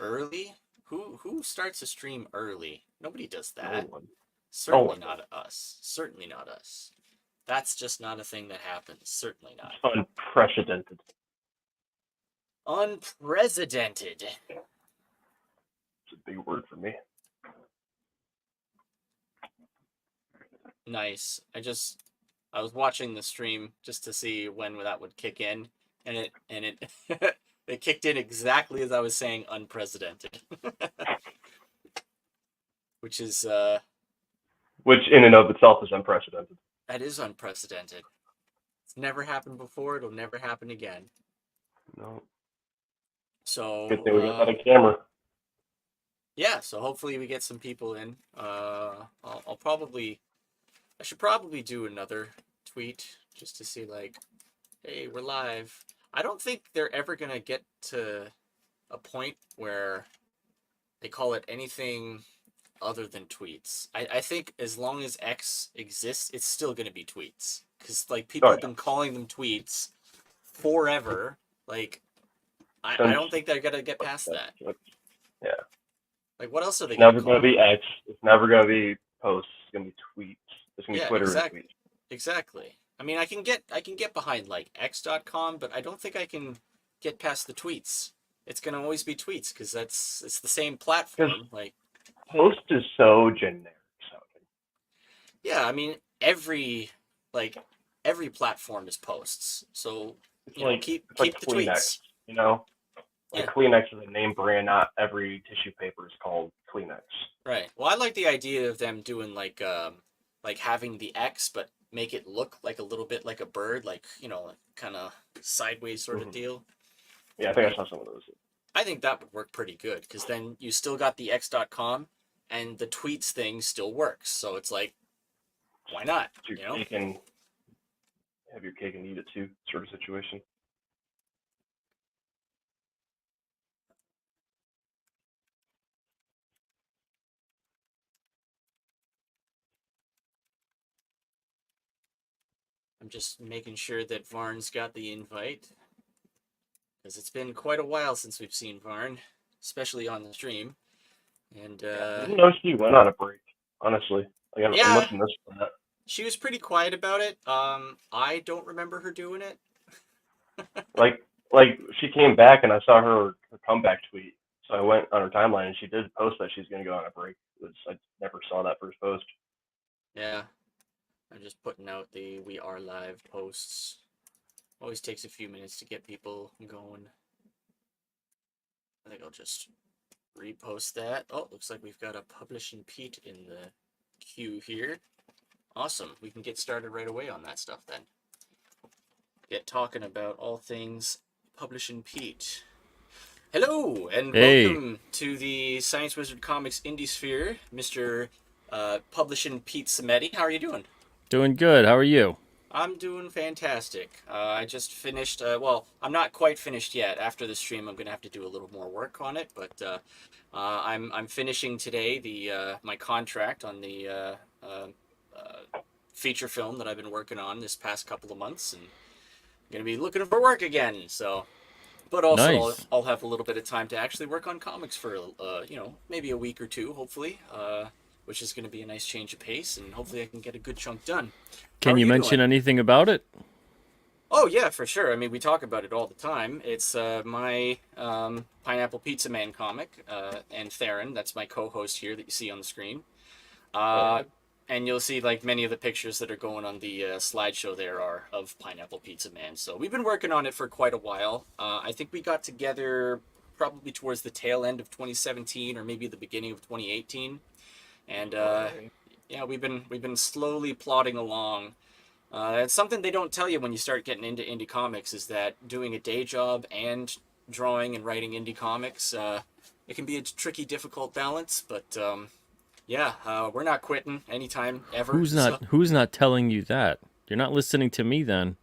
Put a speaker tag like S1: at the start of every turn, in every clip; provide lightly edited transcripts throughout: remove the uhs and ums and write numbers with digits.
S1: early? Who starts a stream early? Nobody does
S2: No
S1: that.
S2: one. No
S1: Certainly
S2: one.
S1: not us. Certainly not us. That's just not a thing that happens. Certainly not.
S2: It's unprecedented.
S1: Unprecedented.
S2: It's a big word for me.
S1: Nice. I was watching the stream just to see when that would kick in, and it it kicked in exactly as I was saying unprecedented. Which is
S2: Which in and of itself is unprecedented.
S1: that is unprecedented. It's never happened before, it'll never happen again.
S2: No.
S1: So
S2: Good thing we got that on camera.
S1: yeah, so hopefully we get some people in. I should probably do another tweet just to see like, hey, we're live. I don't think they're ever gonna get to a point where they call it anything other than tweets. I think as long as X exists, it's still gonna be tweets. Because like people have been calling them tweets forever. Like I don't think they're gonna get past that.
S2: Yeah.
S1: Like what else are they
S2: It's
S1: gonna
S2: never
S1: call
S2: gonna be X. It's never gonna be posts. It's gonna be tweets. It's gonna be Twitter
S1: exactly.
S2: and tweets.
S1: Exactly. I mean I can get behind like X.com, but I don't think I can get past the tweets. It's gonna always be tweets because it's the same platform. Like
S2: post is so generic sounding.
S1: Yeah, I mean every platform is posts. So keep the
S2: Kleenex,
S1: tweets.
S2: you know? Like Kleenex is a name brand, not every tissue paper is called Kleenex.
S1: Right. Well, I like the idea of them doing like having the X, but make it look like a little bit like a bird, like kind of sideways sort of deal.
S2: Yeah, I think I saw some of those.
S1: I think that would work pretty good because then you still got the X.com and the tweets thing still works. So it's like, why not?
S2: You can have your cake and eat it too, sort of situation.
S1: I'm just making sure that Varn's got the invite. Because it's been quite a while since we've seen Varn, especially on the stream. And
S2: I didn't know she went on a break, honestly. Like, I must have missed that.
S1: She was pretty quiet about it. I don't remember her doing it.
S2: like she came back and I saw her comeback tweet. So I went on her timeline and she did post that she's gonna go on a break. I never saw that first post.
S1: Yeah. I'm just putting out the We Are Live posts. Always takes a few minutes to get people going. I think I'll just repost that. Oh, looks like we've got a Publishin Pete in the queue here. Awesome. We can get started right away on that stuff then. Get talking about all things Publishin Pete. Hello, and welcome to the Science Wizard Comics Indiesphere, Mr. Publishin Pete Simeti. How are you doing?
S3: Doing good. How are you?
S1: I'm doing fantastic. I just finished, well, I'm not quite finished yet. After the stream, I'm going to have to do a little more work on it, but I'm finishing today my contract on the feature film that I've been working on this past couple of months, and I'm going to be looking for work again, so... But also,
S3: nice.
S1: I'll have a little bit of time to actually work on comics for, maybe a week or two, hopefully, which is going to be a nice change of pace, and hopefully I can get a good chunk done.
S3: Can you mention anything about it?
S1: Oh, yeah, for sure. I mean, we talk about it all the time. It's my Pineapple Pizza Man comic, and Theron, that's my co-host here that you see on the screen. And you'll see, like, many of the pictures that are going on the slideshow there are of Pineapple Pizza Man. So we've been working on it for quite a while. I think we got together probably towards the tail end of 2017 or maybe the beginning of 2018. And yeah, we've been slowly plodding along. It's something they don't tell you when you start getting into indie comics is that doing a day job and drawing and writing indie comics, it can be a tricky, difficult balance, but yeah, we're not quitting anytime ever.
S3: Who's not telling you that? You're not listening to me then.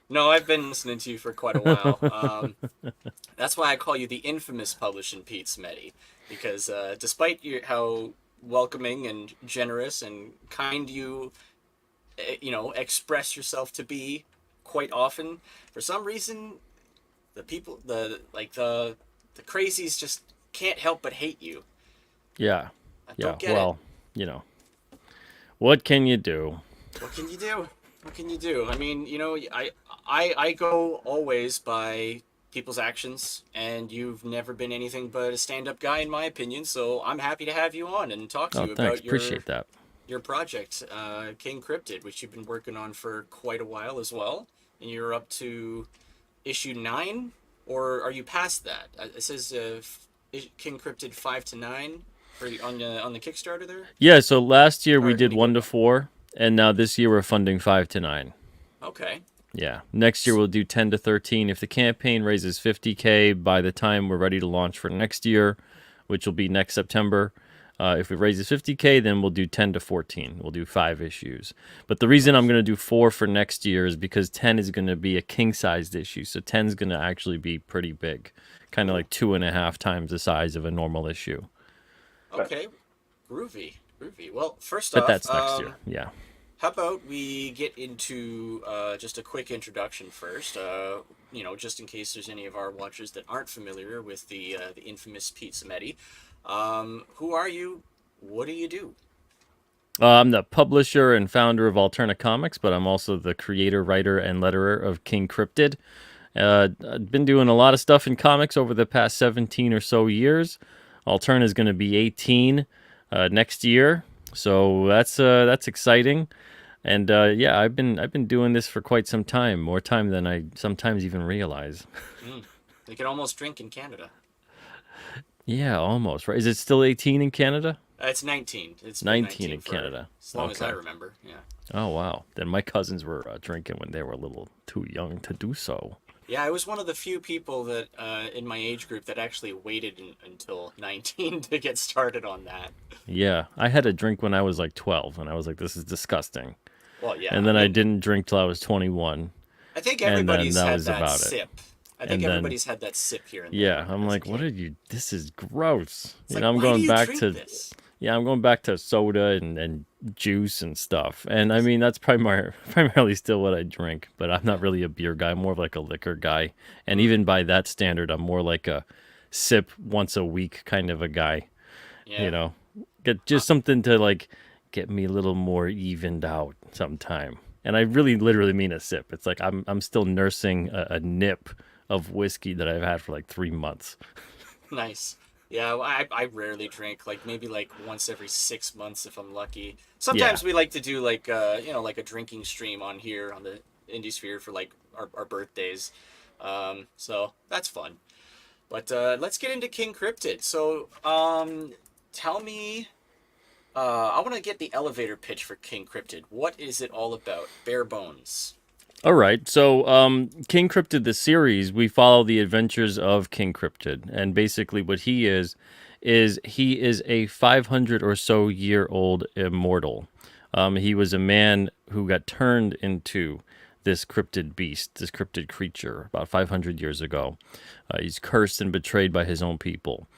S1: No, I've been listening to you for quite a while. That's why I call you the infamous Publishin Pete Simeti, because despite how welcoming and generous and kind you express yourself to be quite often, for some reason the crazies just can't help but hate you.
S3: Yeah.
S1: I
S3: Yeah.
S1: don't get it.
S3: Well, you know, what can you do?
S1: What can you do? What can you do? I mean, I go always by people's actions, and you've never been anything but a stand-up guy, in my opinion. So I'm happy to have you on and talk to
S3: Oh,
S1: you
S3: thanks.
S1: about
S3: Appreciate that.
S1: your project, King Cryptid, which you've been working on for quite a while as well. And you're up to issue 9, or are you past that? It says King Cryptid 5 to 9 on the Kickstarter there.
S3: Yeah. So last year we
S1: Or
S3: did
S1: can you go
S3: 1 to 4, and now this year we're funding 5 to 9.
S1: Okay.
S3: Yeah. Next year we'll do 10 to 13. If the campaign raises 50K by the time we're ready to launch for next year, which will be next September, if it raises 50K, then we'll do 10 to 14. We'll do 5 issues. But the reason I'm going to do 4 for next year is because 10 is going to be a king-sized issue. So 10 is going to actually be pretty big, kind of like 2.5 times the size of a normal issue.
S1: Okay. Groovy. Well, first
S3: But
S1: off,
S3: that's next year. Yeah.
S1: how about we get into just a quick introduction first? Just in case there's any of our watchers that aren't familiar with the infamous Pete Simeti. Who are you? What do you do?
S3: I'm the publisher and founder of Alterna Comics, but I'm also the creator, writer, and letterer of King Cryptid. I've been doing a lot of stuff in comics over the past 17 or so years. Alterna is going to be 18 next year, so that's exciting. And yeah, I've been doing this for quite some time, more time than I sometimes even realize.
S1: They can almost drink in Canada.
S3: Yeah, almost, right? Is it still 18 in Canada?
S1: It's 19. It's been
S3: 19 in
S1: for
S3: Canada.
S1: as long as I
S3: Okay.
S1: remember. Yeah.
S3: Oh, wow. Then my cousins were drinking when they were a little too young to do so.
S1: Yeah, I was one of the few people that in my age group that actually waited until 19 to get started on that.
S3: Yeah, I had a drink when I was like 12, and I was like, this is disgusting.
S1: Well, yeah.
S3: And then I didn't drink till I was 21,
S1: I think
S3: and then
S1: everybody's
S3: that
S1: had
S3: was
S1: that
S3: about it.
S1: sip. I
S3: And
S1: think
S3: then-
S1: everybody's had that sip here and there.
S3: Yeah, I'm
S1: as a
S3: like, what
S1: kid.
S3: are you? This is gross.
S1: It's
S3: You
S1: like,
S3: know, I'm
S1: why do
S3: going
S1: you
S3: back
S1: drink
S3: to
S1: this?
S3: yeah, I'm going back to soda and juice and stuff. And I mean, that's primarily still what I drink, but I'm not really a beer guy. I'm more of like a liquor guy. And even by that standard, I'm more like a sip once a week kind of a guy.
S1: Yeah.
S3: You know, get just something to like get me a little more evened out sometime. And I really literally mean a sip. It's like I'm still nursing a nip of whiskey that I've had for like 3 months.
S1: Nice. Yeah, well, I rarely drink, like maybe like once every 6 months if I'm lucky. Sometimes we like to do like like a drinking stream on here on the Indiesphere for like our birthdays. So that's fun. But let's get into King Cryptid. So tell me, I want to get the elevator pitch for King Cryptid. What is it all about? Bare bones.
S3: All right. So, King Cryptid, the series, we follow the adventures of King Cryptid. And basically, what he is he is a 500 or so year old immortal. He was a man who got turned into this cryptid beast, this cryptid creature, about 500 years ago. He's cursed and betrayed by his own people.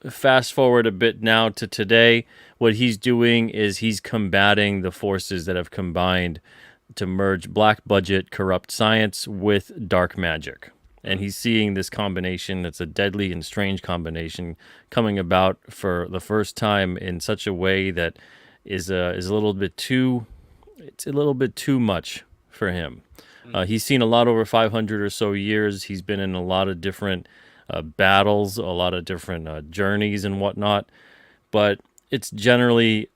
S3: Fast forward a bit now to today, what he's doing is he's combating the forces that have combined to merge black budget, corrupt science with dark magic. And he's seeing this combination that's a deadly and strange combination coming about for the first time in such a way that is a little bit too much for him. He's seen a lot over 500 or so years. He's been in a lot of different battles, a lot of different journeys and whatnot. But it's generally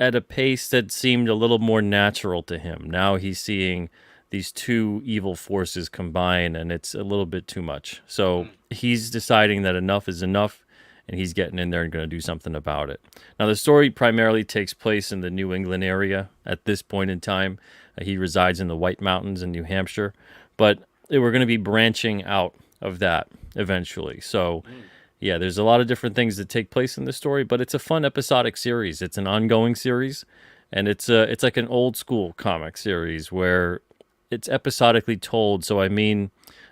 S3: at a pace that seemed a little more natural to him. Now he's seeing these two evil forces combine, and it's a little bit too much. So he's deciding that enough is enough, and he's getting in there and going to do something about it. Now, the story primarily takes place in the New England area at this point in time. He resides in the White Mountains in New Hampshire, but we're going to be branching out of that eventually. So yeah, there's a lot of different things that take place in this story, but it's a fun episodic series. It's an ongoing series, and it's like an old school comic series where it's episodically told. So I mean,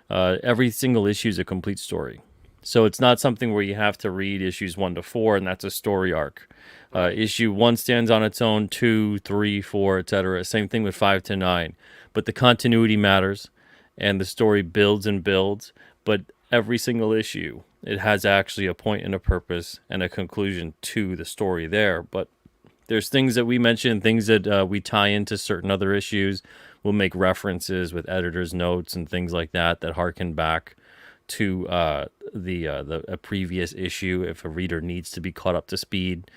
S3: every single issue is a complete story. So it's not something where you have to read issues 1 to 4, and that's a story arc. Issue 1 stands on its own, 2, 3, 4, etc. Same thing with 5 to 9. But the continuity matters, and the story builds and builds. But every single issue it has actually a point and a purpose and a conclusion to the story there. But there's things that we mention, things that we tie into certain other issues. We'll make references with editor's notes and things like that that harken back to a previous issue if a reader needs to be caught up to speed.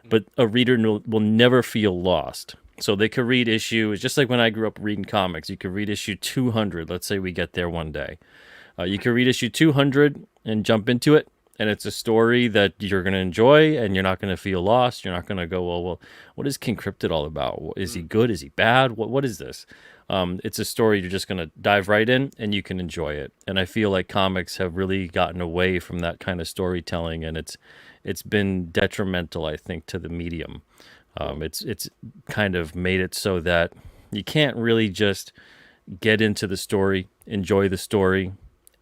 S3: But a reader will never feel lost. So they could read issue, it's just like when I grew up reading comics. You could read issue 200. Let's say we get there one day. You could read issue 200 and jump into it. And it's a story that you're going to enjoy, and you're not going to feel lost. You're not going to go, well, what is King Cryptid all about? Is he good? Is he bad? What is this? It's a story you're just going to dive right in, and you can enjoy it. And I feel like comics have really gotten away from that kind of storytelling, and it's been detrimental, I think, to the medium. It's kind of made it so that you can't really just get into the story, enjoy the story,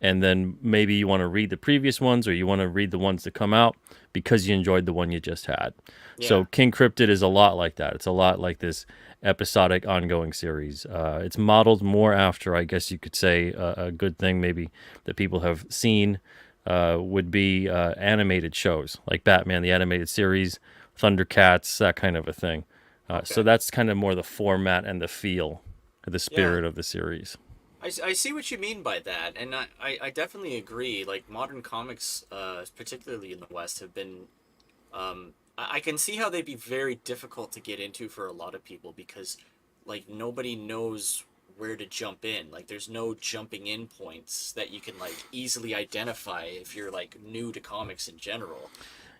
S3: and then maybe you want to read the previous ones, or you want to read the ones that come out because you enjoyed the one you just had. Yeah. So King Cryptid is a lot like that. It's a lot like this episodic ongoing series. It's modeled more after, I guess you could say, a good thing maybe that people have seen would be animated shows like Batman, the animated series, Thundercats, that kind of a thing. So that's kind of more the format and the feel, the spirit of the series.
S1: I see what you mean by that, and I definitely agree. Like, modern comics, particularly in the West, have been... I can see how they'd be very difficult to get into for a lot of people because, like, nobody knows where to jump in. Like, there's no jumping in points that you can, like, easily identify if you're, like, new to comics in general.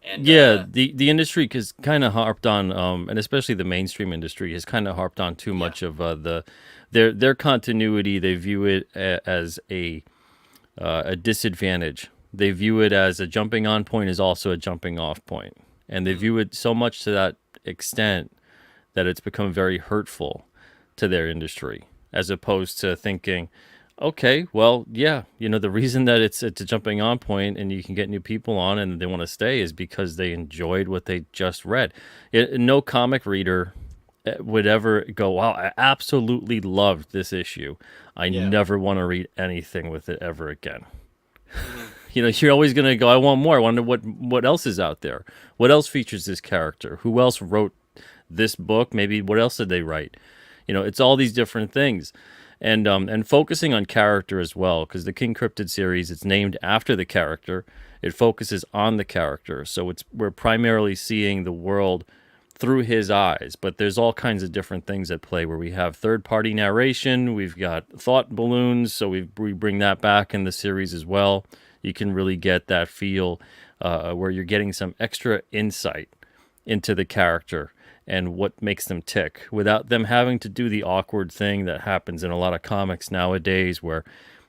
S1: And,
S3: the industry has kind of harped on, and especially the mainstream industry has kind of harped on too much of their continuity. They view it as a disadvantage. They view it as a jumping on point is also a jumping off point, and they view it so much to that extent that it's become very hurtful to their industry, as opposed to thinking, okay, well, yeah, the reason that it's a jumping on point and you can get new people on and they want to stay is because they enjoyed what they just read. No comic reader would ever go, wow, I absolutely loved this issue. I never want to read anything with it ever again. You're always going to go, I want more. I wonder what else is out there. What else features this character? Who else wrote this book? Maybe what else did they write? It's all these different things. And focusing on character as well, because the King Cryptid series, it's named after the character. It focuses on the character. So we're primarily seeing the world through his eyes, but there's all kinds of different things at play where we have third-party narration, we've got thought balloons, so we bring that back in the series as well. You can really get that feel where you're getting some extra insight into the character and what makes them tick without them having to do the awkward thing that happens in a lot of comics nowadays where,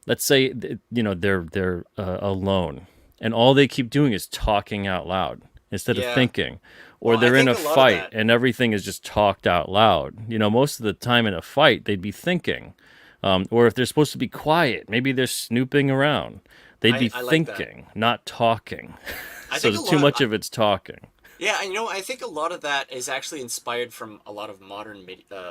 S3: let's say, they're alone and all they keep doing is talking out loud instead of thinking. Or they're in a fight and everything is just talked out loud. Most of the time in a fight, they'd be thinking. Or if they're supposed to be quiet, maybe they're snooping around. They'd be thinking, like, not talking. So too much of it's talking.
S1: Yeah, I think a lot of that is actually inspired from a lot of modern,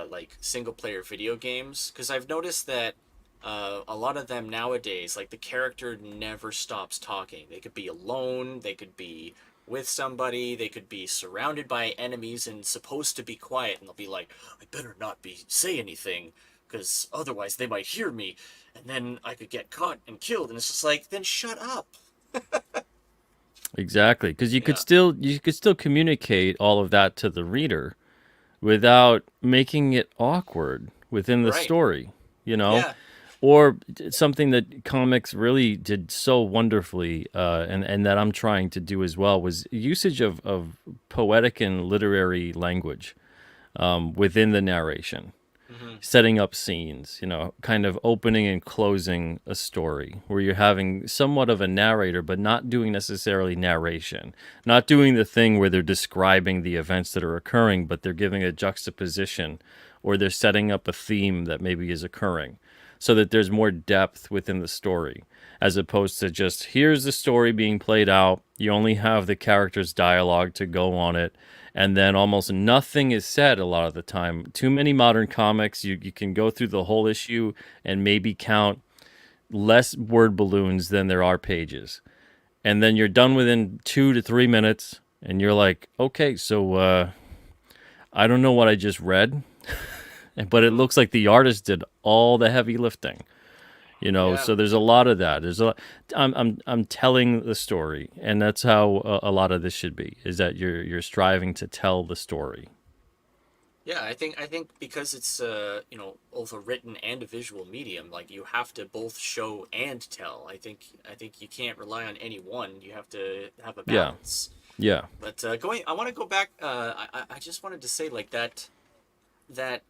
S1: like, single-player video games. Because I've noticed that a lot of them nowadays, like, the character never stops talking. They could be alone, they could be with somebody, they could be surrounded by enemies and supposed to be quiet, and they'll be like, I better not say anything, because otherwise they might hear me, and then I could get caught and killed, and it's just like, then shut up.
S3: Exactly, because you could still communicate all of that to the reader without making it awkward within the story,
S1: Yeah.
S3: Or something that comics really did so wonderfully, and that I'm trying to do as well, was usage of poetic and literary language within the narration. Setting up scenes, kind of opening and closing a story where you're having somewhat of a narrator, but not doing necessarily narration, not doing the thing where they're describing the events that are occurring, but they're giving a juxtaposition or they're setting up a theme that maybe is occurring so that there's more depth within the story, as opposed to just, here's the story being played out. You only have the character's dialogue to go on it. And then almost nothing is said a lot of the time. Too many modern comics, you can go through the whole issue and maybe count less word balloons than there are pages. and then you're done within 2 to 3 minutes, and you're like, okay, so I don't know what I just read, but it looks like the artist did all the heavy lifting.
S1: Yeah.
S3: So there's a lot of that. I'm telling the story, and that's how a lot of this should be. Is that you're striving to tell the story.
S1: Yeah, I think because it's both a written and a visual medium, like you have to both show and tell. I think you can't rely on any one. You have to have a
S3: Yeah,
S1: balance.
S3: yeah,
S1: But I want to go back. I just wanted to say like that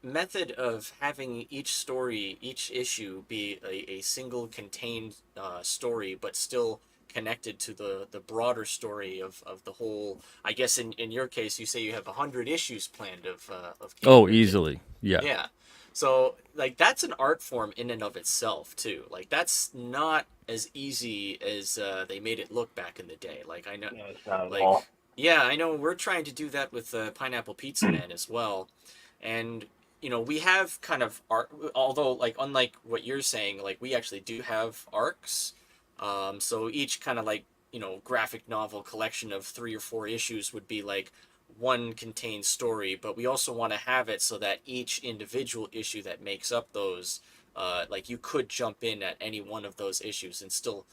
S1: method of having each story, each issue be a single contained story, but still connected to the broader story of the whole. I guess in your case, you say you have 100 issues planned of King
S3: Oh,
S1: Cryptid.
S3: easily. Yeah,
S1: Yeah. So like that's an art form in and of itself too. Like that's not as easy as they made it look back in the day. Like I know,
S2: No, it's not at all.
S1: like yeah, I know we're trying to do that with Pineapple Pizza Man as well, and we have kind of art. Although like unlike what you're saying, like we actually do have arcs. So each kind of like graphic novel collection of 3 or 4 issues would be like one contained story, but we also want to have it so that each individual issue that makes up those, like you could jump in at any one of those issues and still,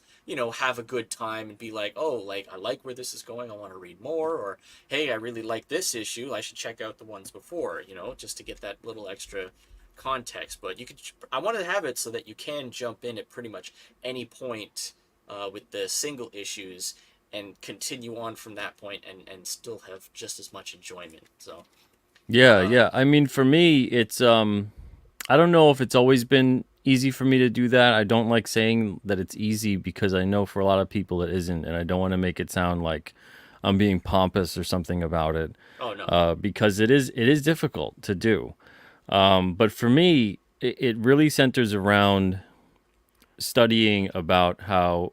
S1: have a good time and be like, oh, like I like where this is going, I want to read more, or hey, I really like this issue, I should check out the ones before, just to get that little extra context. But I want to have it so that you can jump in at pretty much any point with the single issues and continue on from that point and still have just as much enjoyment. So,
S3: yeah,
S1: uh,
S3: yeah. I mean, for me, it's I don't know if it's always been easy for me to do that. I don't like saying that it's easy because I know for a lot of people it isn't, and I don't want to make it sound like I'm being pompous or something about it,
S1: oh no,
S3: because it is difficult to do. But for me, it really centers around studying about how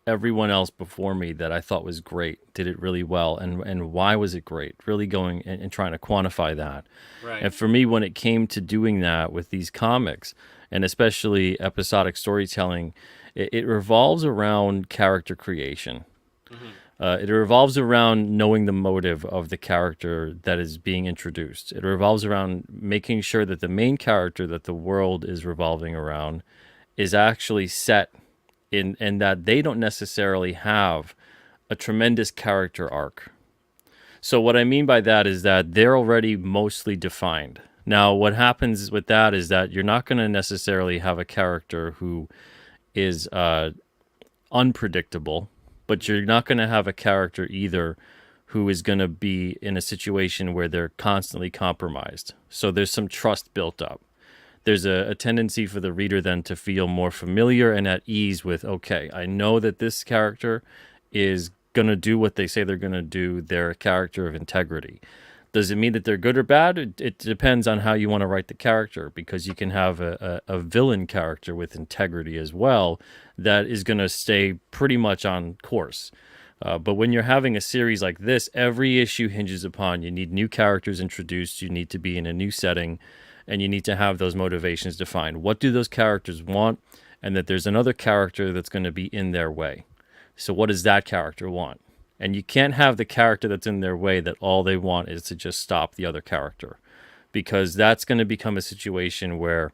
S3: everyone else before me that I thought was great did it really well, and why was it great, really going and trying to quantify that.
S1: right,
S3: And for me, when it came to doing that with these comics, and especially episodic storytelling, it revolves around character creation.
S1: hmm,
S3: It revolves around knowing the motive of the character that is being introduced. It revolves around making sure that the main character that the world is revolving around is actually set in, and that they don't necessarily have a tremendous character arc. So what I mean by that is that they're already mostly defined. Now, what happens with that is that you're not going to necessarily have a character who is unpredictable, but you're not going to have a character either who is going to be in a situation where they're constantly compromised. So there's some trust built up. There's a tendency for the reader then to feel more familiar and at ease with, okay, I know that this character is going to do what they say they're going to do. They're a character of integrity. Does it mean that they're good or bad? It depends on how you want to write the character, because you can have a villain character with integrity as well that is going to stay pretty much on course. But when you're having a series like this, every issue hinges upon you need new characters introduced, you need to be in a new setting, and you need to have those motivations defined. What do those characters want? And that there's another character that's going to be in their way. So what does that character want? And you can't have the character that's in their way that all they want is to just stop the other character, because that's going to become a situation where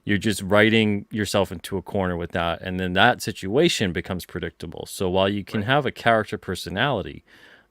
S3: you're just writing yourself into a corner with that, and then that situation becomes predictable. So while you can
S1: right,
S3: have a character personality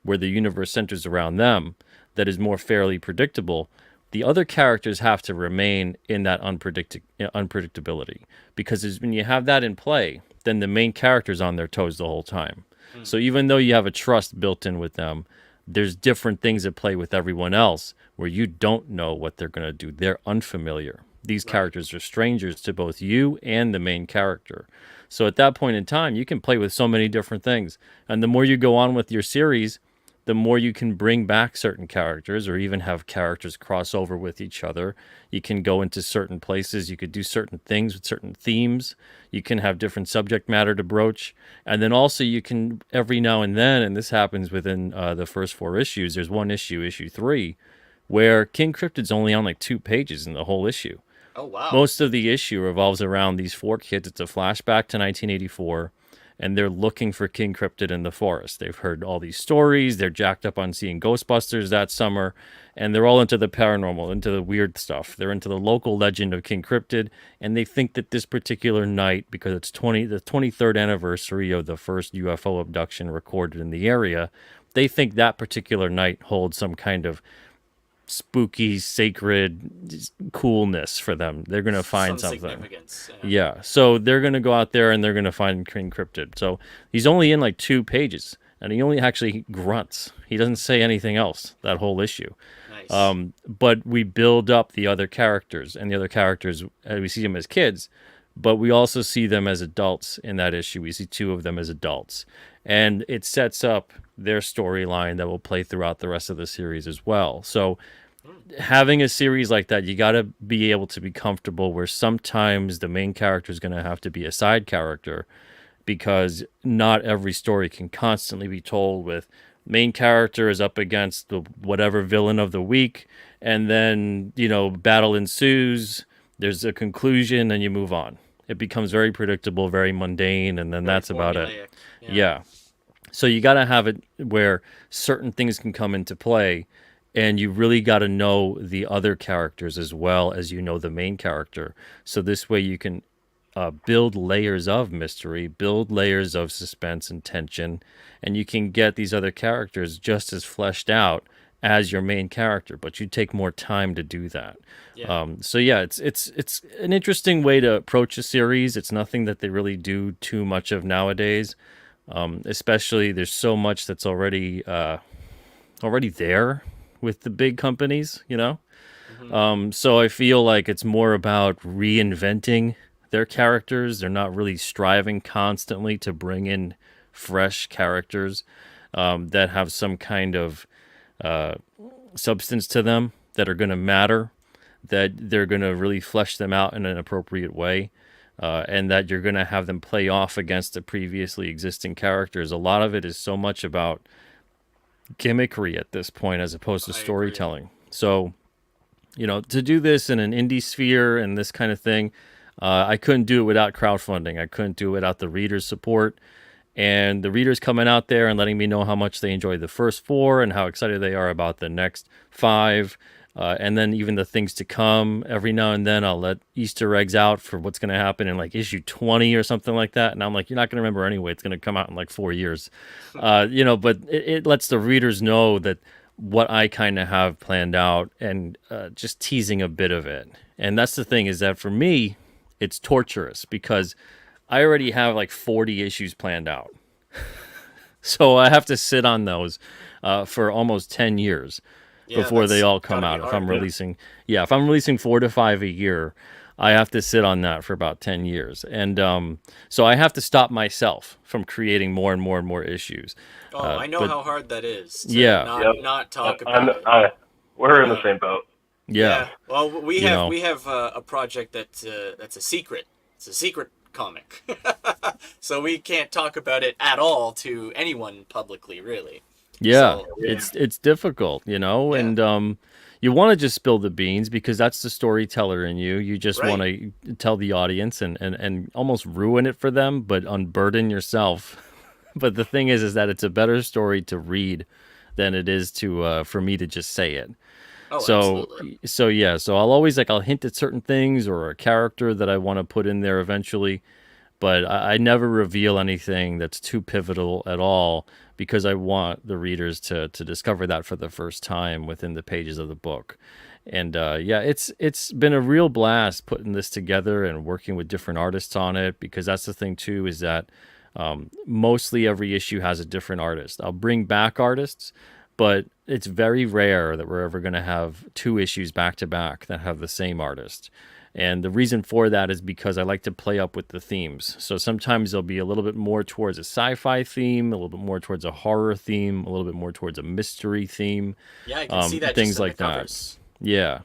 S3: where the universe centers around them that is more fairly predictable, the other characters have to remain in that unpredictability, because when you have that in play, then the main character's on their toes the whole time.
S1: mm,
S3: So even though you have a trust built in with them, there's different things at play with everyone else where you don't know what they're going to do. They're unfamiliar. These
S1: right,
S3: characters are strangers to both you and the main character. So at that point in time, you can play with so many different things. And the more you go on with your series, the more you can bring back certain characters, or even have characters cross over with each other. You can go into certain places. You could do certain things with certain themes. You can have different subject matter to broach. And then also you can, every now and then, and this happens within the first 4 issues, there's one issue, issue 3, where King Cryptid's only on like 2 pages in the whole issue.
S1: oh wow,
S3: Most of the issue revolves around these 4 kids. It's a flashback to 1984, and they're looking for King Cryptid in the forest. They've heard all these stories. They're jacked up on seeing Ghostbusters that summer, and they're all into the paranormal, into the weird stuff. They're into the local legend of King Cryptid, and they think that this particular night, because it's the 23rd anniversary of the first UFO abduction recorded in the area, they think that particular night holds some kind of spooky, sacred coolness for them. They're going to find
S1: Some
S3: something.
S1: significance.
S3: Yeah. So they're going to go out there and they're going to find King Cryptid. So he's only in like 2 pages, and he only actually grunts. He doesn't say anything else that whole issue.
S1: Nice.
S3: But we build up the other characters, and the other characters, we see them as kids, but we also see them as adults in that issue. We see 2 of them as adults, and it sets up their storyline that will play throughout the rest of the series as well. So having a series like that, you got to be able to be comfortable where sometimes the main character is going to have to be a side character, because not every story can constantly be told with main character is up against the whatever villain of the week, and then, battle ensues, there's a conclusion, and you move on. It becomes very predictable, very mundane, and then
S1: Very
S3: that's about it.
S1: formulaic.
S3: Yeah. So you got to have it where certain things can come into play, and you really got to know the other characters as well as you know the main character. So this way you can build layers of mystery, build layers of suspense and tension, and you can get these other characters just as fleshed out as your main character, but you take more time to do that.
S1: Yeah.
S3: So yeah, it's an interesting way to approach a series. It's nothing that they really do too much of nowadays. Especially there's so much that's already there with the big companies, So I feel like it's more about reinventing their characters. They're not really striving constantly to bring in fresh characters that have some kind of substance to them, that are going to matter, that they're going to really flesh them out in an appropriate way. And that you're going to have them play off against the previously existing characters. A lot of it is so much about gimmickry at this point as opposed to storytelling. So, to do this in an Indiesphere and this kind of thing, I couldn't do it without crowdfunding. I couldn't do it without the readers' support. And the readers coming out there and letting me know how much they enjoyed the first 4 and how excited they are about the next 5. And then even the things to come. Every now and then I'll let Easter eggs out for what's going to happen in like issue 20 or something like that. And I'm like, you're not going to remember anyway. It's going to come out in like 4 years. But it lets the readers know that what I kind of have planned out, and just teasing a bit of it. And that's the thing, is that for me, it's torturous because I already have like 40 issues planned out. So I have to sit on those for almost 10 years. Before they all come out. If I'm releasing 4 to 5 a year, I have to sit on that for about 10 years. And so I have to stop myself from creating more and more and more issues.
S1: I know how hard that is to not talk about it.
S2: We're in the same boat.
S3: Yeah.
S1: Well, we have a project that's a secret. It's a secret comic. So we can't talk about it at all to anyone publicly, really.
S3: Yeah,
S1: So,
S3: it's difficult, and you want to just spill the beans because that's the storyteller in you. You just want to tell the audience and almost ruin it for them, but unburden yourself. But the thing is that it's a better story to read than it is to for me to just say it.
S1: Oh, absolutely.
S3: So I'll always I'll hint at certain things or a character that I want to put in there eventually, but I never reveal anything that's too pivotal at all, because I want the readers to discover that for the first time within the pages of the book. And it's been a real blast putting this together and working with different artists on it, because that's the thing too, is that mostly every issue has a different artist. I'll bring back artists, but it's very rare that we're ever going to have 2 issues back to back that have the same artist. And the reason for that is because I like to play up with the themes. So sometimes there'll be a little bit more towards a sci-fi theme, a little bit more towards a horror theme, a little bit more towards a mystery theme.
S1: Yeah, I can see that.
S3: Things
S1: just in
S3: like
S1: the covers.
S3: that. Yeah.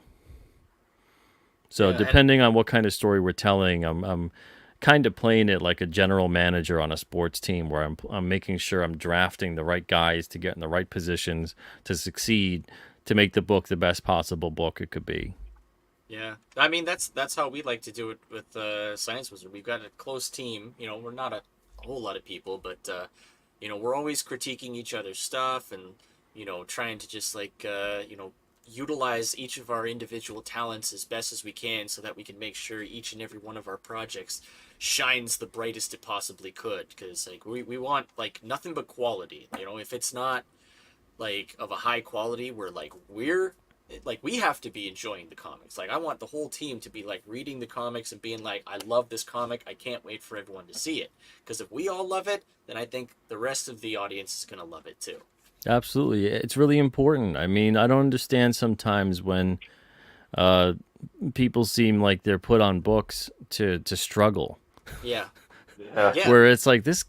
S3: So depending on what kind of story we're telling, I'm kind of playing it like a general manager on a sports team, where I'm making sure I'm drafting the right guys to get in the right positions to succeed, to make the book the best possible book it could be.
S1: Yeah, I mean that's how we like to do it with Science Wizard. We've got a close team. We're not a a whole lot of people, but we're always critiquing each other's stuff and trying to just like utilize each of our individual talents as best as we can so that we can make sure each and every one of our projects shines the brightest it possibly could, because like we want like nothing but quality. If it's not like of a high quality, we have to be enjoying the comics. Like I want the whole team to be like reading the comics and being like, I love this comic, I can't wait for everyone to see it, because if we all love it, then I think the rest of the audience is going to love it too.
S3: Absolutely. It's really important. I mean, I don't understand sometimes when uh, people seem like they're put on books to struggle.
S1: Yeah.
S2: Yeah.
S1: Yeah.
S3: Where it's like this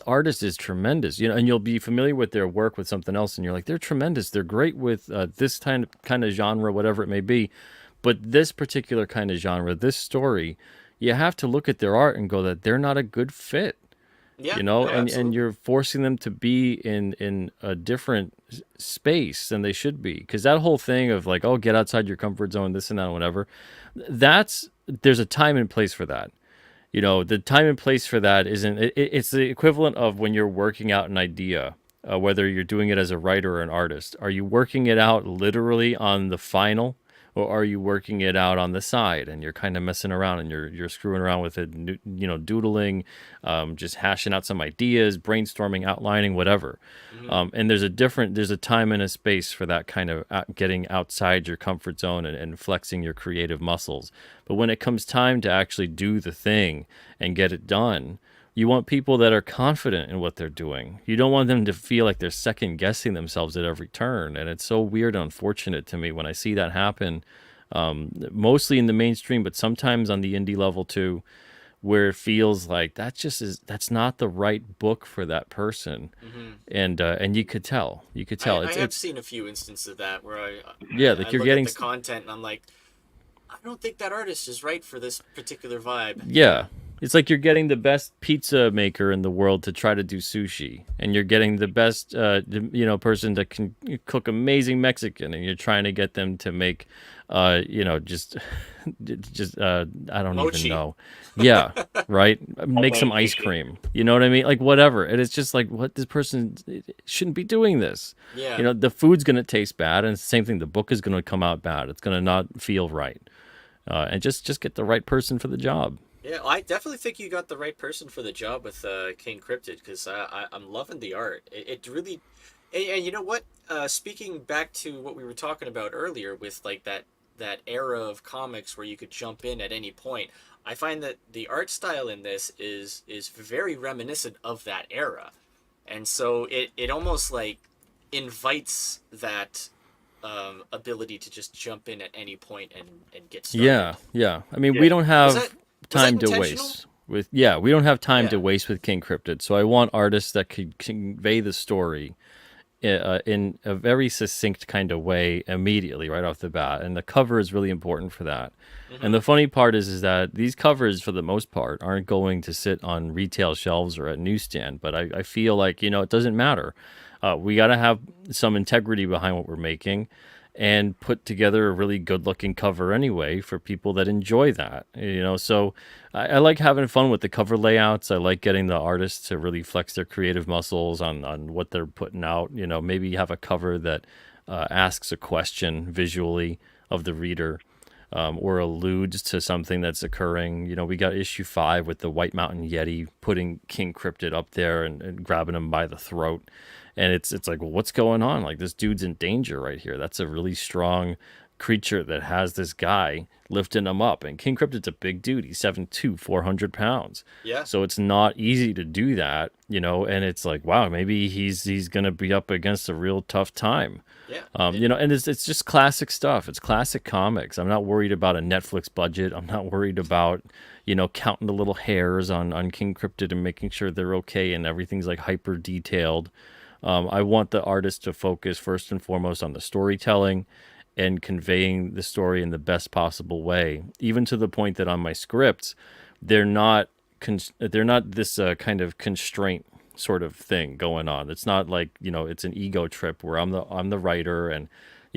S3: artist is tremendous, and you'll be familiar with their work with something else, and you're like, they're tremendous, they're great with this kind of genre, whatever it may be, but this particular kind of genre, this story, you have to look at their art and go that they're not a good fit,
S1: Yeah.
S2: Yeah.
S3: and
S1: Absolutely.
S3: you're forcing them to be in a different space than they should be, because that whole thing of like, oh, get outside your comfort zone, this and that, whatever, there's a time and place for that. The time and place for that isn't it's the equivalent of when you're working out an idea, whether you're doing it as a writer or an artist. Are you working it out literally on the final, or are you working it out on the side and you're kind of messing around and you're screwing around with it, doodling, just hashing out some ideas, brainstorming, outlining, whatever.
S1: Hmm.
S3: And there's a time and a space for that kind of getting outside your comfort zone and flexing your creative muscles. But when it comes time to actually do the thing and get it done, you want people that are confident in what they're doing. You don't want them to feel like they're second guessing themselves at every turn. And it's so weird and unfortunate to me when I see that happen, mostly in the mainstream, but sometimes on the indie level too, where it feels like that's not the right book for that person.
S1: Hmm.
S3: And you could tell
S1: I have
S3: it's
S1: seen a few instances of that where
S3: yeah, like
S1: I
S3: you're
S1: look at
S3: getting
S1: the content and I'm like, I don't think that artist is right for this particular vibe.
S3: yeah, it's like you're getting the best pizza maker in the world to try to do sushi, and you're getting the best person that can cook amazing Mexican, and you're trying to get them to make just I don't even
S1: Mochi.
S3: know. Yeah, right. Make some
S2: Homemade
S3: ice
S2: sushi.
S3: cream. You know what I mean? Like whatever. And it's just like, what, this person shouldn't be doing this.
S1: Yeah.
S3: The food's gonna taste bad, and it's the same thing. The book is gonna come out bad. It's gonna not feel right. And just get the right person for the job.
S1: Yeah, I definitely think you got the right person for the job with King Cryptid, because I'm loving the art. It really, and you know what? Speaking back to what we were talking about earlier with like that era of comics where you could jump in at any point, I find that the art style in this is very reminiscent of that era, and so it almost like invites that ability to just jump in at any point and get started.
S3: Yeah, yeah. I mean,
S2: Yeah.
S3: we don't
S1: Was that
S3: have
S1: was that
S3: time to
S1: intentional?
S3: waste with we don't have time to
S1: Yeah.
S3: waste with King Cryptid. So I want artists that could convey the story in a very succinct kind of way immediately right off the bat, and the cover is really important for that. And
S1: Hmm.
S3: the funny part is that these covers, for the most part, aren't going to sit on retail shelves or at newsstand. But I feel like it doesn't matter. We got to have some integrity behind what we're making, and put together a really good looking cover anyway for people that enjoy that. So I like having fun with the cover layouts. I like getting the artists to really flex their creative muscles on what they're putting out. Maybe have a cover that asks a question visually of the reader, or alludes to something that's occurring. We got issue 5 with the White Mountain Yeti putting King Cryptid up there and grabbing him by the throat. And it's like, well, what's going on? Like, this dude's in danger right here. That's a really strong creature that has this guy lifting him up. And King Cryptid's a big dude. He's 7'2", 400 pounds.
S1: Yeah.
S3: So it's not easy to do that, and it's like, wow, maybe he's gonna be up against a real tough time.
S1: Yeah.
S3: And it's just classic stuff. It's classic comics. I'm not worried about a Netflix budget. I'm not worried about, counting the little hairs on King Cryptid and making sure they're okay and everything's like hyper detailed. I want the artist to focus first and foremost on the storytelling and conveying the story in the best possible way, even to the point that on my scripts, they're not this kind of constraint sort of thing going on. It's not like it's an ego trip where I'm the writer, and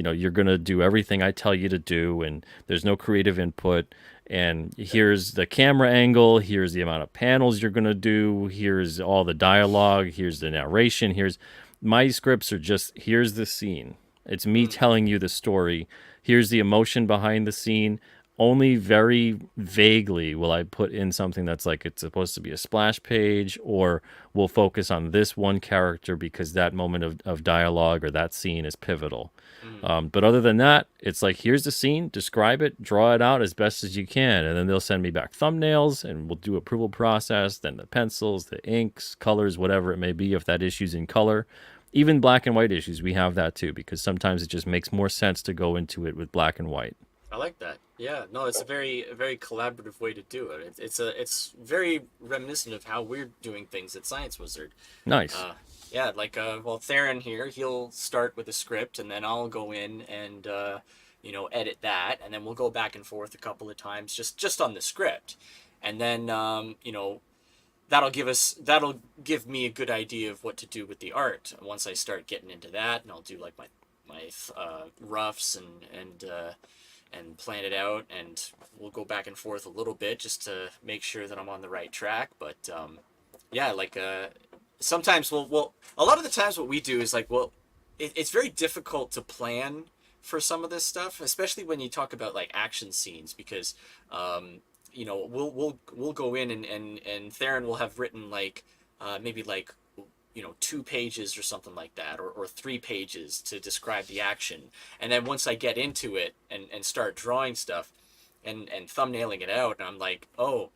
S3: you're going to do everything I tell you to do, and there's no creative input. And here's the camera angle, here's the amount of panels you're going to do, here's all the dialogue, here's the narration, here's my scripts are just, here's the scene. It's me telling you the story. Here's the emotion behind the scene. Only very vaguely will I put in something that's like it's supposed to be a splash page, or we'll focus on this one character because that moment of dialogue or that scene is pivotal. But other than that, it's like, here's the scene, describe it, draw it out as best as you can. And then they'll send me back thumbnails and we'll do approval process, then the pencils, the inks, colors, whatever it may be, if that issue's in color. Even black and white issues, we have that too, because sometimes it just makes more sense to go into it with black and white.
S1: I like that. Yeah, no, it's a very collaborative way to do it. It's very reminiscent of how we're doing things at Science Wizard.
S3: Nice.
S1: Yeah, like well, Theron here, he'll start with a script, and then I'll go in and edit that, and then we'll go back and forth a couple of times just on the script, and then that'll give me a good idea of what to do with the art once I start getting into that, and I'll do like my roughs and plan it out, and we'll go back and forth a little bit just to make sure that I'm on the right track. But yeah, like sometimes we'll a lot of the times what we do is like, well, it's very difficult to plan for some of this stuff, especially when you talk about like action scenes, because we'll go in and Theron will have written like maybe like 2 pages or something like that, or 3 pages to describe the action. And then once I get into it and start drawing stuff and thumbnailing it out, and I'm like, oh,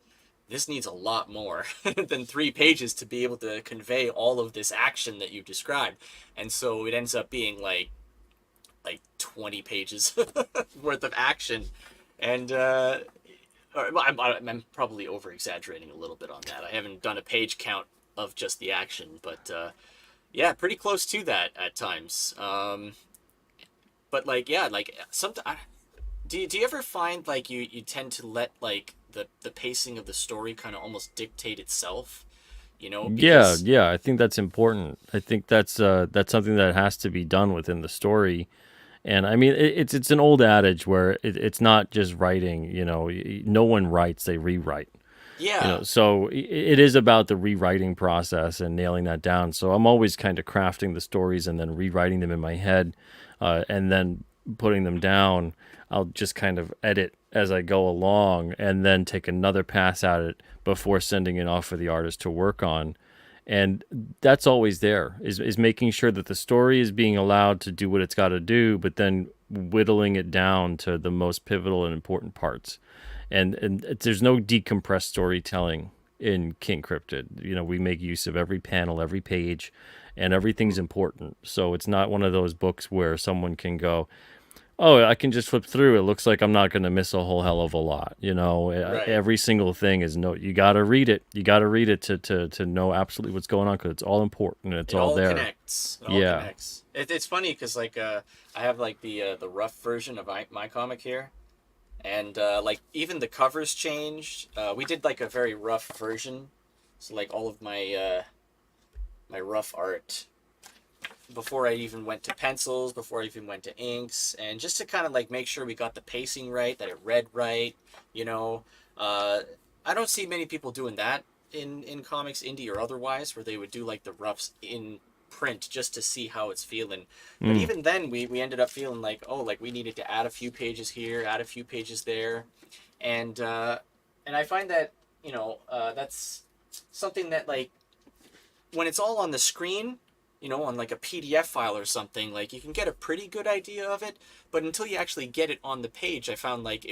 S1: this needs a lot more than 3 pages to be able to convey all of this action that you described. And so it ends up being like 20 pages worth of action. And I'm probably over exaggerating a little bit on that. I haven't done a page count of just the action, but yeah, pretty close to that at times. But like, yeah, like sometimes, do you ever find like you tend to let like the pacing of the story kind of almost dictate itself, because...
S3: Yeah, I think that's important. I think that's something that has to be done within the story. And I mean, it's an old adage where it's not just writing, no one writes, they rewrite.
S1: Yeah.
S3: So it is about the rewriting process and nailing that down. So I'm always kind of crafting the stories and then rewriting them in my head, and then putting them down. I'll just kind of edit as I go along and then take another pass at it before sending it off for the artist to work on. And that's always there, is making sure that the story is being allowed to do what it's got to do, but then whittling it down to the most pivotal and important parts. And there's no decompressed storytelling in King Cryptid. We make use of every panel, every page, and everything's important. So it's not one of those books where someone can go, oh, I can just flip through. It looks like I'm not going to miss a whole hell of a lot.
S1: Right.
S3: Every single thing is you got to read it. You got to read it to know absolutely what's going on, because it's all important and it's all there.
S1: Connects. It all connects. It's funny because like I have like the rough version of my comic here. And like even the covers changed. We did like a very rough version, so like all of my my rough art before I even went to pencils, before I even went to inks, and just to kind of like make sure we got the pacing right, that it read right. I don't see many people doing that in comics, indie or otherwise, where they would do like the roughs in print just to see how it's feeling. But even then we ended up feeling like, oh, like we needed to add a few pages here, add a few pages there, and I find that that's something that like when it's all on the screen, on like a PDF file or something, like you can get a pretty good idea of it, but until you actually get it on the page, I found like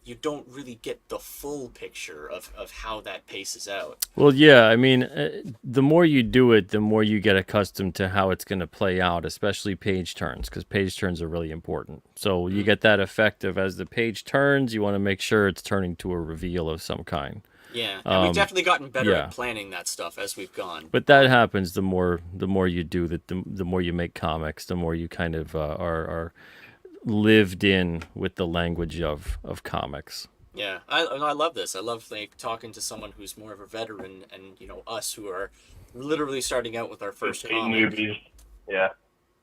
S1: you don't really get the full picture of how that paces out.
S3: Well, yeah, I mean, the more you do it, the more you get accustomed to how it's going to play out, especially page turns, because page turns are really important. So you get that effect of, as the page turns, you want to make sure it's turning to a reveal of some kind.
S1: Yeah, and we've definitely gotten better at planning that stuff as we've gone.
S3: But that happens the more you do that, the more you make comics, the more you kind of are lived in with the language of comics.
S1: Yeah, I love this. I love like talking to someone who's more of a veteran, and us who are literally starting out with our first comic.
S2: Newbies. Yeah.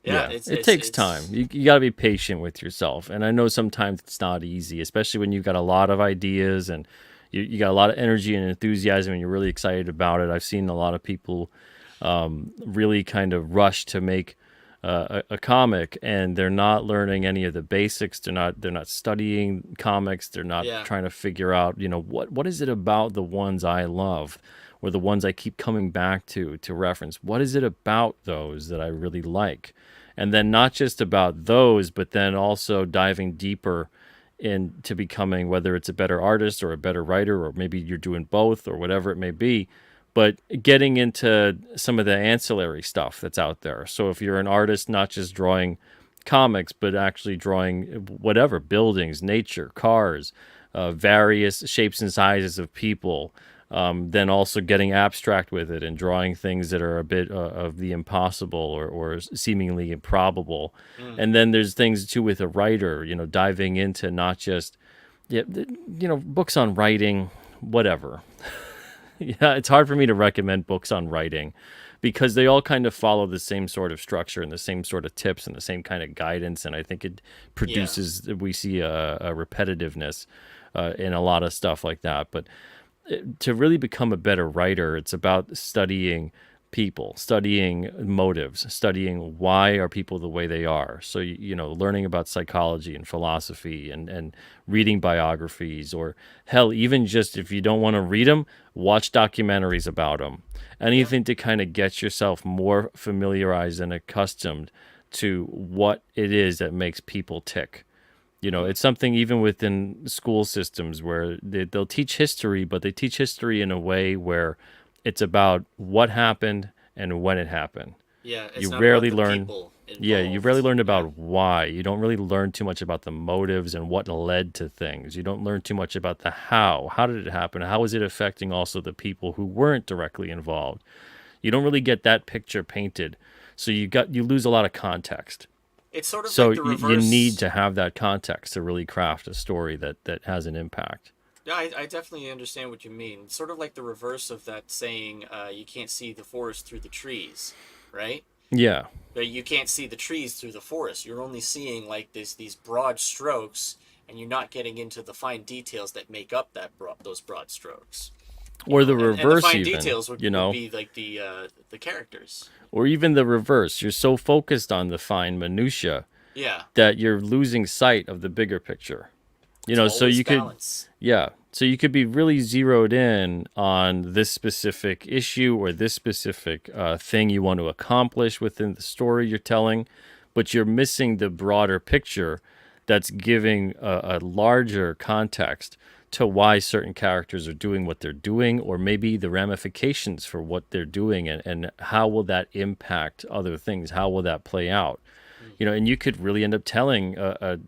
S1: Yeah,
S3: it takes time. You got to be patient with yourself. And I know sometimes it's not easy, especially when you've got a lot of ideas and you got a lot of energy and enthusiasm and you're really excited about it. I've seen a lot of people really kind of rush to make a comic, and they're not learning any of the basics. They're not studying comics. They're not
S1: yeah,
S3: trying to figure out, what is it about the ones I love or the ones I keep coming back to reference. What is it about those that I really like? And then not just about those, but then also diving deeper into becoming, whether it's a better artist or a better writer, or maybe you're doing both or whatever it may be, but getting into some of the ancillary stuff that's out there. So if you're an artist, not just drawing comics, but actually drawing whatever, buildings, nature, cars, various shapes and sizes of people, then also getting abstract with it and drawing things that are a bit of the impossible or seemingly improbable. And then there's things too with a writer, diving into not just, books on writing, whatever. Yeah, it's hard for me to recommend books on writing because they all kind of follow the same sort of structure and the same sort of tips and the same kind of guidance. And I think it produces, we see a repetitiveness in a lot of stuff like that. But to really become a better writer, it's about studying people, studying motives, studying why are people the way they are. So, learning about psychology and philosophy and reading biographies, or hell, even just if you don't want to read them, watch documentaries about them. Anything to kind of get yourself more familiarized and accustomed to what it is that makes people tick. It's something even within school systems where they'll teach history, but they teach history in a way where it's about what happened and when it happened.
S1: yeah. It's
S3: You
S1: not
S3: rarely
S1: about the
S3: learn,
S1: people
S3: you rarely
S1: involved.
S3: learn
S1: Yeah,
S3: about why. You don't really learn too much about the motives and what led to things. You don't learn too much about the how. How did it happen? How is it affecting also the people who weren't directly involved? You don't really get that picture painted. So you lose a lot of context.
S1: it's sort of
S3: So
S1: like the
S3: you need
S1: reverse.
S3: to have that context to really craft a story that has an impact.
S1: Yeah, I definitely understand what you mean. It's sort of like the reverse of that saying, you can't see the forest through the trees, right?
S3: Yeah.
S1: But you can't see the trees through the forest. You're only seeing like these broad strokes, and you're not getting into the fine details that make up those broad strokes.
S3: Or the
S1: And the
S3: reverse
S1: fine
S3: even,
S1: details would be like the characters.
S3: or even the reverse. You're so focused on the fine minutia
S1: Yeah,
S3: that you're losing sight of the bigger picture.
S1: it's
S3: So
S1: always
S3: you could,
S1: balance.
S3: yeah. So you could be really zeroed in on this specific issue or this specific thing you want to accomplish within the story you're telling, but you're missing the broader picture that's giving a larger context to why certain characters are doing what they're doing, or maybe the ramifications for what they're doing, and how will that impact other things? How will that play out? And you could really end up telling.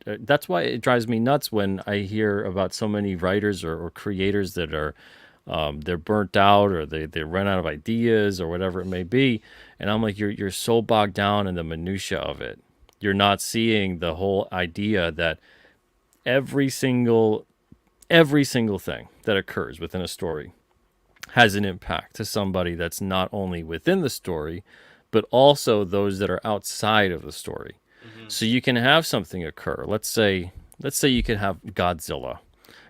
S3: That's why it drives me nuts when I hear about so many writers or creators that are they're burnt out, or they run out of ideas or whatever it may be, and I'm like, you're so bogged down in the minutia of it. You're not seeing the whole idea that every single thing that occurs within a story has an impact to somebody that's not only within the story, but also those that are outside of the story.
S1: Hmm.
S3: So you can have something occur. Let's say you can have Godzilla.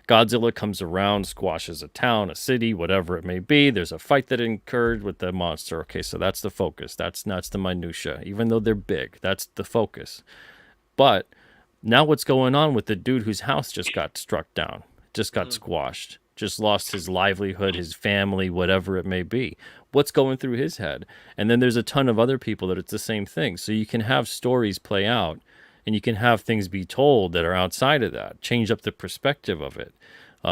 S3: Godzilla comes around, squashes a town, a city, whatever it may be. There's a fight that occurred with the monster. Okay, so that's the focus. That's the minutia. Even though they're big, that's the focus. But now what's going on with the dude whose house just got struck down, just got squashed, just lost his livelihood, his family, whatever it may be? What's going through his head? And then there's a ton of other people that it's the same thing. So you can have stories play out, and you can have things be told that are outside of that, change up the perspective of it.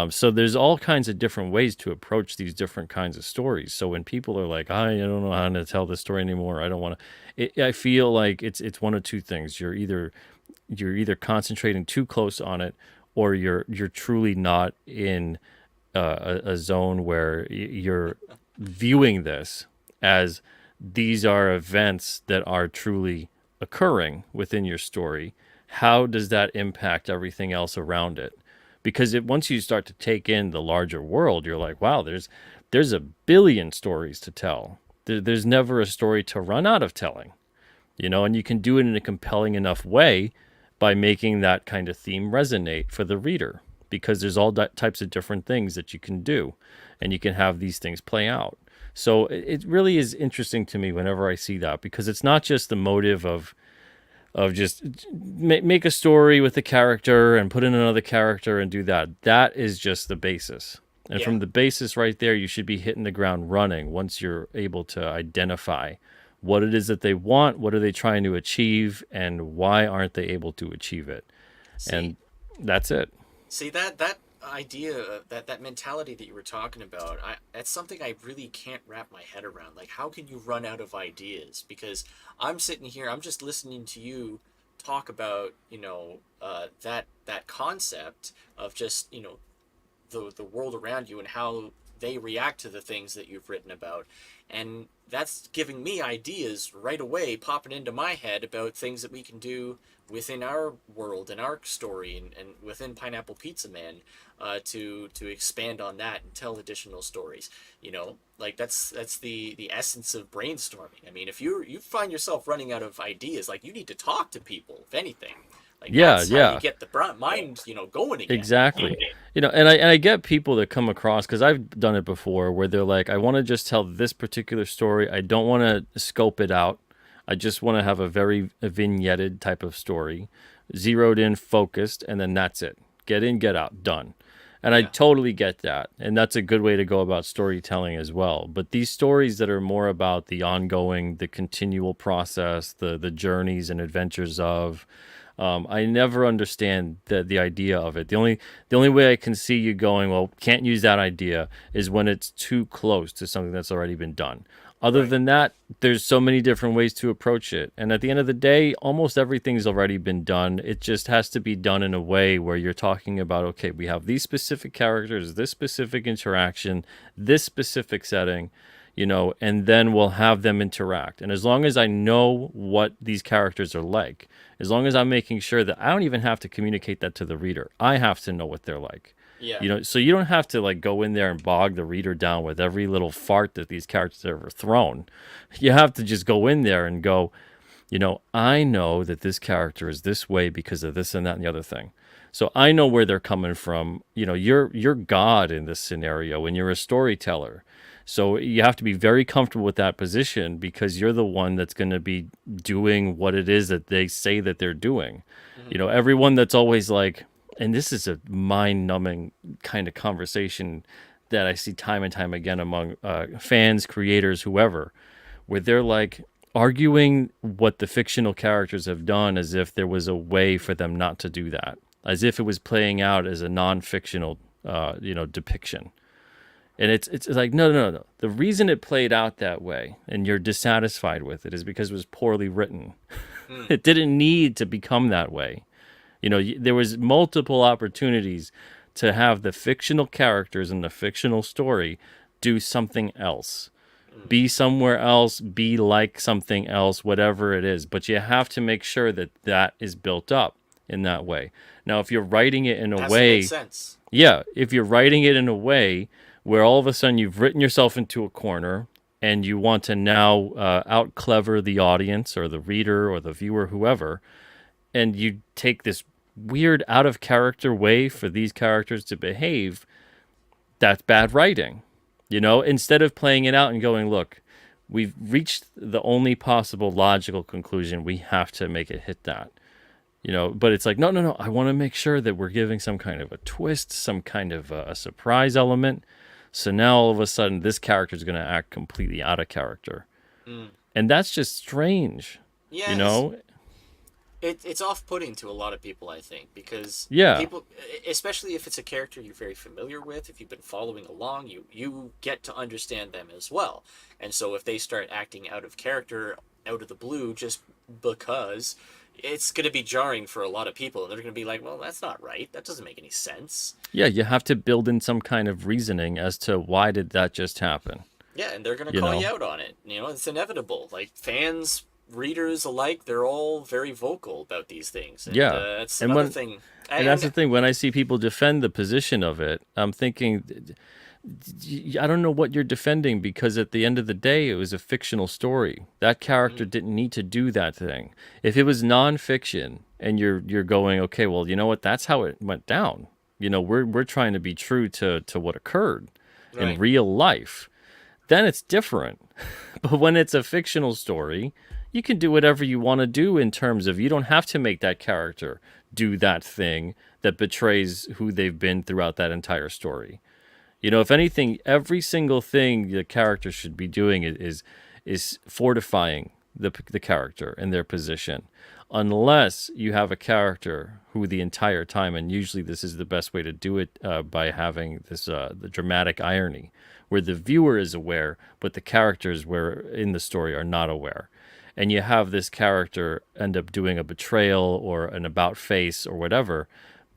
S3: So there's all kinds of different ways to approach these different kinds of stories. So when people are like, I don't know how to tell this story anymore, I don't want to, I feel like it's one of two things. You're either concentrating too close on it, or you're truly not in a zone where you're viewing this as these are events that are truly occurring within your story. How does that impact everything else around it? Because once you start to take in the larger world, you're like, wow, there's a billion stories to tell. There's never a story to run out of telling. you know, and you can do it in a compelling enough way by making that kind of theme resonate for the reader, because there's all types of different things that you can do, and you can have these things play out. So it really is interesting to me whenever I see that, because it's not just the motive of just make a story with a character and put in another character and do that. That is just the basis. And
S1: Yeah.
S3: from the basis right there, you should be hitting the ground running once you're able to identify what it is that they want, what are they trying to achieve, and why aren't they able to achieve it.
S1: See,
S3: And that's it.
S1: See that idea, that mentality that you were talking about, that's something I really can't wrap my head around. Like, how can you run out of ideas? Because I'm sitting here, I'm just listening to you talk about, that concept of just, the world around you and how they react to the things that you've written about, and that's giving me ideas right away popping into my head about things that we can do within our world and our story, and within Pineapple Pizza Man, to expand on that and tell additional stories. Like that's the essence of brainstorming. I mean, if you find yourself running out of ideas, like, you need to talk to people, if anything. Like,
S3: Yeah,
S1: that's how
S3: yeah.
S1: you get the mind, going again.
S3: Exactly. And I get people that come across, because I've done it before, where they're like, I want to just tell this particular story. I don't want to scope it out. I just want to have a very vignetted type of story, zeroed in, focused, and then that's it. Get in, get out, done. And I
S1: Yeah.
S3: totally get that. And that's a good way to go about storytelling as well. But these stories that are more about the ongoing, the continual process, the journeys and adventures of, I never understand the idea of it. The only way I can see you going, well, can't use that idea, is when it's too close to something that's already been done. Other
S1: Right.
S3: than that, there's so many different ways to approach it. And at the end of the day, almost everything's already been done. It just has to be done in a way where you're talking about, okay, we have these specific characters, this specific interaction, this specific setting, and then we'll have them interact. And as long as I know what these characters are like, as long as I'm making sure that I don't even have to communicate that to the reader, I have to know what they're like.
S1: Yeah.
S3: So you don't have to like go in there and bog the reader down with every little fart that these characters have ever thrown. You have to just go in there and go, I know that this character is this way because of this and that and the other thing. So I know where they're coming from. You're God in this scenario, and you're a storyteller. So you have to be very comfortable with that position, because you're the one that's going to be doing what it is that they say that they're doing.
S1: Mhm.
S3: Everyone that's always like, and this is a mind-numbing kind of conversation that I see time and time again among fans, creators, whoever, where they're like arguing what the fictional characters have done as if there was a way for them not to do that, as if it was playing out as a non-fictional, depiction. And it's like, no. The reason it played out that way and you're dissatisfied with it is because it was poorly written.
S1: Mm.
S3: It didn't need to become that way. There was multiple opportunities to have the fictional characters in the fictional story do something else, be somewhere else, be like something else, whatever it is. But you have to make sure that that is built up in that way. Now, if you're writing it in a
S1: Has to
S3: way,
S1: make sense.
S3: yeah, if you're writing it in a way where all of a sudden you've written yourself into a corner and you want to now out clever the audience or the reader or the viewer, whoever, and you take this weird out of character way for these characters to behave, that's bad writing. Instead of playing it out and going, look, we've reached the only possible logical conclusion, we have to make it hit that. But it's like, no, I want to make sure that we're giving some kind of a twist, some kind of a surprise element. So now all of a sudden this character is going to act completely out of character.
S1: Mm.
S3: And that's just strange.
S1: Yeah. It's off-putting to a lot of people, I think, because
S3: Yeah.
S1: people, especially if it's a character you're very familiar with, if you've been following along, you get to understand them as well. And so if they start acting out of character, out of the blue, just because, it's going to be jarring for a lot of people. They're going to be like, well, that's not right. That doesn't make any sense.
S3: Yeah, you have to build in some kind of reasoning as to why did that just happen.
S1: Yeah, and they're going to
S3: You
S1: call
S3: know?
S1: you out on it. It's inevitable. Like, fans, readers alike, they're all very vocal about these things. And,
S3: Yeah.
S1: that's
S3: And
S1: another
S3: when-
S1: thing.
S3: And that's the thing, when I see people defend the position of it, I'm thinking, I don't know what you're defending, because at the end of the day, it was a fictional story. That character
S1: Mm,
S3: didn't need to do that thing. If it was nonfiction and you're going, okay, well, you know what? That's how it went down. We're trying to be true to what occurred in
S1: right.
S3: real life. Then it's different. But when it's a fictional story, you can do whatever you want to do in terms of, you don't have to make that character do that thing that betrays who they've been throughout that entire story. If anything, every single thing the character should be doing is fortifying the character and their position, unless you have a character who the entire time, and usually this is the best way to do it, by having this the dramatic irony, where the viewer is aware, but the characters where in the story are not aware. And you have this character end up doing a betrayal or an about face or whatever,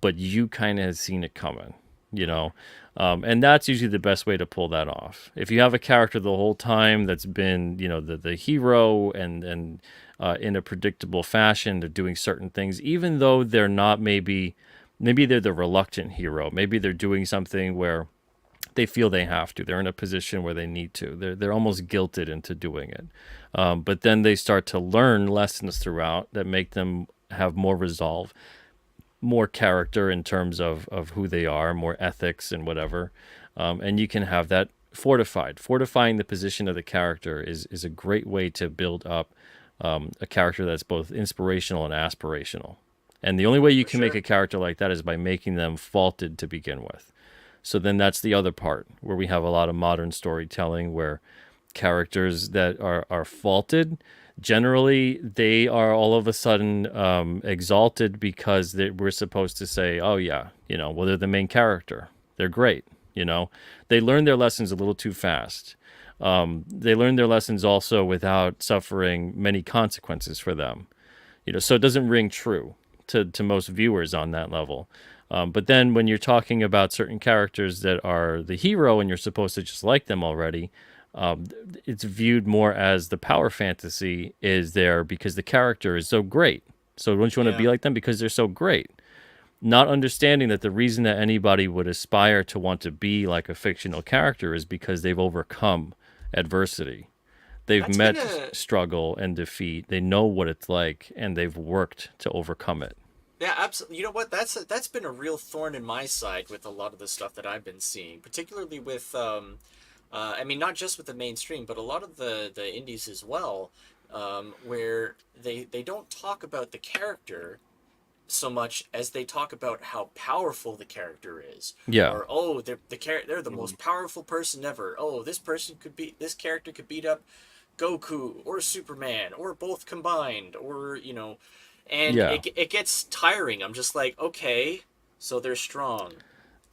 S3: but you kind of have seen it coming, you know? And that's usually the best way to pull that off. If you have a character the whole time that's been, the hero, and in a predictable fashion, they're doing certain things, even though they're not, maybe they're the reluctant hero. Maybe they're doing something where they feel they have to. They're in a position where they need to. They're almost guilted into doing it. But then they start to learn lessons throughout that make them have more resolve, more character in terms of who they are, more ethics and whatever. And you can have that fortified. Fortifying the position of the character is a great way to build up a character that's both inspirational and aspirational. And the only way you
S1: For
S3: can make
S1: sure.
S3: a character like that is by making them faulted to begin with. So then that's the other part where we have a lot of modern storytelling where characters that are faulted, generally they are all of a sudden exalted because we're supposed to say, oh yeah, well, they're the main character. They're great. They learn their lessons a little too fast. They learn their lessons also without suffering many consequences for them. So it doesn't ring true to most viewers on that level. But then when you're talking about certain characters that are the hero and you're supposed to just like them already, um, it's viewed more as the power fantasy is there because the character is so great. So don't you want to be
S1: Yeah.
S3: like them because they're so great? Not understanding that the reason that anybody would aspire to want to be like a fictional character is because they've overcome adversity. They've
S1: That's been
S3: met
S1: a
S3: struggle and defeat. They know what it's like, and they've worked to overcome it.
S1: Yeah, absolutely. You know what? That's been a real thorn in my side with a lot of the stuff that I've been seeing, particularly with I mean, not just with the mainstream, but a lot of the indies as well, where they don't talk about the character so much as they talk about how powerful the character is,
S3: Yeah.
S1: or oh, they're the most powerful person ever. Oh, this character could beat up Goku or Superman or both combined, or and
S3: Yeah.
S1: it gets tiring. I'm just like, okay, so they're strong,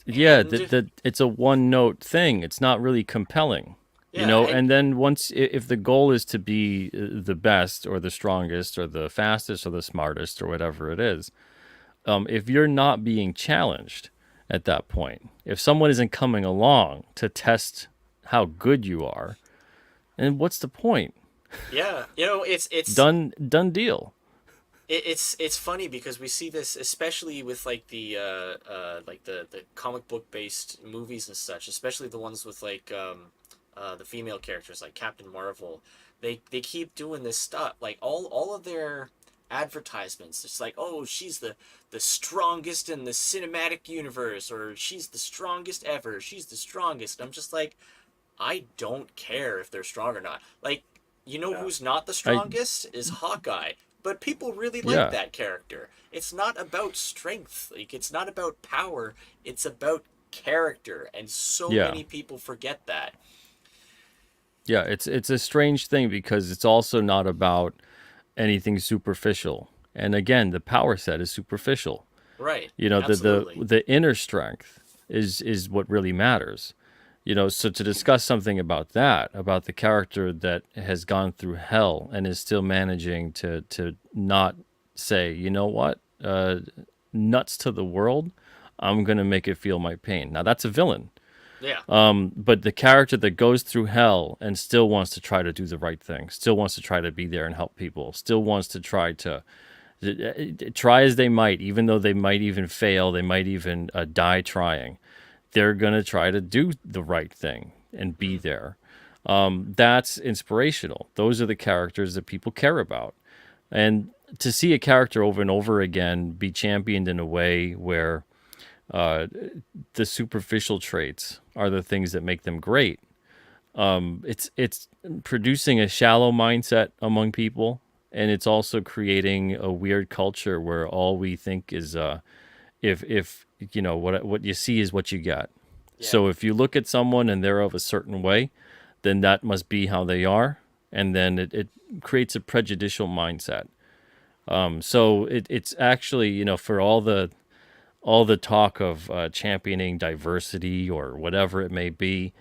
S3: Yeah,
S1: and
S3: it's a one note thing. It's not really compelling,
S1: yeah, and
S3: And then once, if the goal is to be the best or the strongest or the fastest or the smartest or whatever it is, if you're not being challenged at that point, if someone isn't coming along to test how good you are, then what's the point?
S1: yeah,
S3: Done deal.
S1: it's funny because we see this especially with like the comic book based movies and such, especially the ones with like the female characters like Captain Marvel. They keep doing this stuff like all of their advertisements. It's like, oh, she's the strongest in the cinematic universe, or she's the strongest ever. She's the strongest. I'm just like, I don't care if they're strong or not. Like,
S2: Yeah.
S1: who's not the
S3: I
S1: strongest is Hawkeye, but people really like
S3: Yeah,
S1: that character. It's not about strength, like it's not about power, it's about character, and so
S3: yeah.
S1: many people forget that.
S3: Yeah, it's a strange thing because it's also not about anything superficial. And again, the power set is superficial.
S1: Right.
S3: The
S1: Absolutely.
S3: the inner strength is what really matters. So to discuss something about that, about the character that has gone through hell and is still managing to not say, you know what, nuts to the world, I'm gonna make it feel my pain. Now that's a villain.
S1: Yeah.
S3: But the character that goes through hell and still wants to try to do the right thing, still wants to try to be there and help people, still wants to try as they might, even though they might even fail, they might even die trying. they're going to try to do the right thing and be there. That's inspirational. Those are the characters that people care about. And to see a character over and over again be championed in a way where the superficial traits are the things that make them great, it's producing a shallow mindset among people, and it's also creating a weird culture where all we think is if you know what you see is what you get.
S1: Yeah.
S3: So if you look at someone and they're of a certain way, then that must be how they are, and then it creates a prejudicial mindset. So it's actually, you know, for all the talk of championing diversity or whatever it may be,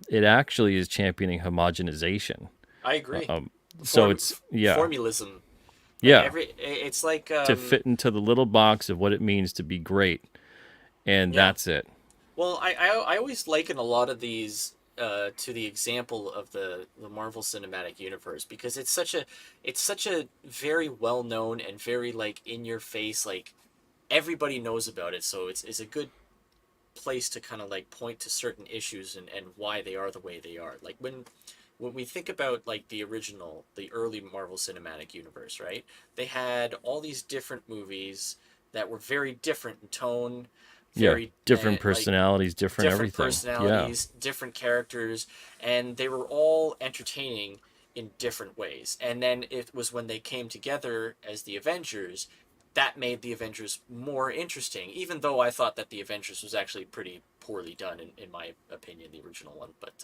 S3: it actually is championing homogenization.
S1: I agree.
S3: So it's
S1: formalism. Like
S3: yeah,
S1: it's like
S3: to fit into the little box of what it means to be great, and that's it.
S1: Well, I always liken a lot of these to the example of the Marvel Cinematic Universe, because it's such a very well known and very like in your face, like everybody knows about it, so it's a good place to kind of like point to certain issues and why they are the way they are. Like when we think about like the early Marvel Cinematic Universe, right? They had all these different movies that were very different in tone, very
S3: different personalities,
S1: like,
S3: different everything.
S1: Personalities, different characters, and they were all entertaining in different ways. And then it was when they came together as the Avengers that made the Avengers more interesting, even though I thought that the Avengers was actually pretty poorly done in my opinion, the original one. But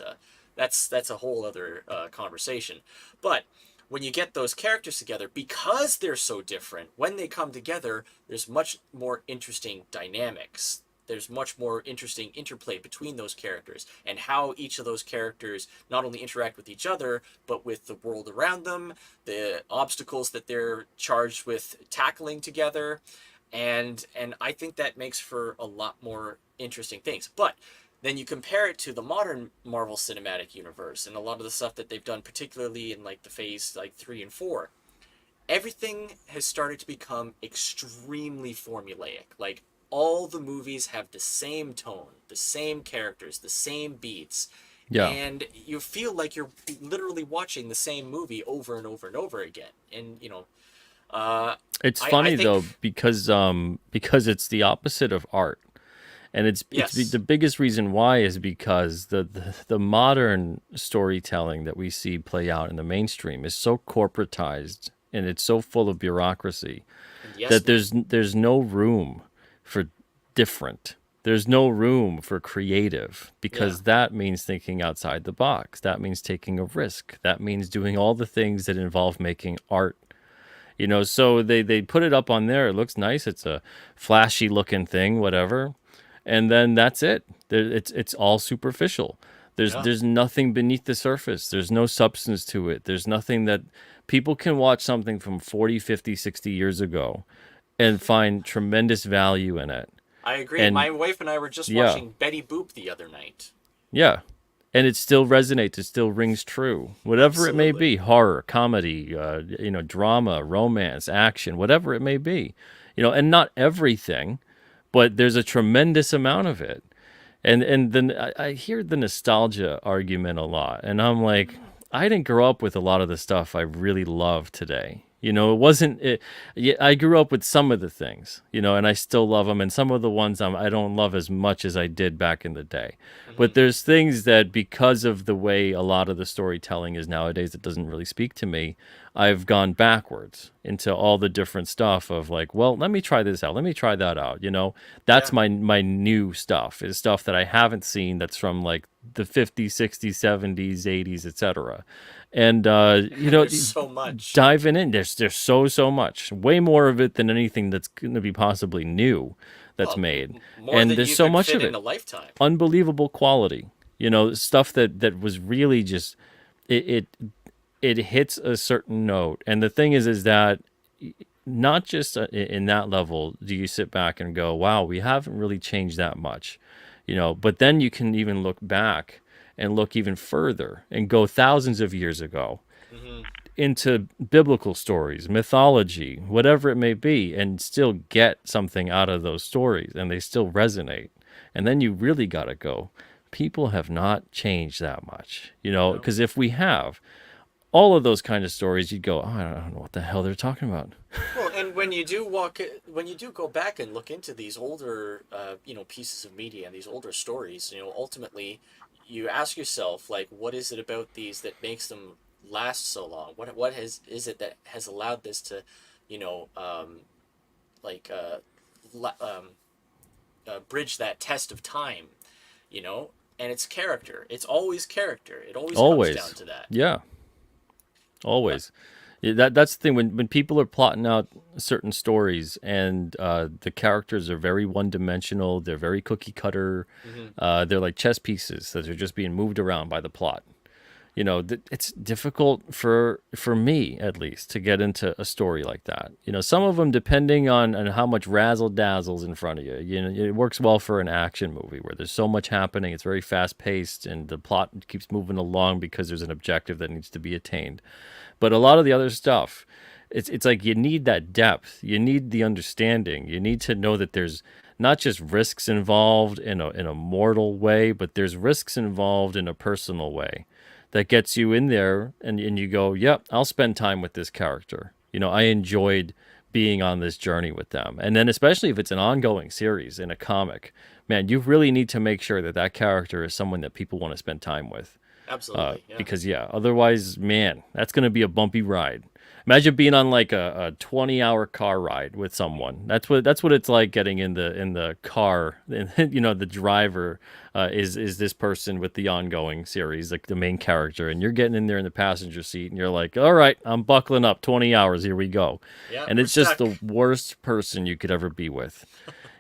S1: that's a whole other conversation. But when you get those characters together, because they're so different, when they come together, there's much more interesting dynamics. There's much more interesting interplay between those characters and how each of those characters not only interact with each other, but with the world around them, the obstacles that they're charged with tackling together. And I think that makes for a lot more interesting things. But then you compare it to the modern Marvel Cinematic Universe and a lot of the stuff that they've done, particularly in like the phase like 3 and 4. Everything has started to become extremely formulaic. Like all the movies have the same tone, the same characters, the same beats. Yeah. And you feel like you're literally watching the same movie over and over and over again. And, you know,
S3: it's funny though, because it's the opposite of art. And it's the biggest reason why is because the modern storytelling that we see play out in the mainstream is so corporatized and it's so full of bureaucracy that there's no room for different. There's no room for creative, because that means thinking outside the box. That means taking a risk. That means doing all the things that involve making art. You know, so they put it up on there. It looks nice. It's a flashy looking thing, whatever. And then that's it. It's all superficial. There's nothing beneath the surface. There's no substance to it. There's nothing that people can watch something from 40, 50, 60 years ago and find tremendous value in it.
S1: I agree. And my wife and I were just watching Betty Boop the other night.
S3: Yeah. And it still resonates. It still rings true. Whatever it may be, horror, comedy, drama, romance, action, whatever it may be. You know, and not everything, but there's a tremendous amount of it. And then I hear the nostalgia argument a lot. And I'm like, I didn't grow up with a lot of the stuff I really love today. You know, I grew up with some of the things, you know, and I still love them. And some of the ones I don't love as much as I did back in the day. Mm-hmm. But there's things that, because of the way a lot of the storytelling is nowadays, it doesn't really speak to me. I've gone backwards into all the different stuff of like, well, let me try this out. Let me try that out. You know, that's my new stuff, is stuff that I haven't seen that's from like the 50s, 60s, 70s, 80s, etc. And you know,
S1: there's so much
S3: diving in. There's so much, way more of it than anything that's going to be possibly new that's made. And there's so much of it.
S1: In a lifetime.
S3: Unbelievable quality. You know, stuff that was really just it hits a certain note. And the thing is that not just in that level do you sit back and go, wow, we haven't really changed that much, you know. But then you can even look back and look even further and go thousands of years ago into biblical stories, mythology, whatever it may be, and still get something out of those stories, and they still resonate. And then you really got to go, people have not changed that much,
S1: No.
S3: because if we have all of those kind of stories, you'd go, oh, I don't know what the hell they're talking about.
S1: Well, and when you do go back and look into these older, pieces of media and these older stories, ultimately, you ask yourself, like, what is it about these that makes them last so long? Is it that has allowed this to, you know, like, bridge that test of time, And it's character. It's always character. It always comes down to that.
S3: Yeah. Always. Yeah, that's the thing when people are plotting out certain stories and the characters are very one-dimensional, they're very cookie cutter, they're like chess pieces that are just being moved around by the plot. It's difficult for me at least to get into a story like that. Some of them, depending on how much razzle dazzles in front of you, it works well for an action movie where there's so much happening, it's very fast paced, and the plot keeps moving along because there's an objective that needs to be attained. But a lot of the other stuff, it's like you need that depth, you need the understanding, you need to know that there's not just risks involved in a mortal way, but there's risks involved in a personal way that gets you in there and you go, yep, I'll spend time with this character. I enjoyed being on this journey with them. And then especially if it's an ongoing series in a comic, man, you really need to make sure that character is someone that people want to spend time with.
S1: Absolutely. Yeah.
S3: Because otherwise, man, that's going to be a bumpy ride. Imagine being on like a 20-hour car ride with someone. That's what it's like getting in the car. The driver is this person with the ongoing series, like the main character, and you're getting in there in the passenger seat, and you're like, all right, I'm buckling up. 20 hours, here we go.
S1: Yeah,
S3: and it's just the worst person you could ever be with.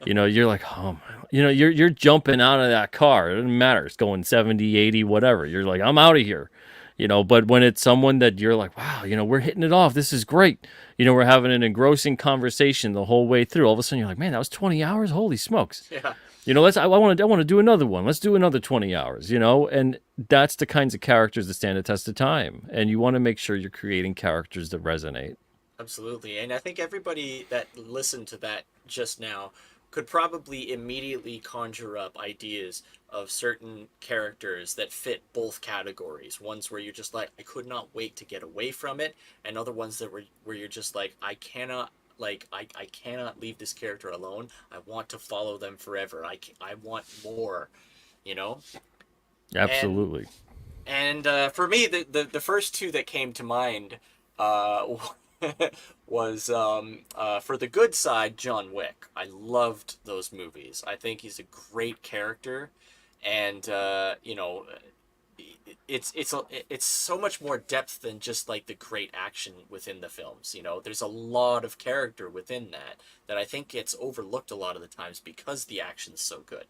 S3: You're like, oh, you're jumping out of that car. It doesn't matter. It's going 70, 80, whatever. You're like, I'm out of here. But when it's someone that you're like, wow, we're hitting it off. This is great. We're having an engrossing conversation the whole way through. All of a sudden you're like, man, that was 20 hours. Holy smokes.
S1: Yeah.
S3: I want to do another one. Let's do another 20 hours, and that's the kinds of characters that stand the test of time. And you want to make sure you're creating characters that resonate.
S1: Absolutely. And I think everybody that listened to that just now could probably immediately conjure up ideas of certain characters that fit both categories. Ones where you're just like, I could not wait to get away from it, and other ones where you're just like, I cannot leave this character alone. I want to follow them forever. I want more,
S3: Absolutely.
S1: And for me, the first two that came to mind was for the good side, John Wick. I loved those movies. I think he's a great character, and it's so much more depth than just like the great action within the films. There's a lot of character within that I think gets overlooked a lot of the times because the action's so good.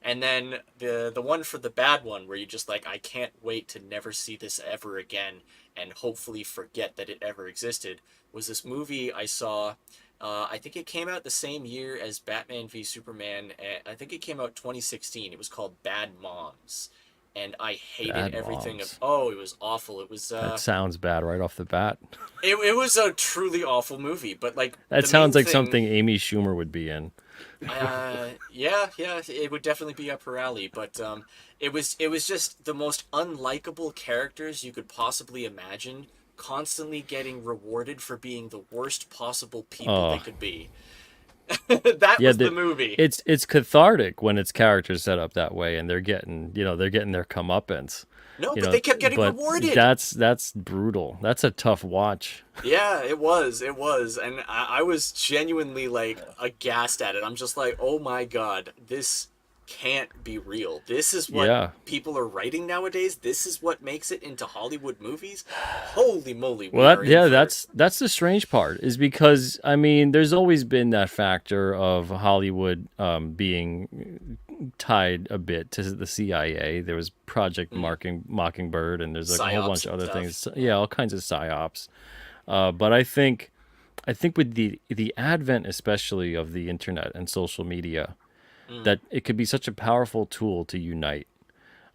S1: And then the one for the bad one where you're just like, I can't wait to never see this ever again and hopefully forget that it ever existed, was this movie I saw. I think it came out the same year as Batman v Superman. I think it came out 2016. It was called Bad Moms. And I hated
S3: Bad
S1: everything.
S3: Moms.
S1: It was awful. It was.
S3: That sounds bad right off the bat.
S1: It was a truly awful movie, but like.
S3: That sounds like something Amy Schumer would be in.
S1: Yeah, it would definitely be up her alley. But it was just the most unlikable characters you could possibly imagine, constantly getting rewarded for being the worst possible people they could be. That was the movie.
S3: It's cathartic when it's characters set up that way and they're getting their comeuppance.
S1: No, but they kept getting rewarded.
S3: That's brutal. That's a tough watch.
S1: Yeah, it was, and I was genuinely like aghast at it. I'm just like, oh my god, this can't be real. This is what people are writing nowadays. This is what makes it into Hollywood movies. Holy moly!
S3: That's the strange part, is because there's always been that factor of Hollywood being tied a bit to the CIA. There was Project Mockingbird, and there's like a whole bunch of other things. Yeah, all kinds of psyops. But I think with the advent, especially of the internet and social media, that it could be such a powerful tool to unite.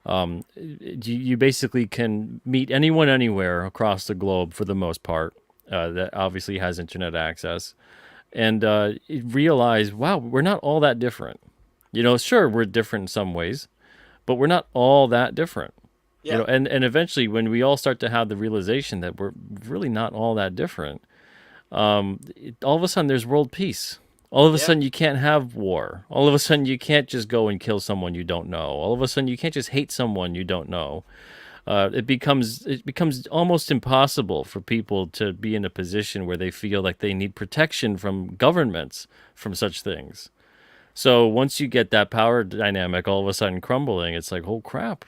S3: You basically can meet anyone anywhere across the globe for the most part that obviously has internet access, and realize, wow, we're not all that different. You know, sure, we're different in some ways, but we're not all that different. You
S1: Yeah.
S3: know, and eventually when we all start to have the realization that we're really not all that different, all of a sudden there's world peace. All of a
S1: Yeah.
S3: sudden you can't have war. All of a sudden you can't just go and kill someone you don't know. All of a sudden you can't just hate someone you don't know. It becomes almost impossible for people to be in a position where they feel like they need protection from governments from such things. So once you get that power dynamic all of a sudden crumbling, it's like, oh crap.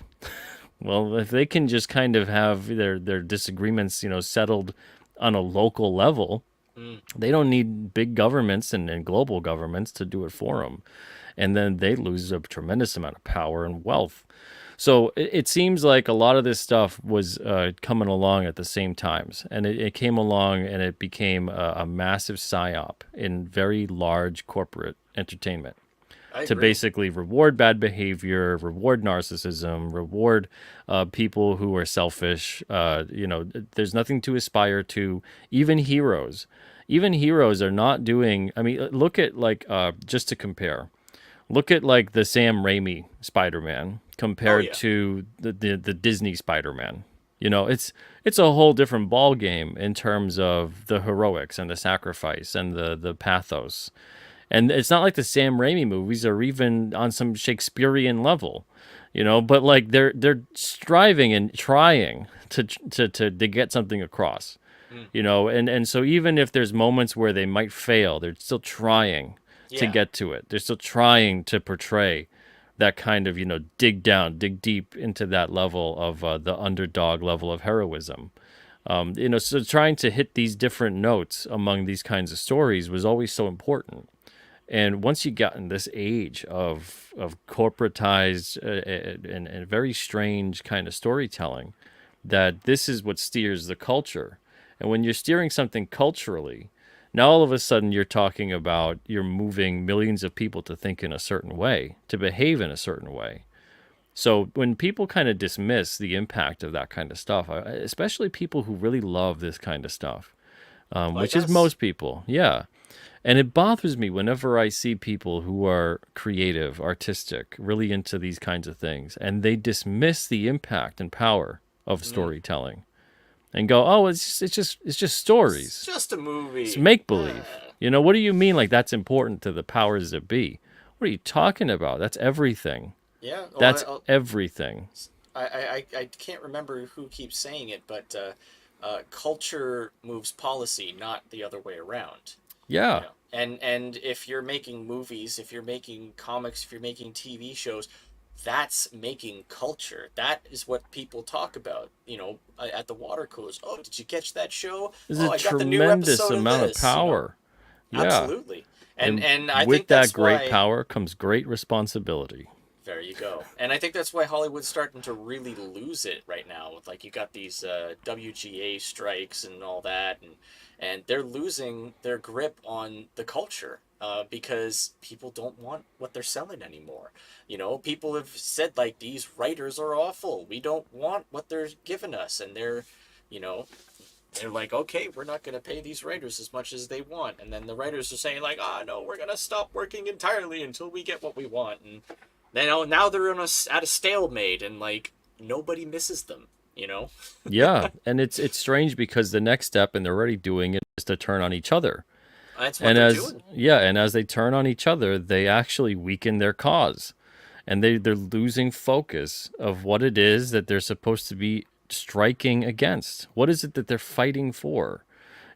S3: Well, if they can just kind of have their disagreements, settled on a local level,
S1: Mm.
S3: they don't need big governments and global governments to do it for them. And then they lose a tremendous amount of power and wealth. So it seems like a lot of this stuff was coming along at the same times, and it came along and it became a massive psyop in very large corporate entertainment
S1: I
S3: to
S1: agree.
S3: basically reward bad behavior, reward narcissism, reward people who are selfish. There's nothing to aspire to. Even heroes are not doing. I mean, look at like just to compare. Look at like the Sam Raimi Spider-Man
S1: Oh
S3: compared
S1: yeah.
S3: to the Disney Spider-Man. It's a whole different ball game in terms of the heroics and the sacrifice and the pathos. And it's not like the Sam Raimi movies are even on some Shakespearean level, but like they're striving and trying to get something across,
S1: Mm.
S3: and so even if there's moments where they might fail, they're still trying to
S1: Yeah.
S3: get to it. They're still trying to portray that kind of, dig deep into that level of the underdog level of heroism. So trying to hit these different notes among these kinds of stories was always so important. And once you got in this age of corporatized and very strange kind of storytelling, that this is what steers the culture. And when you're steering something culturally, now all of a sudden you're moving millions of people to think in a certain way, to behave in a certain way. So when people kind of dismiss the impact of that kind of stuff, especially people who really love this kind of stuff,
S1: Like
S3: which is
S1: us.
S3: most people, yeah. And it bothers me whenever I see people who are creative, artistic, really into these kinds of things, and they dismiss the impact and power of
S1: Mm.
S3: storytelling and go, "Oh, it's just
S1: It's
S3: stories.
S1: just a
S3: It's
S1: movie.
S3: make believe." What do you mean like that's important to the powers that be? What are you talking about? That's everything.
S1: Yeah.
S3: That's
S1: Well,
S3: everything.
S1: I can't remember who keeps saying it, but culture moves policy, not the other way around. You
S3: Yeah.
S1: know, and if you're making movies, if you're making comics, if you're making TV shows, that's making culture. That is what people talk about. At the water coolers. Oh, did you catch that show?
S3: There's
S1: Oh,
S3: a
S1: I got the new
S3: tremendous
S1: episode of
S3: amount of
S1: this.
S3: power. Yeah.
S1: Absolutely. And
S3: And
S1: and I
S3: with
S1: think
S3: that
S1: that's
S3: great
S1: why.
S3: power comes great responsibility.
S1: There you go. And I think that's why Hollywood's starting to really lose it right now. Like you got these WGA strikes and all that, and they're losing their grip on the culture because people don't want what they're selling anymore. People have said like these writers are awful. We don't want what they're giving us, and you know, they're like, okay, we're not going to pay these writers as much as they want, and then the writers are saying like, ah, no, we're going to stop working entirely until we get what we want, and now they're at a stalemate, and like nobody misses them. You know.
S3: Yeah, and it's strange because the next step, and they're already doing it, is to turn on each other.
S1: That's what
S3: And
S1: they're
S3: as
S1: doing.
S3: yeah, and as they turn on each other, they actually weaken their cause, and they're losing focus of what it is that they're supposed to be striking against. What is it that they're fighting for?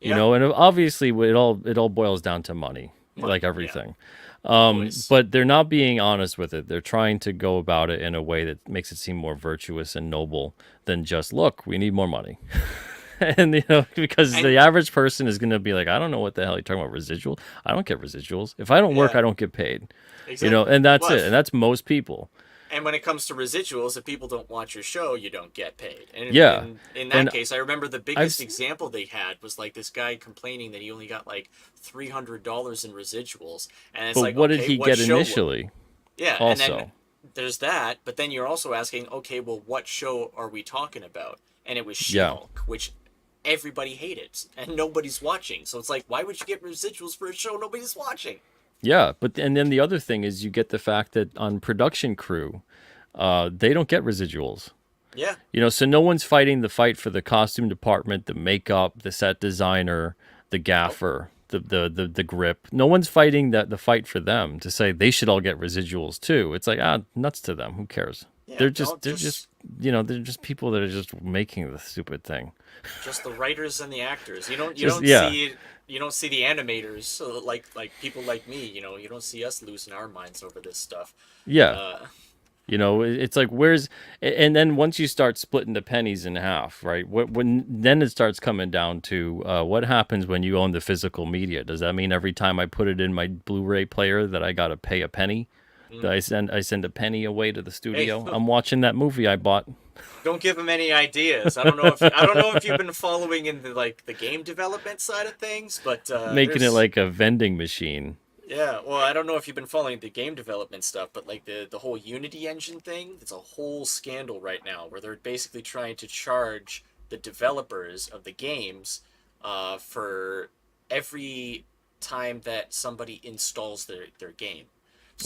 S1: Yeah,
S3: And obviously it all boils down to money, like
S1: money. Yeah,
S3: everything.
S1: always.
S3: But they're not being honest with it. They're trying to go about it in a way that makes it seem more virtuous and noble than just, look, we need more money. And because
S1: And
S3: the average person is going to be like, I don't know what the hell you're talking about, residual. I don't get residuals. If I don't work,
S1: yeah,
S3: I don't get paid.
S1: exactly.
S3: And that's
S1: Well,
S3: it. And that's most people.
S1: and when it comes to residuals, if people don't watch your show, you don't get paid. And
S3: Yeah.
S1: in that
S3: And
S1: case, I remember the
S3: I've
S1: biggest example they had was like this guy complaining that he only got like $300 in residuals, and it's
S3: but
S1: like,
S3: what did
S1: okay,
S3: he
S1: what
S3: get
S1: show?
S3: initially?
S1: Yeah, and then
S3: Also.
S1: there's that, but then you're also asking, okay, well, what show are we talking about? And it was
S3: Yeah.
S1: She-Hulk, which everybody hated and nobody's watching. So it's like, why would you get residuals for a show nobody's watching?
S3: Yeah, but and then the other thing is you get the fact that on production crew, they don't get residuals.
S1: Yeah.
S3: So no one's fighting the fight for the costume department, the makeup, the set designer, the
S1: Nope.
S3: gaffer, the grip. No one's fighting the fight for them to say they should all get residuals too. It's like nuts to them. Who cares?
S1: Yeah.
S3: They're
S1: No,
S3: just they're just they're just people that are just making the stupid thing.
S1: just the writers and the actors.
S3: Just yeah,
S1: You don't see the animators, so like people like me. You don't see us losing our minds over this stuff.
S3: yeah.
S1: Uh,
S3: It's like and then once you start splitting the pennies in half, right? When then it starts coming down to what happens when you own the physical media? Does that mean every time I put it in my Blu-ray player that I got to pay a penny? That
S1: mm.
S3: I send a penny away to the
S1: Hey,
S3: studio? I'm watching that movie I bought,
S1: don't give them any ideas. I don't know if you've been following in the game development side of things, but
S3: making it
S1: there's
S3: like a vending machine.
S1: yeah. Well, I don't know if you've been following the game development stuff, but like the whole Unity engine thing, it's a whole scandal right now where they're basically trying to charge the developers of the games for every time that somebody installs their game.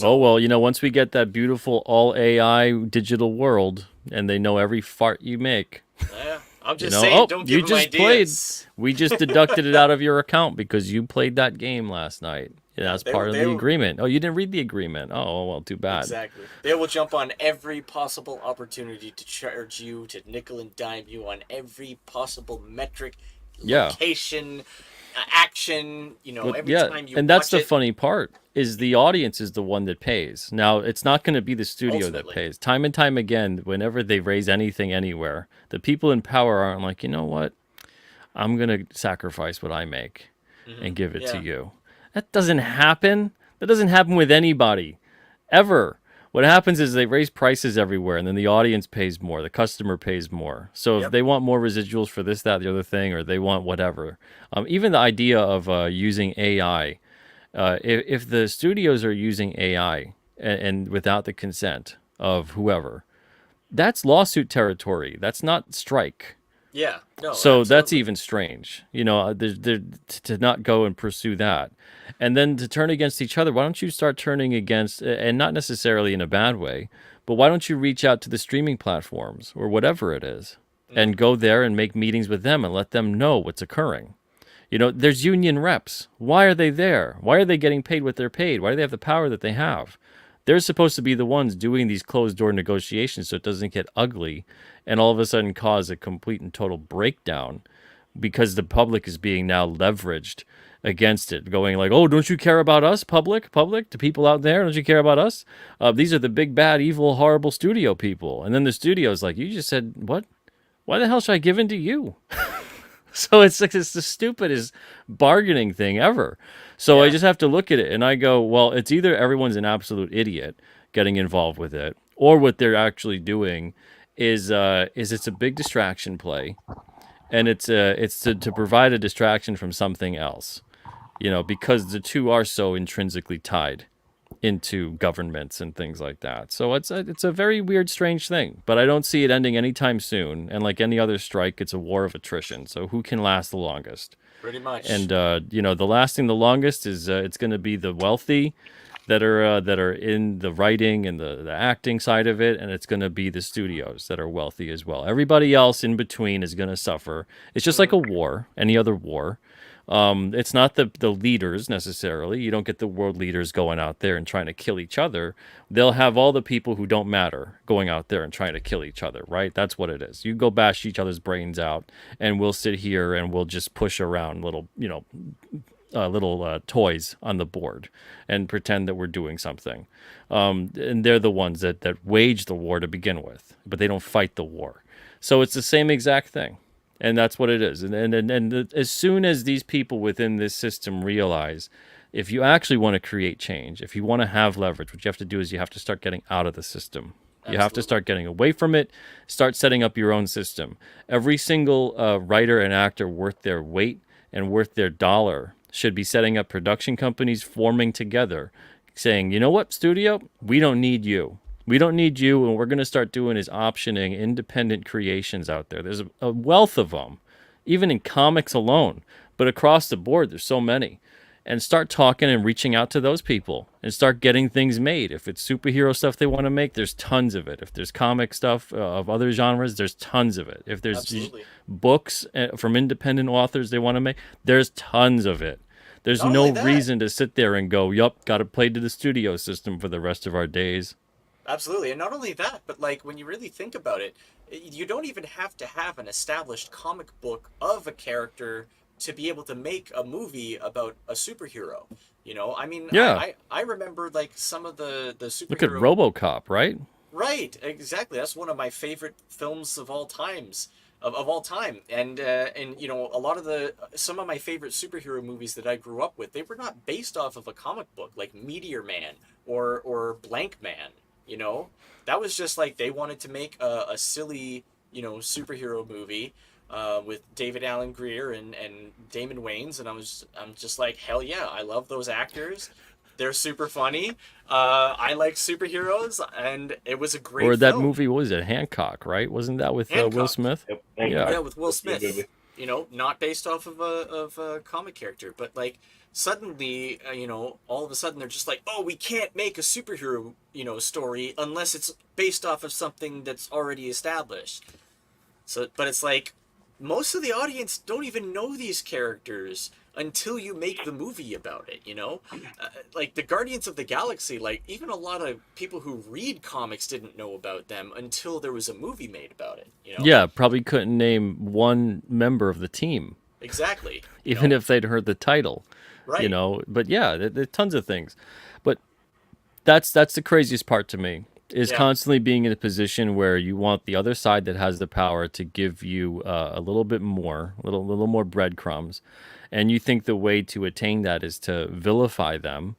S3: Oh
S1: So
S3: well, once we get that beautiful all AI digital world, and they know every fart you make.
S1: yeah, I'm just saying,
S3: Oh,
S1: don't give
S3: you
S1: them
S3: just played.
S1: ideas.
S3: We just deducted it out of your account because you played that game last night. And
S1: Yeah,
S3: that's part of
S1: they
S3: the
S1: will.
S3: agreement. Oh, you didn't read the agreement. Oh, well, too bad.
S1: Exactly. They will jump on every possible opportunity to charge you, to nickel and dime you on every possible metric,
S3: Yeah.
S1: location, action,
S3: But
S1: every
S3: yeah,
S1: time you
S3: and that's
S1: watch
S3: the
S1: it,
S3: funny part is the audience is the one that pays. Now, it's not going to be the studio that
S1: ultimately.
S3: pays. Time and time again, whenever they raise anything anywhere, the people in power aren't like, you know what? I'm going to sacrifice what I make
S1: Hmm.
S3: and give it to
S1: Yeah.
S3: you. That doesn't happen. That doesn't happen with anybody ever. What happens is they raise prices everywhere and then the audience pays more, the customer pays more. So if
S1: Yep.
S3: they want more residuals for this, that, the other thing, or they want whatever, even the idea of using AI, if the studios are using AI and without the consent of whoever, that's lawsuit territory. That's not strike.
S1: Yeah. No,
S3: So that's
S1: absolutely.
S3: even strange, to not go and pursue that. And then to turn against each other, why don't you start turning against, and not necessarily in a bad way, but why don't you reach out to the streaming platforms or whatever it is
S1: Mm.
S3: and go there and make meetings with them and let them know what's occurring? There's union reps. Why are they there? Why are they getting paid what they're paid? Why do they have the power that they have? They're supposed to be the ones doing these closed door negotiations so it doesn't get ugly and all of a sudden cause a complete and total breakdown because the public is being now leveraged against it, going like, oh, don't you care about us, public, to people out there? Don't you care about us? These are the big, bad, evil, horrible studio people. And then the studio's like, you just said, what? Why the hell should I give in to you? So it's like it's the stupidest bargaining thing ever. So I
S1: Yeah.
S3: just have to look at it and I go, well, it's either everyone's an absolute idiot getting involved with it, or what they're actually doing is it's a big distraction play, and it's to provide a distraction from something else. Because the two are so intrinsically tied into governments and things like that. So it's a very weird, strange thing. But I don't see it ending anytime soon. And like any other strike, it's a war of attrition. So who can last the longest?
S1: Pretty much.
S3: And the lasting the longest is it's going to be the wealthy that are in the writing and the acting side of it, and it's going to be the studios that are wealthy as well. Everybody else in between is going to suffer. It's just like
S1: Hmm.
S3: a war, any other war. It's not the leaders necessarily. You don't get the world leaders going out there and trying to kill each other. They'll have all the people who don't matter going out there and trying to kill each other, right? That's what it is. You go bash each other's brains out, and we'll sit here and we'll just push around little toys on the board and pretend that we're doing something. And they're the ones that wage the war to begin with, but they don't fight the war. So it's the same exact thing. And that's what it is. And as soon as these people within this system realize, if you actually want to create change, if you want to have leverage, what you have to do is you have to start getting out of the system. You have to
S1: Absolutely.
S3: start getting away from it, start setting up your own system. Every single writer and actor worth their weight and worth their dollar should be setting up production companies, forming together, saying, you know what, studio, we don't need you. We don't need you. And what we're going to start doing is optioning independent creations out there. There's a wealth of them, even in comics alone. But across the board, there's so many. and start talking and reaching out to those people and start getting things made. If it's superhero stuff they want to make, there's tons of it. If there's comic stuff of other genres, there's tons of it. If there's
S1: Absolutely.
S3: books from independent authors they want to make, there's tons of it. There's
S1: Not
S3: no
S1: only that-
S3: reason to sit there and go, yup, got to play to the studio system for the rest of our days.
S1: Absolutely, and not only that, but like when you really think about it, you don't even have to have an established comic book of a character to be able to make a movie about a superhero. You know, I mean,
S3: Yeah.
S1: I remember like some of the superhero.
S3: Look at RoboCop, right?
S1: Right, exactly. That's one of my favorite films of all times, of all time. And you know, a lot of some of my favorite superhero movies that I grew up with, they were not based off of a comic book like Meteor Man or Blank Man. You know, that was just like they wanted to make a silly, you know, superhero movie with David Alan Grier and Damon Wayans, and I'm just like, hell yeah, I love those actors. They're super funny. I like superheroes, and it was a great
S3: Or that
S1: film.
S3: movie, what was it, Hancock, right? Wasn't that with Will
S1: Hancock.
S3: Smith?
S2: Yep, thank you.
S3: Yeah.
S1: Yeah, with Will
S2: That's a good
S1: Smith.
S2: movie.
S1: You know, not based off of a comic character, but like suddenly, you know, all of a sudden they're just like, oh, we can't make a superhero, you know, story unless it's based off of something that's already established. So, but it's like most of the audience don't even know these characters until you make the movie about it, you know? Like the Guardians of the Galaxy, like even a lot of people who read comics didn't know about them until there was a movie made about it, you know?
S3: Yeah, probably couldn't name one member of the team,
S1: Exactly. you
S3: even
S1: know?
S3: if they'd heard the title.
S1: Right.
S3: You know, but yeah, there are tons of things. But that's the craziest part to me, is
S1: Yeah.
S3: constantly being in a position where you want the other side that has the power to give you a little bit more, a little more breadcrumbs, and you think the way to attain that is to vilify them,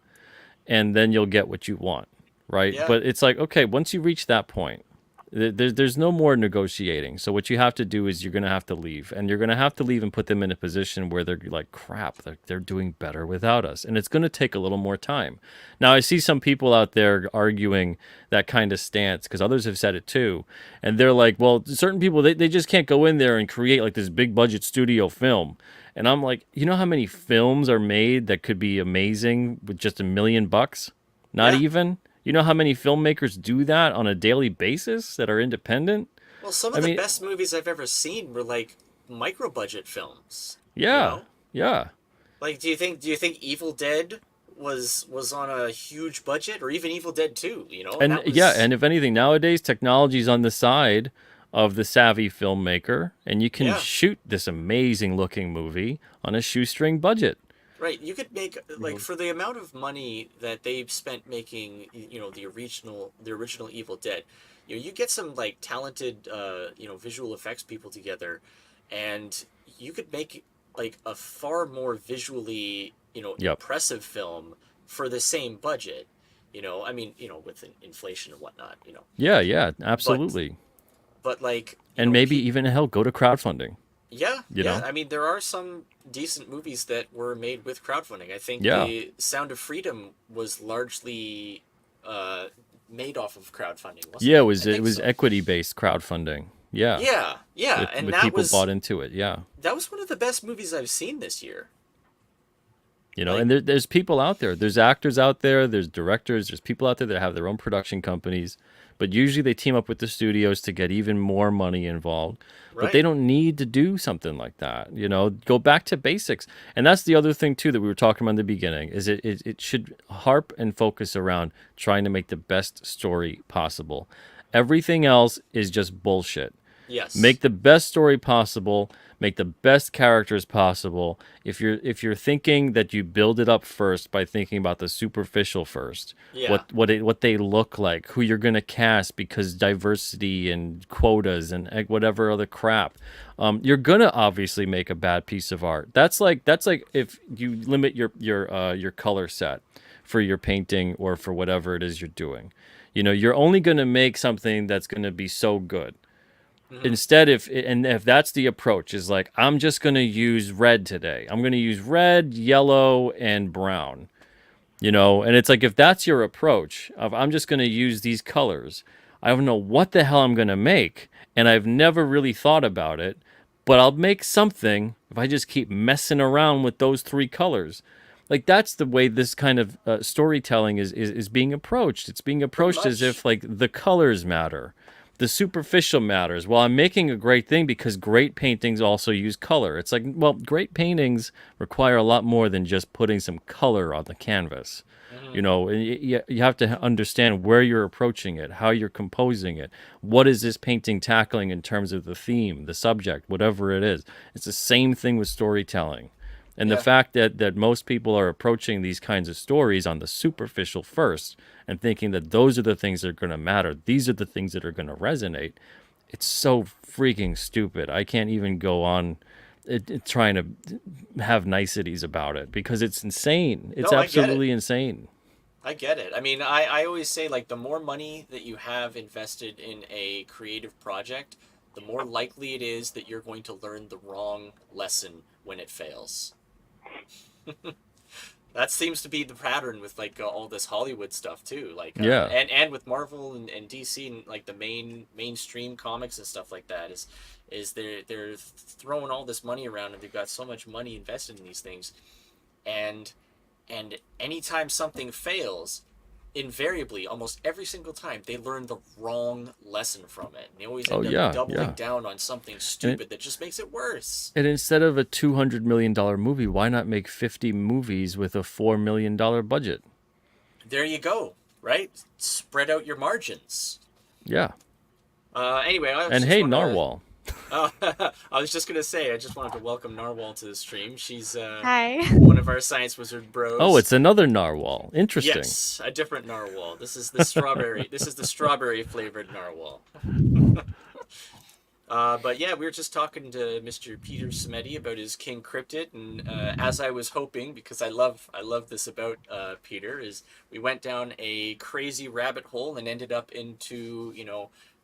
S3: and then you'll get what you want, right?
S1: Yeah.
S3: But it's like, okay, once you reach that point, there's no more negotiating. So what you have to do is you're going to have to leave, and you're going to have to leave and put them in a position where they're like, crap, they're doing better without us. And it's going to take a little more time. Now, I see some people out there arguing that kind of stance because others have said it too. And they're like, well, certain people, they just can't go in there and create like this big budget studio film. And I'm like, you know how many films are made that could be amazing with just $1 million? Not
S1: Yeah.
S3: even. You know how many filmmakers do that on a daily basis that are independent?
S1: Well, some of
S3: I
S1: the
S3: mean-
S1: best movies I've ever seen were like micro budget films.
S3: Yeah.
S1: know?
S3: Yeah.
S1: Like, do you think Evil Dead was on a huge budget, or even Evil Dead 2? You know,
S3: And
S1: that was-
S3: yeah, and if anything, nowadays technology's on the side of the savvy filmmaker, and you can
S1: Yeah.
S3: shoot this amazing looking movie on a shoestring budget.
S1: right, you could make like for the amount of money that they've spent making, you know, the original Evil Dead. You know, you get some like talented, you know, visual effects people together, and you could make like a far more visually, you know,
S3: Yep.
S1: impressive film for the same budget. You know, I mean, you know, with inflation and whatnot, you know,
S3: Yeah, yeah, absolutely.
S1: but like, you
S3: And
S1: know,
S3: maybe even hell, go to crowdfunding.
S1: yeah,
S3: you
S1: yeah.
S3: know?
S1: I mean, there are some decent movies that were made with crowdfunding. I think
S3: Yeah.
S1: the Sound of Freedom was largely made off of crowdfunding. Wasn't
S3: Yeah,
S1: it
S3: it
S1: I think
S3: was
S1: so.
S3: equity based crowdfunding. Yeah.
S1: Yeah,
S3: With,
S1: and
S3: with
S1: that
S3: people
S1: was
S3: bought into it. Yeah.
S1: that was one of the best movies I've seen this year.
S3: You know,
S1: Like-
S3: and there's people out there. There's actors out there. There's directors. There's people out there that have their own production companies. But usually they team up with the studios to get even more money involved. But
S1: Right.
S3: they don't need to do something like that. You know, go back to basics. And that's the other thing, too, that we were talking about in the beginning, is it should harp and focus around trying to make the best story possible. Everything else is just bullshit.
S1: Yes.
S3: Make the best story possible, make the best characters possible. If you're thinking that you build it up first by thinking about the superficial first,
S1: Yeah.
S3: what they look like, who you're going to cast because diversity and quotas and whatever other crap, you're going to obviously make a bad piece of art. That's like if you limit your color set for your painting or for whatever it is you're doing. You know, you're only going to make something that's going to be so good. Instead, if that's the approach, is like, I'm just going to use red today. I'm going to use red, yellow, and brown. You know, and it's like, if that's your approach of I'm just going to use these colors, I don't know what the hell I'm going to make, and I've never really thought about it, but I'll make something if I just keep messing around with those three colors. Like that's the way this kind of storytelling is being approached. It's being
S1: Pretty
S3: approached as
S1: much.
S3: if like the colors matter, the superficial matters. Well, I'm making a great thing because great paintings also use color. It's like, well, great paintings require a lot more than just putting some color on the canvas.
S1: Hmm.
S3: You know, and you have to understand where you're approaching it, how you're composing it. What is this painting tackling in terms of the theme, the subject, whatever it is? It's the same thing with storytelling. And the
S1: Yeah.
S3: fact that most people are approaching these kinds of stories on the superficial first and thinking that those are the things that are going to matter, these are the things that are going to resonate, it's so freaking stupid. I can't even go on trying to have niceties about it because it's insane. It's
S1: No, I get it.
S3: absolutely insane.
S1: I get it. I mean, I always say, like, the more money that you have invested in a creative project, the more likely it is that you're going to learn the wrong lesson when it fails. That seems to be the pattern with like all this Hollywood stuff too, like
S3: Yeah.
S1: and with Marvel and DC and like the mainstream comics and stuff like that is they're throwing all this money around and they've got so much money invested in these things, and anytime something fails, invariably, almost every single time, they learn the wrong lesson from it. And they always
S3: Oh
S1: end up
S3: yeah,
S1: doubling
S3: yeah.
S1: down on something
S3: And it,
S1: stupid that just makes it worse.
S3: and instead of a $200 million movie, why not make 50 movies with a $4 million budget?
S1: There you go, right? Spread out your margins.
S3: Yeah.
S1: Anyway, I
S3: And
S1: just
S3: hey,
S1: want to.
S3: Narwhal.
S1: I was just gonna say, I just wanted to welcome Narwhal to the stream. She's
S4: Hi.
S1: one of our science wizard
S3: Oh,
S1: bros.
S3: it's another narwhal. Interesting.
S1: Yes, a different narwhal. This is the strawberry. This is the strawberry flavored narwhal. But yeah, we were just talking to Mr. Peter Simeti about his King Cryptid, and as I was hoping, because I love this about Peter, is we went down a crazy rabbit hole and ended up into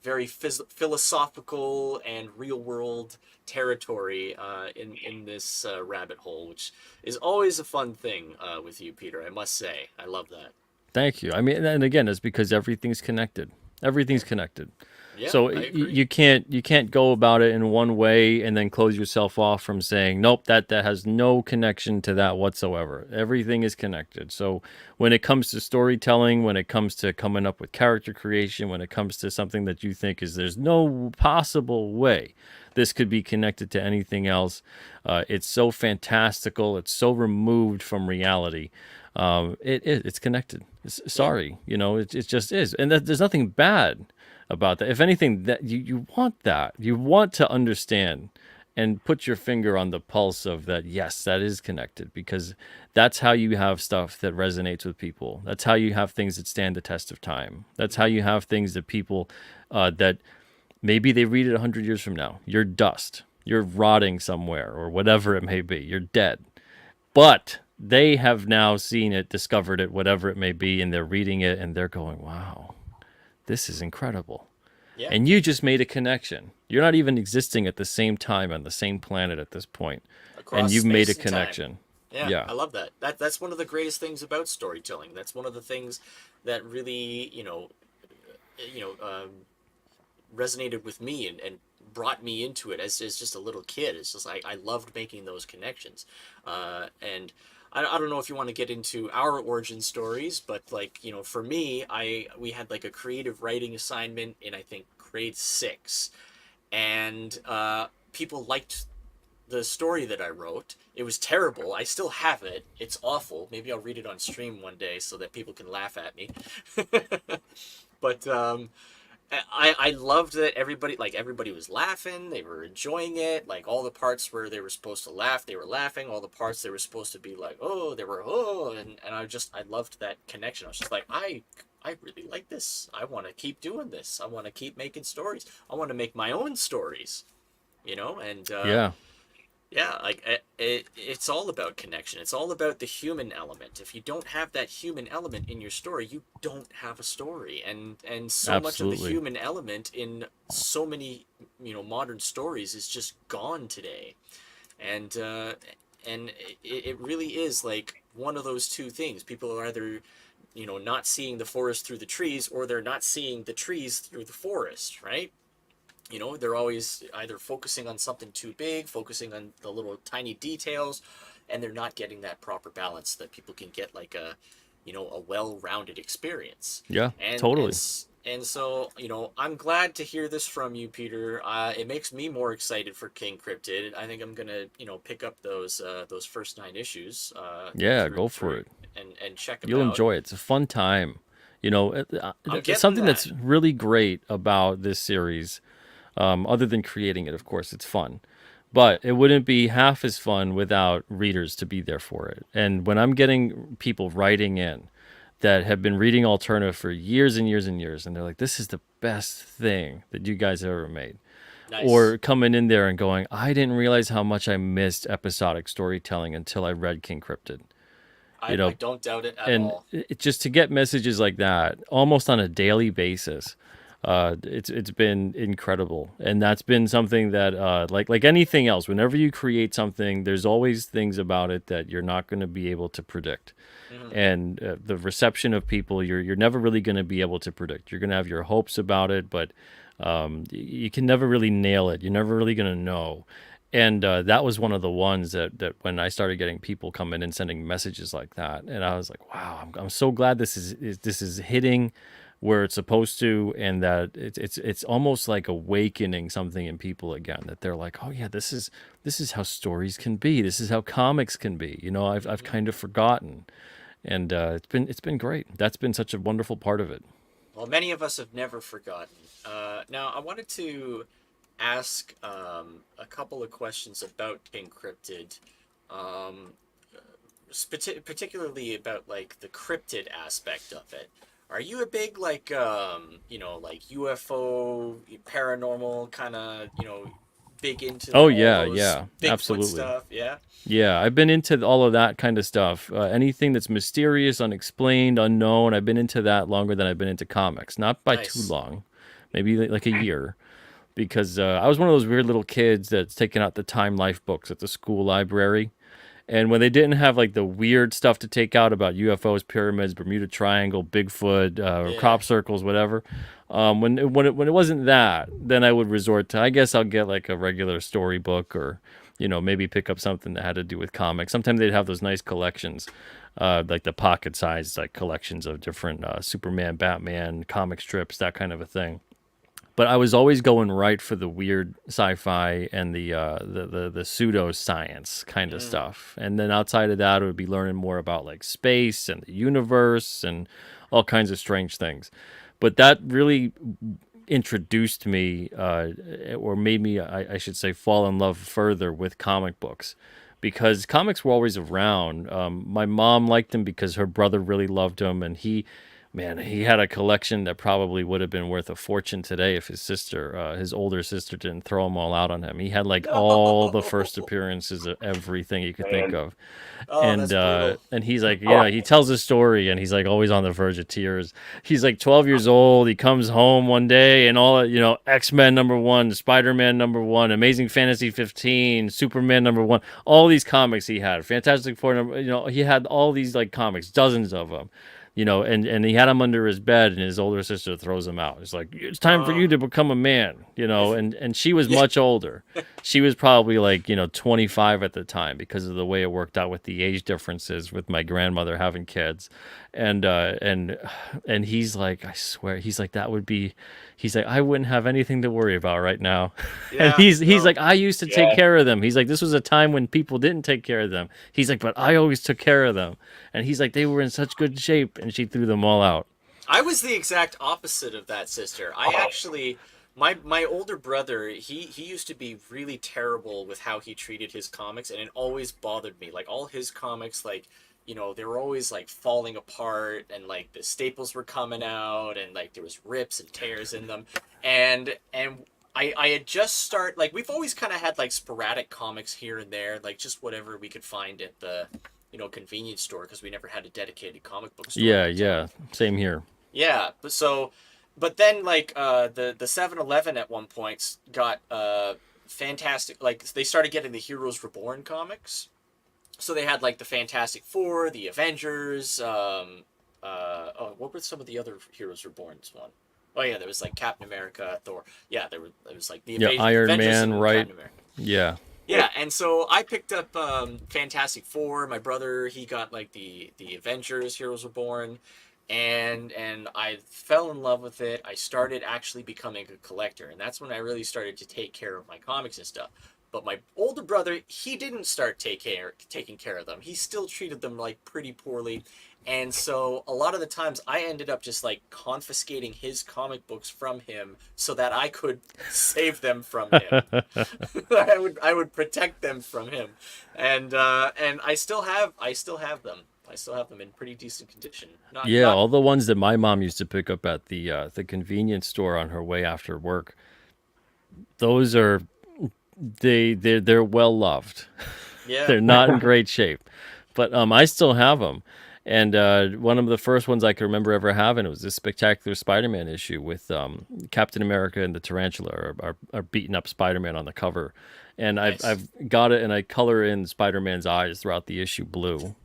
S1: very philosophical and real world territory in this rabbit hole, which is always a fun thing with you, Peter. I must say, I love that.
S3: Thank you. I mean, and again, it's because everything's connected. Everything's connected.
S1: Yeah,
S3: So
S1: I agree.
S3: you can't go about it in one way and then close yourself off from saying nope, that has no connection to that whatsoever. Everything is connected. So when it comes to storytelling, when it comes to coming up with character creation, when it comes to something that you think is there's no possible way this could be connected to anything else, it's so fantastical. It's so removed from reality. It's connected.
S1: Yeah,
S3: Sorry, it just is, and there's nothing bad about that. If anything, that you want that. You want to understand and put your finger on the pulse of that. Yes, that is connected because that's how you have stuff that resonates with people. That's how you have things that stand the test of time. That's how you have things that people that maybe they read it 100 years from now. You're dust. You're rotting somewhere or whatever it may be. You're dead. But they have now seen it, discovered it, whatever it may be, and they're reading it and they're going, wow, this is incredible.
S1: yeah.
S3: And you just made a connection. You're not even existing at the same time on the same planet at this point, and
S1: Across
S3: you've made a
S1: space and time.
S3: connection.
S1: Yeah,
S3: Yeah,
S1: I love that. That's one of the greatest things about storytelling. That's one of the things that really, you know, resonated with me and brought me into it as just a little kid. It's just like I loved making those connections. And I don't know if you want to get into our origin stories, but like, for me, we had like a creative writing assignment in I think grade 6, and people liked the story that I wrote. It was terrible. I still have it. It's awful. Maybe I'll read it on stream one day so that people can laugh at me. But I loved that everybody was laughing. They were enjoying it. Like all the parts where they were supposed to laugh, they were laughing. All the parts they were supposed to be like, oh, they were and I loved that connection. I was just like, I really like this. I want to keep doing this. I want to keep making stories. I want to make my own stories. And
S3: yeah,
S1: yeah, like it's all about connection. It's all about the human element. If you don't have that human element in your story, you don't have a story. And so much of the
S3: absolutely.
S1: human element in so many modern stories is just gone today. And it really is like one of those two things. People are either not seeing the forest through the trees, or they're not seeing the trees through the forest, right? They're always either focusing on something too big, focusing on the little tiny details, and they're not getting that proper balance so that people can get like a, a well-rounded experience.
S3: Yeah,
S1: And
S3: totally.
S1: and so, I'm glad to hear this from you, Peter. It makes me more excited for King Cryptid. I think I'm gonna, pick up those first 9 issues,
S3: Yeah,
S1: through
S3: go for
S1: through
S3: it.
S1: and check them
S3: You'll
S1: out.
S3: enjoy it. It's a fun time.
S1: I'm getting
S3: Something
S1: that.
S3: that's really great about this series, other than creating it, of course, it's fun. But it wouldn't be half as fun without readers to be there for it. And when I'm getting people writing in that have been reading Alternative for years and years and years, and they're like, this is the best thing that you guys have ever made.
S1: Nice.
S3: Or coming in there and going, I didn't realize how much I missed episodic storytelling until I read King Cryptid. You
S1: I
S3: know,
S1: don't doubt it at
S3: and
S1: all.
S3: just to get messages like that almost on a daily basis, it's been incredible. And that's been something that like anything else, whenever you create something, there's always things about it that you're not going to be able to predict.
S1: Hmm.
S3: And the reception of people, you're never really going to be able to predict. You're going to have your hopes about it, but you can never really nail it. You're never really going to know. And that was one of the ones that when I started getting people coming and sending messages like that, and I was like, wow, I'm so glad this is hitting where it's supposed to, and that it's almost like awakening something in people again, that they're like, oh yeah, this is how stories can be. This is how comics can be. I've
S1: Hmm.
S3: kind of forgotten, and it's been great. That's been such a wonderful part of it.
S1: Well, many of us have never forgotten. Now, I wanted to ask a couple of questions about King Cryptid, um, particularly about like the cryptid aspect of it. Are you a big like like UFO paranormal kind of big into
S3: Oh
S1: all
S3: yeah,
S1: those
S3: yeah,
S1: Bigfoot
S3: absolutely.
S1: stuff? Yeah.
S3: Yeah, I've been into all of that kind of stuff. Anything that's mysterious, unexplained, unknown. I've been into that longer than I've been into comics. Not by too
S1: Nice.
S3: long, maybe like a year, because I was one of those weird little kids that's taking out the Time Life books at the school library. And when they didn't have like the weird stuff to take out about UFOs, pyramids, Bermuda Triangle, Bigfoot,
S1: Yeah.
S3: crop circles, whatever, when it wasn't that, then I would resort to, I guess I'll get like a regular storybook, or maybe pick up something that had to do with comics. Sometimes they'd have those nice collections, like the pocket sized like collections of different Superman, Batman comic strips, that kind of a thing. But I was always going right for the weird sci-fi and the pseudoscience kind of
S1: Mm.
S3: stuff. And then outside of that, it would be learning more about like space and the universe and all kinds of strange things. But that really introduced me, or made me, I should say, fall in love further with comic books. Because comics were always around. My mom liked them because her brother really loved them, and man, he had a collection that probably would have been worth a fortune today if his older sister, didn't throw them all out on him. He had like all the first
S1: No.
S3: appearances of everything you could think
S2: Man,
S3: of,
S1: Oh, that's brutal.
S3: and he's like,
S2: oh,
S3: he tells a story, and he's like always on the verge of tears. He's like 12 years old. He comes home one day, and all X-Men #1, Spider-Man #1, Amazing Fantasy 15, Superman #1, all these comics he had, Fantastic Four he had all these like comics, dozens of them. And he had him under his bed, and his older sister throws him out. It's like, it's time for you
S1: Oh.
S3: to become a man, and she was
S1: Yeah.
S3: much older. She was probably like 25 at the time, because of the way it worked out with the age differences with my grandmother having kids. And he's like, I swear, he's like, that would be, he's like, I wouldn't have anything to worry about right now. And
S1: Yeah.
S3: he's
S1: No.
S3: like, I used to take
S2: yeah.
S3: care of them. He's like, this was a time when people didn't take care of them. He's like, but I always took care of them. And he's like, they were in such good shape, and she threw them all out.
S1: I was the exact opposite of that sister. I actually, my older brother, he used to be really terrible with how he treated his comics, and it always bothered me. Like all his comics, like they were always like falling apart, and like the staples were coming out, and like there was rips and tears in them, and I had just like we've always kind of had like sporadic comics here and there, like just whatever we could find at the convenience store, because we never had a dedicated comic book store
S3: Yeah,
S1: all the time.
S3: yeah, same here.
S1: Yeah, but then like the 7-Eleven at one point got fantastic, like they started getting the Heroes Reborn comics. So they had like the Fantastic Four, the Avengers, what were some of the other Heroes Reborn one? Oh yeah, there was like Captain America, Thor. Yeah, there was like the
S3: Yeah, Iron
S1: Avengers
S3: Man,
S1: and
S3: right?
S1: Captain America.
S3: Yeah.
S1: Yeah, and so I picked up Fantastic Four. My brother, he got like the Avengers, Heroes Reborn, and I fell in love with it. I started actually becoming a collector, and that's when I really started to take care of my comics and stuff. But my older brother, he didn't start taking care of them. He still treated them like pretty poorly. And so a lot of the times I ended up just like confiscating his comic books from him so that I could save them from him. I would protect them from him, and I still have them. I still have them in pretty decent condition. Not
S3: Yeah,
S1: not
S3: all the ones that my mom used to pick up at the convenience store on her way after work. Those are they're well loved.
S1: yeah.
S3: They're not in great shape, but I still have them. And one of the first ones I can remember ever having was this spectacular Spider-Man issue with Captain America and the Tarantula are beating up Spider-Man on the cover, and
S1: Nice.
S3: I've got it and I color in Spider-Man's eyes throughout the issue blue.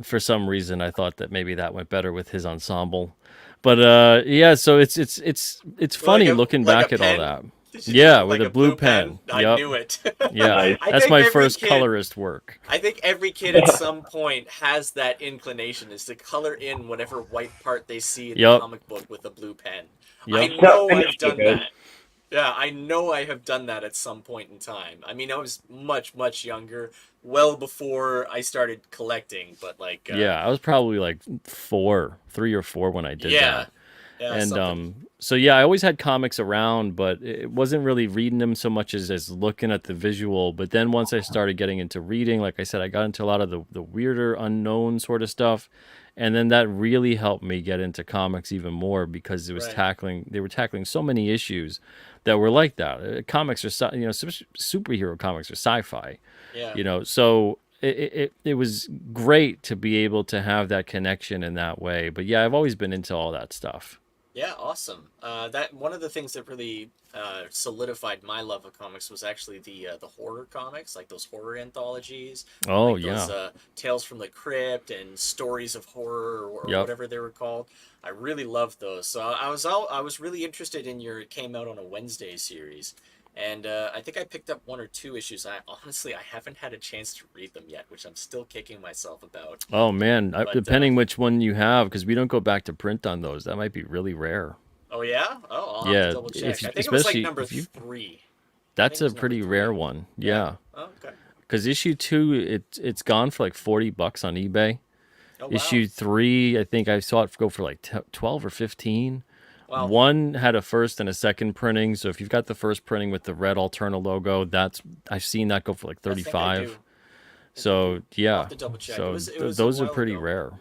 S3: For some reason, I thought that maybe that went better with his ensemble, but yeah. So it's
S1: Like
S3: funny
S1: a
S3: looking
S1: like a
S3: back at all
S1: pen.
S3: that.
S1: Did you do
S3: Yeah,
S1: it
S3: with
S1: like
S3: a
S1: a
S3: blue
S1: blue pen?
S3: pen.
S1: I
S3: Yep.
S1: knew it.
S3: Yeah,
S2: Nice.
S1: I
S3: that's
S1: think
S3: my
S1: every
S3: first
S1: kid.
S3: colorist work.
S1: I think every kid at some point has that inclination is to color in whatever white part they see in the
S3: Yep.
S1: comic book with a blue pen. I
S3: Yep.
S2: No,
S1: know
S2: and
S1: I've
S2: it's so
S1: done
S2: good.
S1: that. Yeah, I know I have done that at some point in time. I mean, I was much, much younger, well before I started collecting, but like,
S3: Yeah, I was probably like 3 or 4 when I did
S1: yeah,
S3: that.
S1: yeah,
S3: And
S1: something.
S3: so yeah, I always had comics around, but it wasn't really reading them so much as looking at the visual. But then once I started getting into reading, like I said, I got into a lot of the weirder, unknown sort of stuff. And then that really helped me get into comics even more because
S1: Right.
S3: they were tackling so many issues that were like that. Comics are, superhero comics are sci-fi,
S1: Yeah.
S3: so it was great to be able to have that connection in that way. But yeah, I've always been into all that stuff.
S1: Yeah, awesome. That one of the things that really solidified my love of comics was actually the horror comics, like those horror anthologies,
S3: Oh
S1: like those
S3: yeah.
S1: Tales from the Crypt and Stories of Horror or
S3: Yep.
S1: whatever they were called. I really loved those. So I was really interested in your It Came Out on a Wednesday series, and I think I picked up one or two issues. I haven't had a chance to read them yet, which I'm still kicking myself about.
S3: Oh man,
S1: But
S3: depending which one you have, because we don't go back to print on those. That might be really rare.
S1: oh yeah, oh I'll have to
S3: Yeah,
S1: double
S3: if
S1: check. I think it was like
S3: especially
S1: number
S3: if you,
S1: three. I think
S3: that's
S1: it
S3: a
S1: was number
S3: pretty rare
S1: three.
S3: one.
S1: Yeah.
S3: Yeah,
S1: Oh, okay.
S3: because issue 2, it's gone for like $40 on eBay.
S1: Oh wow.
S3: Issue 3, I think I saw it go for like 12 or 15.
S1: Well,
S3: One had a first and a second printing, so if you've got the first printing with the red Alterna logo, that's I've seen that go for like
S1: I think I
S3: 35.
S1: do. I think I do.
S3: So
S1: I'll have
S3: yeah,
S1: to double check.
S3: so
S1: It was a
S3: those are
S1: while
S3: pretty
S1: ago,
S3: rare.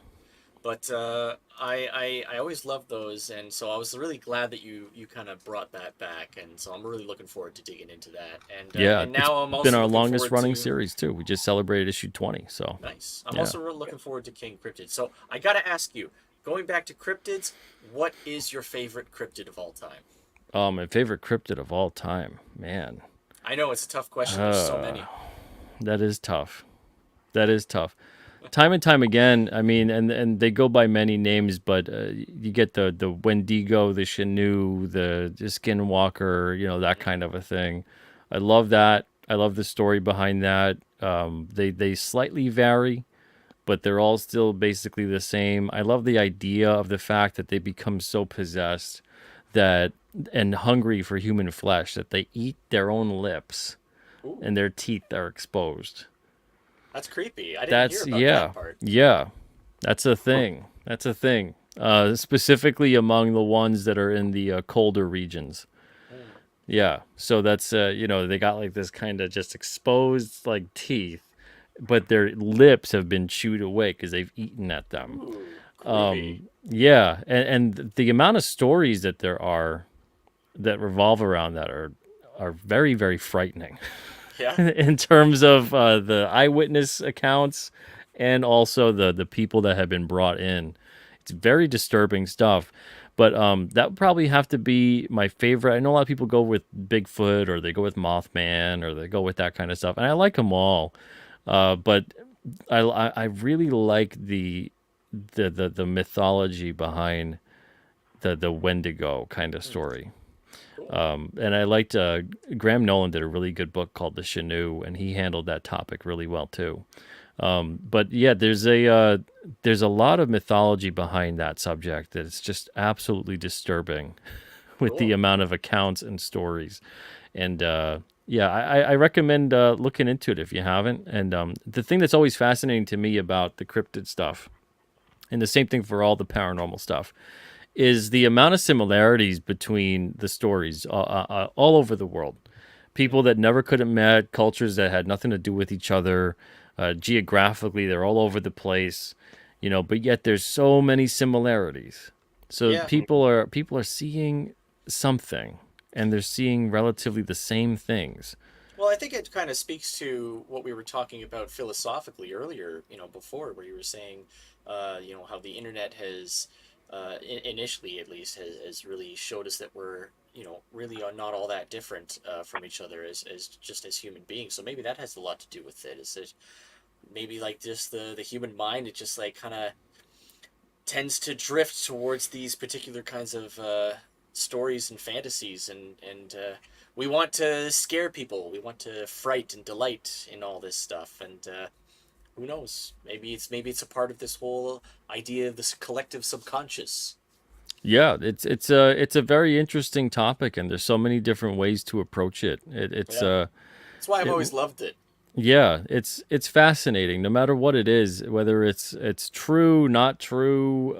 S1: but I always loved those, and so I was really glad that you kind of brought that back, and so I'm really looking forward to digging into that.
S3: Yeah,
S1: And
S3: it's
S1: now I'm
S3: been
S1: also
S3: our
S1: looking
S3: longest
S1: forward
S3: running
S1: to.
S3: series too. We just celebrated issue 20, so
S1: Nice. I'm
S3: yeah.
S1: also really looking forward to King Cryptid. So I gotta ask you, going back to cryptids, what is your favorite cryptid of all time?
S3: My favorite cryptid of all time, man.
S1: I know it's a tough question. There's so
S3: Uh,
S1: many.
S3: that is tough. That is tough. Time and time again, I mean, and they go by many names, but you get the Wendigo, the Chenoo, the Skinwalker, that kind of a thing. I love that. I love the story behind that. They slightly vary, but they're all still basically the same. I love the idea of the fact that they become so possessed that and hungry for human flesh that they eat their own lips
S1: Ooh,
S3: and their teeth are exposed.
S1: that's creepy. I didn't hear
S3: That's
S1: about that
S3: yeah,
S1: part.
S3: yeah. That's a thing. That's a thing. Specifically among the ones that are in the colder regions.
S1: Hmm.
S3: Yeah. So that's they got like this kind of just exposed like teeth, but their lips have been chewed away because they've eaten at them.
S1: Ooh, creepy.
S3: Yeah, and the amount of stories that there are that revolve around that are very very frightening
S1: Yeah.
S3: in terms of the eyewitness accounts and also the people that have been brought in. It's very disturbing stuff. But that would probably have to be my favorite. I know a lot of people go with Bigfoot or they go with Mothman or they go with that kind of stuff, and I like them all. But I really like the mythology behind the Wendigo kind of story.
S1: Cool.
S3: And I liked Graham Nolan did a really good book called The Chenoo, and he handled that topic really well too. But yeah, there's a lot of mythology behind that subject that it's just absolutely disturbing with the
S1: Cool.
S3: amount of accounts and stories. And yeah, I recommend looking into it if you haven't. And the thing that's always fascinating to me about the cryptid stuff, and the same thing for all the paranormal stuff, is the amount of similarities between the stories all over the world. People that never could have met, cultures that had nothing to do with each other, geographically, they're all over the place, but yet there's so many similarities. So
S1: Yeah.
S3: people are seeing something, and they're seeing relatively the same things.
S1: Well, I think it kind of speaks to what we were talking about philosophically earlier, before, where you were saying, how the internet has, initially at least, has really showed us that we're, really are not all that different from each other as just as human beings. So maybe that has a lot to do with it. Is that maybe like just the human mind, it just like kind of tends to drift towards these particular kinds of stories and fantasies, and we want to scare people, we want to fright and delight in all this stuff, and who knows, maybe it's a part of this whole idea of this collective subconscious.
S3: Yeah, it's a very interesting topic, and there's so many different ways to approach it.
S1: Yeah, that's why I've
S3: It,
S1: always loved it.
S3: yeah, it's fascinating. No matter what it is, whether it's true, not true,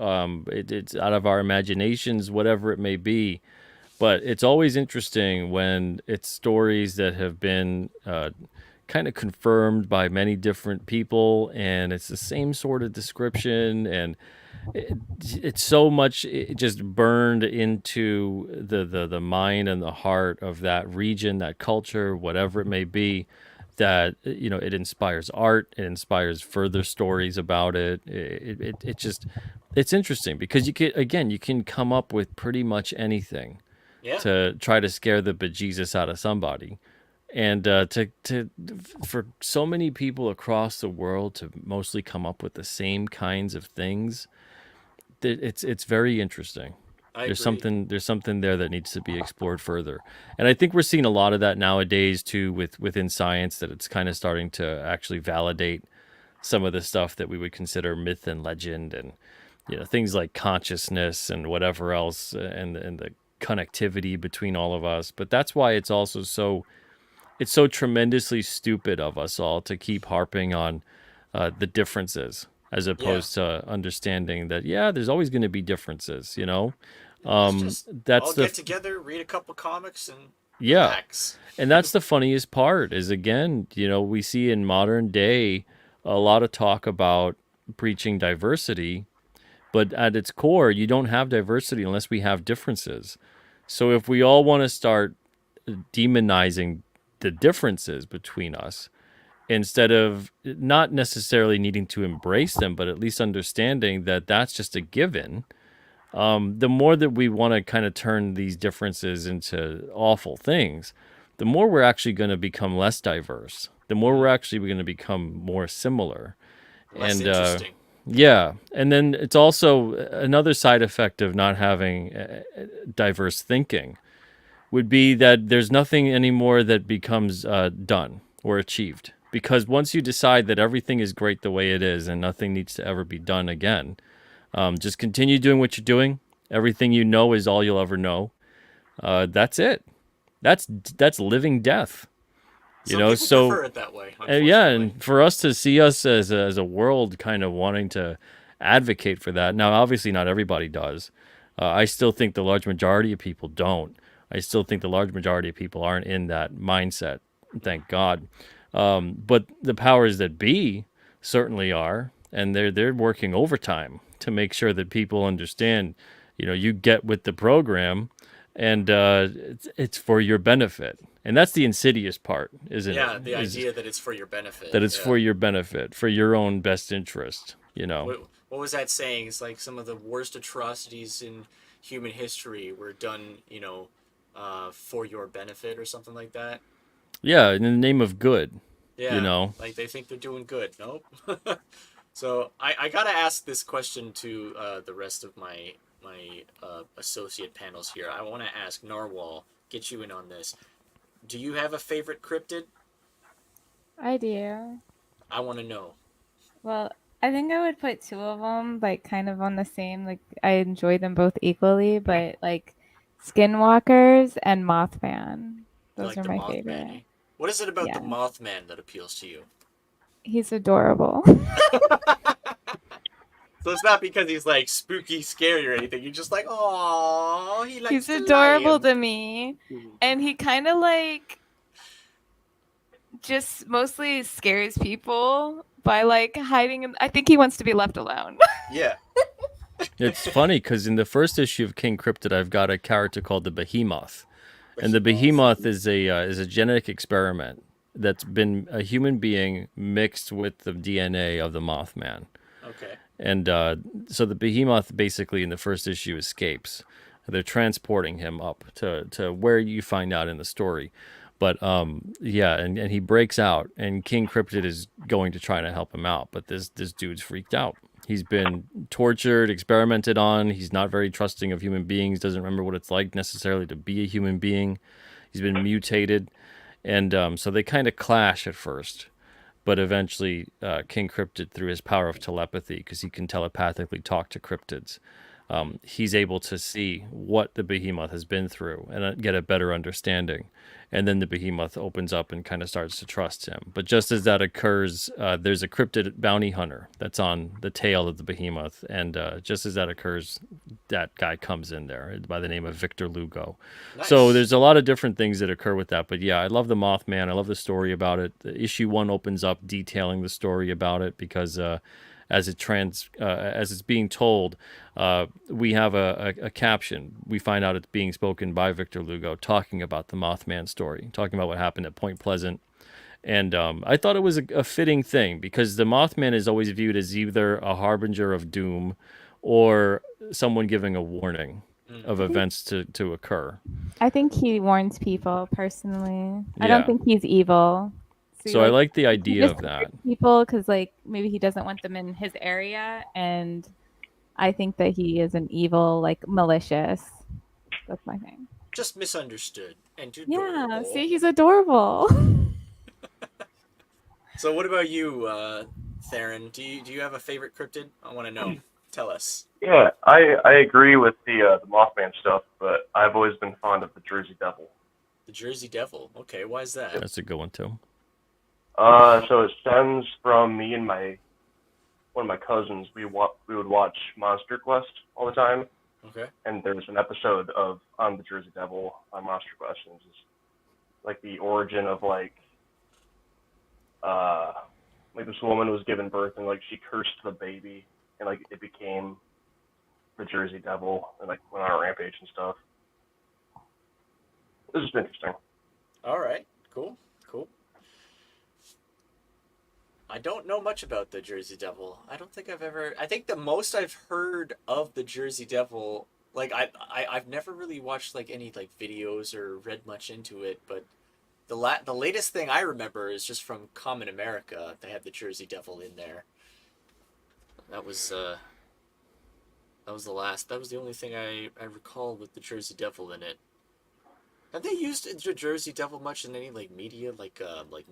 S3: it's out of our imaginations, whatever it may be. But it's always interesting when it's stories that have been kind of confirmed by many different people, and it's the same sort of description, and it, it's so much just burned into the mind and the heart of that region, that culture, whatever it may be, that it inspires art, it inspires further stories about it. It just it's interesting because you can come up with pretty much anything
S1: Yeah.
S3: to try to scare the bejesus out of somebody. And for so many people across the world to mostly come up with the same kinds of things, it's very interesting.
S1: I
S3: There's
S1: agree.
S3: something there that needs to be explored further. And I think we're seeing a lot of that nowadays too within science, that it's kind of starting to actually validate some of the stuff that we would consider myth and legend, and things like consciousness and whatever else, and the connectivity between all of us. But that's why it's also it's so tremendously stupid of us all to keep harping on the differences, as
S1: Yeah.
S3: opposed to understanding that, yeah, there's always going to be differences.
S1: Let's just
S3: That's
S1: all
S3: the
S1: get together, read a couple comics, and
S3: Yeah,
S1: relax.
S3: and that's the funniest part is, again, we see in modern day a lot of talk about preaching diversity, but at its core, you don't have diversity unless we have differences. So if we all want to start demonizing the differences between us, instead of not necessarily needing to embrace them, but at least understanding that that's just a given, the more that we want to kind of turn these differences into awful things, the more we're actually going to become less diverse. The more we're
S1: Mm.
S3: actually going to become more similar.
S1: Less
S3: And
S1: interesting.
S3: yeah, and then it's also another side effect of not having diverse thinking would be that there's nothing anymore that becomes done or achieved. Because once you decide that everything is great the way it is and nothing needs to ever be done again, just continue doing what you're doing. Everything you know is all you'll ever know. That's it. That's living death.
S1: Some people
S3: So
S1: prefer it that way,
S3: yeah,
S1: unfortunately.
S3: and for us to see us as a world kind of wanting to advocate for that. Now, obviously, not everybody does. I still think the large majority of people don't. I still think the large majority of people aren't in that mindset. Thank God. But the powers that be certainly are, and they're working overtime to make sure that people understand. You get with the program, and it's for your benefit, and that's the insidious part, isn't it?
S1: Yeah, the
S3: Is
S1: idea that it's for your benefit.
S3: that it's
S1: Yeah.
S3: for your benefit, for your own best interest.
S1: What was that saying? It's like some of the worst atrocities in human history were done, for your benefit or something like that.
S3: Yeah, in the name of good. You
S1: Yeah,
S3: know.
S1: like they think they're doing good. Nope. So I gotta ask this question to the rest of my associate panels here. I want to ask Narwhal. get you in on this. Do you have a favorite cryptid?
S4: I do.
S1: I want to know.
S4: Well, I think I would put two of them like kind of on the same. Like I enjoy them both equally, but like Skinwalkers and Mothman.
S1: You
S4: Those
S1: like
S4: are
S1: the
S4: my
S1: Mothman,
S4: favorite.
S1: eh? What is it about the
S4: Yeah,
S1: Mothman that appeals to you?
S4: he's adorable.
S1: So it's not because he's like spooky, scary, or anything. You're just like, oh, he likes
S4: He's
S1: to lie.
S4: adorable to me, and he kind of like just mostly scares people by like hiding. I think he wants to be left alone.
S1: Yeah.
S3: It's funny because in the first issue of King Cryptid, I've got a character called the Behemoth, and the Behemoth is a genetic experiment that's been a human being mixed with the DNA of the Mothman.
S1: Okay.
S3: And so the Behemoth basically in the first issue escapes. They're transporting him up to where you find out in the story. But yeah, and he breaks out, and King Cryptid is going to try to help him out. But this dude's freaked out. He's been tortured, experimented on. He's not very trusting of human beings, doesn't remember what it's like necessarily to be a human being. He's been mutated. And so they kind of clash at first. But eventually, King Cryptid, through his power of telepathy, because he can telepathically talk to cryptids, he's able to see what the Behemoth has been through and get a better understanding. And then the Behemoth opens up and kind of starts to trust him. But just as that occurs, there's a cryptid bounty hunter that's on the tail of the Behemoth. And just as that occurs, that guy comes in there by the name of Victor Lugo.
S1: Nice.
S3: So there's a lot of different things that occur with that. But yeah, I love the Mothman. I love the story about it. The issue 1 opens up detailing the story about it because as it's being told, we have a caption. We find out it's being spoken by Victor Lugo, talking about the Mothman story, talking about what happened at Point Pleasant. And I thought it was a fitting thing because the Mothman is always viewed as either a harbinger of doom or someone giving a warning of events to occur.
S4: I think he warns people personally. I
S3: Yeah.
S4: don't think he's evil.
S3: So I like the
S4: he
S3: idea
S4: just
S3: of that.
S4: people because like maybe he doesn't want them in his area, and I think that he is an evil, like malicious. That's my thing.
S1: Just misunderstood and
S4: Yeah,
S1: adorable.
S4: see, he's adorable.
S1: So what about you, Theron? Do you have a favorite cryptid? I want to know. Tell us.
S2: Yeah, I agree with the Mothman stuff, but I've always been fond of the Jersey Devil.
S1: The Jersey Devil. Okay, why is that?
S3: That's a good one too.
S2: So it stems from me and one of my cousins. We would watch Monster Quest all the time,
S1: Okay.
S2: and there's an episode on the Jersey Devil on Monster Quest, and it's just like the origin of like this woman was given birth and like she cursed the baby and like it became the Jersey Devil and like went on a rampage and stuff. This is interesting.
S1: All right. Cool. I don't know much about the Jersey Devil. I don't think I've ever. I think the most I've heard of the Jersey Devil, like I've never really watched like any like videos or read much into it, but the latest thing I remember is just from Common America. They had the Jersey Devil in there. That was the last. That was the only thing I recall with the Jersey Devil in it. Have they used the Jersey Devil much in any like media, like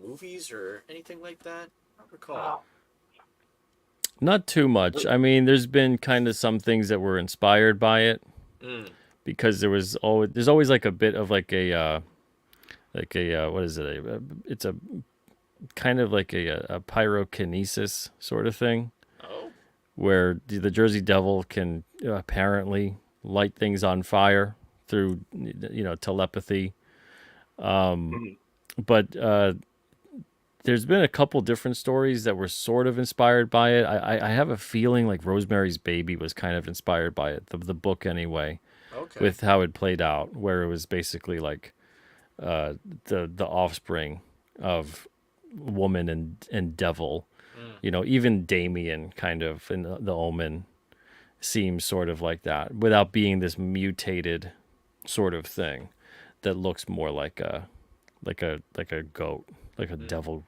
S1: movies or anything like that? I don't recall.
S3: Not too much. I mean, there's been kind of some things that were inspired by it because there's always like a bit of like a what is it? It's a kind of like a pyrokinesis sort of thing.
S1: Oh.
S3: Where the Jersey Devil can apparently light things on fire through telepathy. But there's been a couple different stories that were sort of inspired by it. I have a feeling like Rosemary's Baby was kind of inspired by it, the book anyway,
S1: Okay.
S3: with how it played out, where it was basically like the offspring of woman and devil. Even Damien kind of in the Omen seems sort of like that without being this mutated sort of thing that looks more like a goat, like a devil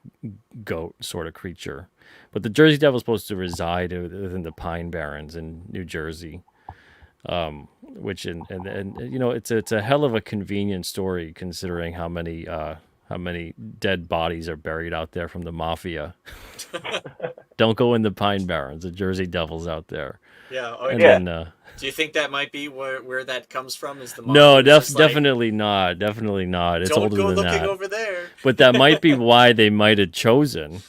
S3: goat sort of creature. But the Jersey Devil is supposed to reside within the Pine Barrens in New Jersey. Which and you know it's a hell of a convenient story considering how many dead bodies are buried out there from the mafia. Don't go in the Pine Barrens. The Jersey Devils out there.
S1: Yeah. Oh,
S3: And
S1: yeah.
S3: then
S1: Do you think that might be where that comes from? Is the
S3: no,
S1: mafia was just like,
S3: definitely not. Definitely not. It's
S1: don't
S3: older
S1: go
S3: than
S1: looking
S3: that.
S1: over there.
S3: But that might be why they might have chosen.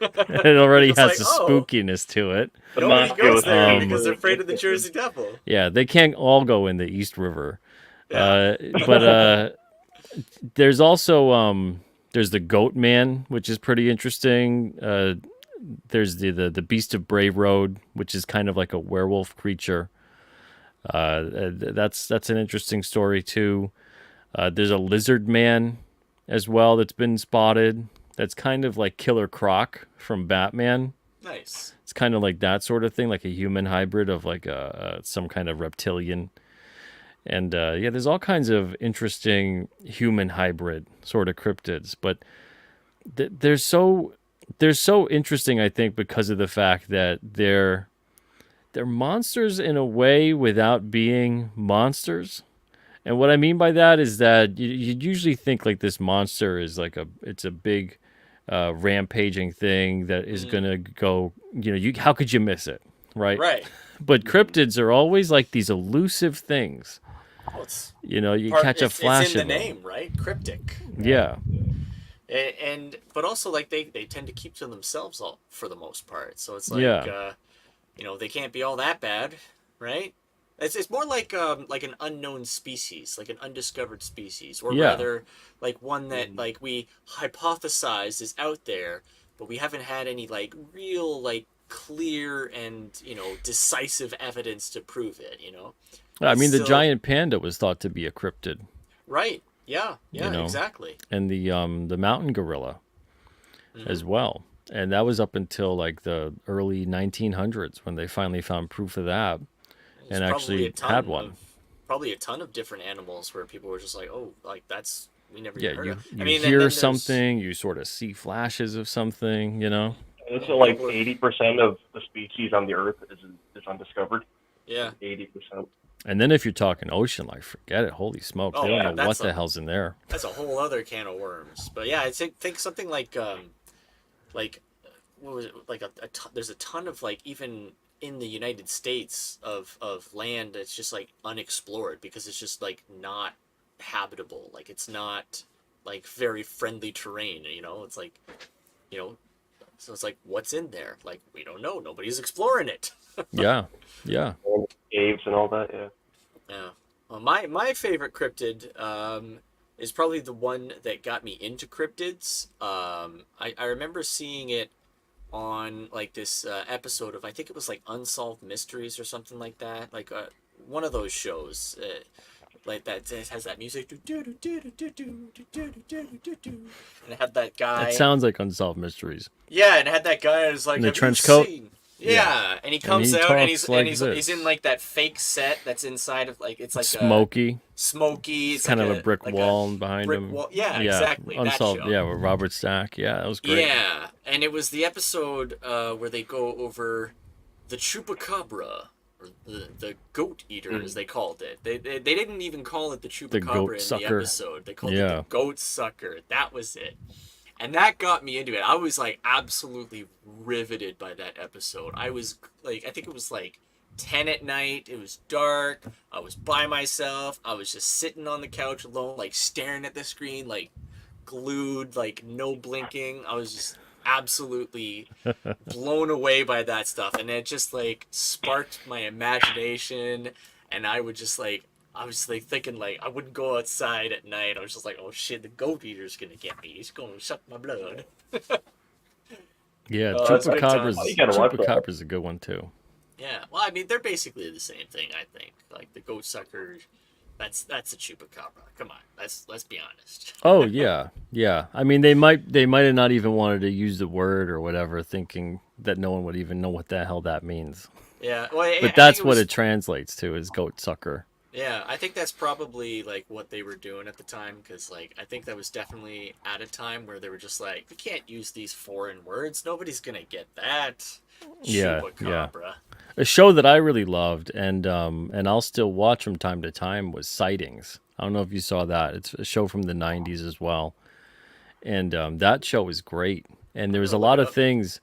S3: It already
S1: It's
S3: has
S1: like,
S3: the
S1: oh.
S3: spookiness to it.
S2: The
S1: Nobody
S2: mafia
S1: goes
S2: was
S1: there
S3: very
S1: because they're afraid of the
S2: interested.
S1: Jersey Devil.
S3: Yeah, they can't all go in the East River.
S1: Yeah.
S3: But there's also there's the Goat Man, which is pretty interesting. There's the Beast of Brave Road, which is kind of like a werewolf creature. That's an interesting story too. There's a Lizard Man as well that's been spotted. That's kind of like Killer Croc from Batman.
S1: Nice.
S3: It's kind of like that sort of thing, like a human hybrid of like some kind of reptilian. And yeah, there's all kinds of interesting human hybrid sort of cryptids, but they're so interesting, I think, because of the fact that they're monsters in a way without being monsters. And what I mean by that is that you'd usually think like this monster is like it's a big rampaging thing that is gonna go. How could you miss it, right?
S1: Right.
S3: But cryptids are always like these elusive things.
S1: Well, it's
S3: You catch a flash
S1: it's in
S3: of
S1: the
S3: them.
S1: name, right? Cryptic.
S3: Yeah,
S1: And but also like they tend to keep to themselves all for the most part. So it's like
S3: Yeah.
S1: they can't be all that bad, right? It's more like an unknown species, like an undiscovered species, or
S3: Yeah.
S1: rather like one that like we hypothesize is out there, but we haven't had any like real like clear and decisive evidence to prove it.
S3: I mean the
S1: Still-
S3: giant panda was thought to be a cryptid,
S1: Right. Yeah. Yeah.
S3: You know.
S1: Exactly.
S3: and the mountain gorilla as well. And that was up until like the early 1900s when they finally found proof of that
S1: There's
S3: and
S1: probably
S3: actually
S1: a ton
S3: had one.
S1: Probably a ton of different animals where people were just like, oh, like that's we never
S3: Yeah,
S1: even heard
S3: you,
S1: of.
S3: you
S1: I mean,
S3: hear
S1: there's-
S3: something, you sort of see flashes of something,
S2: It's like 80% of the species on the Earth is undiscovered.
S1: Yeah.
S2: 80%.
S3: And then if you're talking ocean life, forget it. Holy smokes,
S1: Oh,
S3: they don't
S1: yeah,
S3: know what
S1: that's
S3: the
S1: a-
S3: hell's in there.
S1: That's a whole other can of worms. But yeah, I think something like what was it? Like there's a ton of like even in the United States of land that's just like unexplored because it's just like not habitable. Like it's not like very friendly terrain. It's like so it's like what's in there? Like we don't know. Nobody's exploring it.
S3: Yeah, yeah.
S2: And caves and all that, yeah.
S1: Yeah. Well, my favorite cryptid is probably the one that got me into cryptids. I remember seeing it on like this episode of I think it was like Unsolved Mysteries or something like that. Like one of those shows like that has that music. And it had that guy.
S3: It sounds like Unsolved Mysteries.
S1: Yeah, and it had that guy who's like
S3: In the
S1: "Have you
S3: trench coat?
S1: seen-" Yeah, and he comes
S3: he
S1: out and
S3: talks like
S1: he's
S3: this.
S1: in like that fake set that's inside of like it's like
S3: Smoky.
S1: smoky. It's
S3: Kind
S1: like
S3: of a brick
S1: like
S3: wall behind
S1: brick
S3: him.
S1: wall. Yeah, exactly.
S3: Unsolved.
S1: That show.
S3: Yeah, with Robert Stack. Yeah, that was great.
S1: Yeah, and it was the episode where they go over the chupacabra, or the goat eater, as they called it. They didn't even call it the chupacabra
S3: goat
S1: in the
S3: sucker.
S1: episode. They called it
S3: Yeah.
S1: the goat sucker. That was it. And that got me into it. I was like absolutely riveted by that episode. I was like, I think it was like 10 at night. It was dark. I was by myself. I was just sitting on the couch alone, like staring at the screen, like glued, like no blinking. I was just absolutely blown away by that stuff. And it just like sparked my imagination. And I would just like, I was like thinking like I wouldn't go outside at night. I was just like, oh shit, the goat eater's gonna get me. He's gonna suck my blood.
S3: Yeah,
S1: Oh, that's a good
S3: Chupacabra's
S1: time.
S2: You gotta watch that.
S3: Chupacabra's a good one too.
S1: Yeah, well, I mean, they're basically the same thing, I think. Like the goat sucker, that's a chupacabra. Come on, let's be honest.
S3: Oh yeah, yeah. I mean, they might have not even wanted to use the word or whatever, thinking that no one would even know what the hell that means.
S1: Yeah, well, I
S3: But
S1: think
S3: that's
S1: it
S3: what
S1: was-
S3: it translates to is goat sucker.
S1: Yeah, I think that's probably like what they were doing at the time, because like I think that was definitely at a time where they were just like, we can't use these foreign words. Nobody's gonna get that.
S3: Yeah,
S1: Chupacabra.
S3: A show that I really loved and I'll still watch from time to time was Sightings. I don't know if you saw that. It's a show from the '90s as well, and that show was great. And there
S1: I'm
S3: was
S1: gonna
S3: a
S1: look
S3: lot
S1: it
S3: of
S1: up.
S3: things.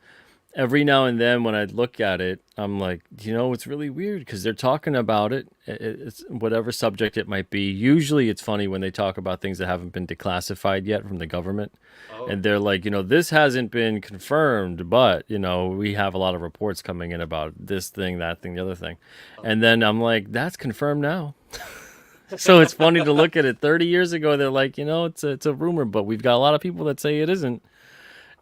S3: Every now and then when I'd look at it, I'm like, it's really weird because they're talking about it. It's whatever subject it might be. Usually it's funny when they talk about things that haven't been declassified yet from the government.
S1: Oh,
S3: And they're like, this hasn't been confirmed, but, we have a lot of reports coming in about this thing, that thing, the other thing. And then I'm like, that's confirmed now. So it's funny to look at it. 30 years ago, they're like, it's a rumor, but we've got a lot of people that say it isn't.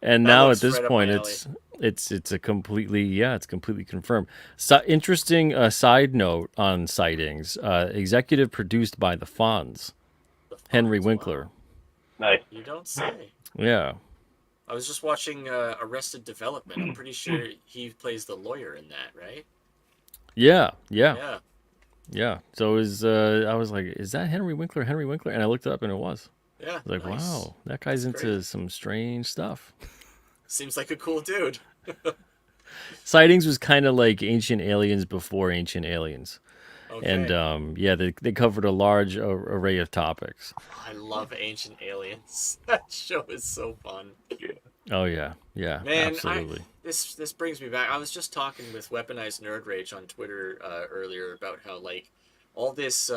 S3: And
S1: that
S3: now
S1: looks
S3: at this
S1: right up my
S3: point,
S1: alley.
S3: it's a completely it's completely confirmed. So interesting side note on Sightings. Executive produced by the Fonz,
S1: The
S3: Henry
S1: Fonz,
S3: Winkler.
S1: wow.
S2: Nice.
S1: You don't say.
S3: Yeah,
S1: I was just watching Arrested Development. I'm pretty sure he plays the lawyer in that, right?
S3: yeah.
S1: Yeah.
S3: So it was. I was like, is that Henry Winkler? Henry Winkler? And I looked it up, and it was.
S1: Yeah.
S3: I was like,
S1: Nice.
S3: wow, that guy's
S1: That's
S3: into
S1: crazy.
S3: some strange stuff.
S1: Seems like a cool dude.
S3: Sightings was kind of like Ancient Aliens before Ancient Aliens.
S1: Okay.
S3: And they covered a large array of topics.
S1: I love Ancient Aliens. That show is so fun.
S3: Oh yeah,
S1: Man,
S3: absolutely.
S1: This brings me back. I was just talking with Weaponized Nerd Rage on Twitter earlier about how like all this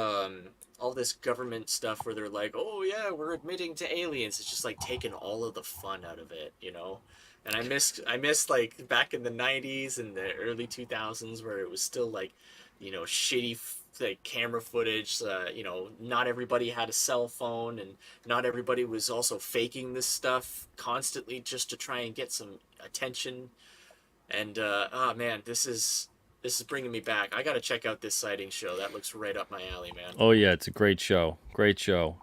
S1: government stuff where they're like, oh yeah, we're admitting to aliens. It's just like taking all of the fun out of it, And I miss like back in the '90s and the early 2000s where it was still like, shitty like camera footage. Not everybody had a cell phone, and not everybody was also faking this stuff constantly just to try and get some attention. And oh man, this is bringing me back. I gotta check out this sighting show. That looks right up my alley, man.
S3: Oh yeah, it's a great show.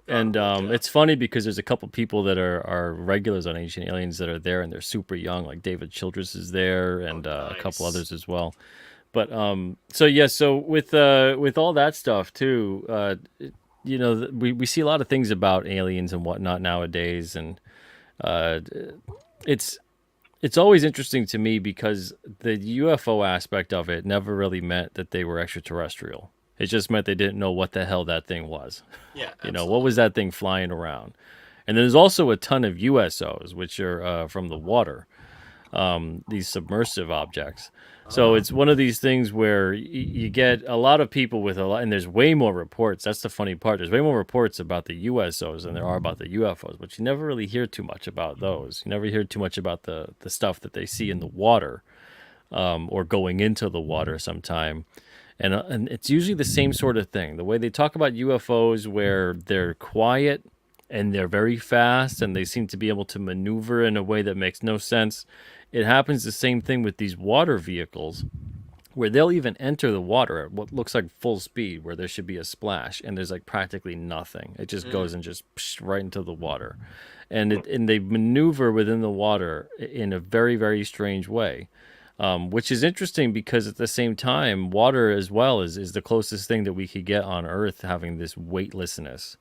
S3: And
S1: Yeah.
S3: it's funny because there's a couple people that are regulars on Ancient Aliens that are there, and they're super young. Like David Childress is there, and a couple
S1: Nice.
S3: others as well. But so with all that stuff too, we see a lot of things about aliens and whatnot nowadays, and it's always interesting to me because the UFO aspect of it never really meant that they were extraterrestrial. It just meant they didn't know what the hell that thing was.
S1: Yeah.
S3: What was that thing flying around? And there's also a ton of USOs, which are from the water, these submersive objects. So it's one of these things where you get a lot of people with a lot, and there's way more reports. That's the funny part. There's way more reports about the USOs than there are about the UFOs, but you never really hear too much about those. You never hear too much about the stuff that they see in the water, or going into the water sometime. And it's usually the same sort of thing. The way they talk about UFOs, where they're quiet and they're very fast and they seem to be able to maneuver in a way that makes no sense. It happens the same thing with these water vehicles, where they'll even enter the water at what looks like full speed, where there should be a splash, and there's like practically nothing. It just goes and just right into the water. And they maneuver within the water in a very, very strange way. Which is interesting because at the same time, water as well is the closest thing that we could get on Earth, having this weightlessness,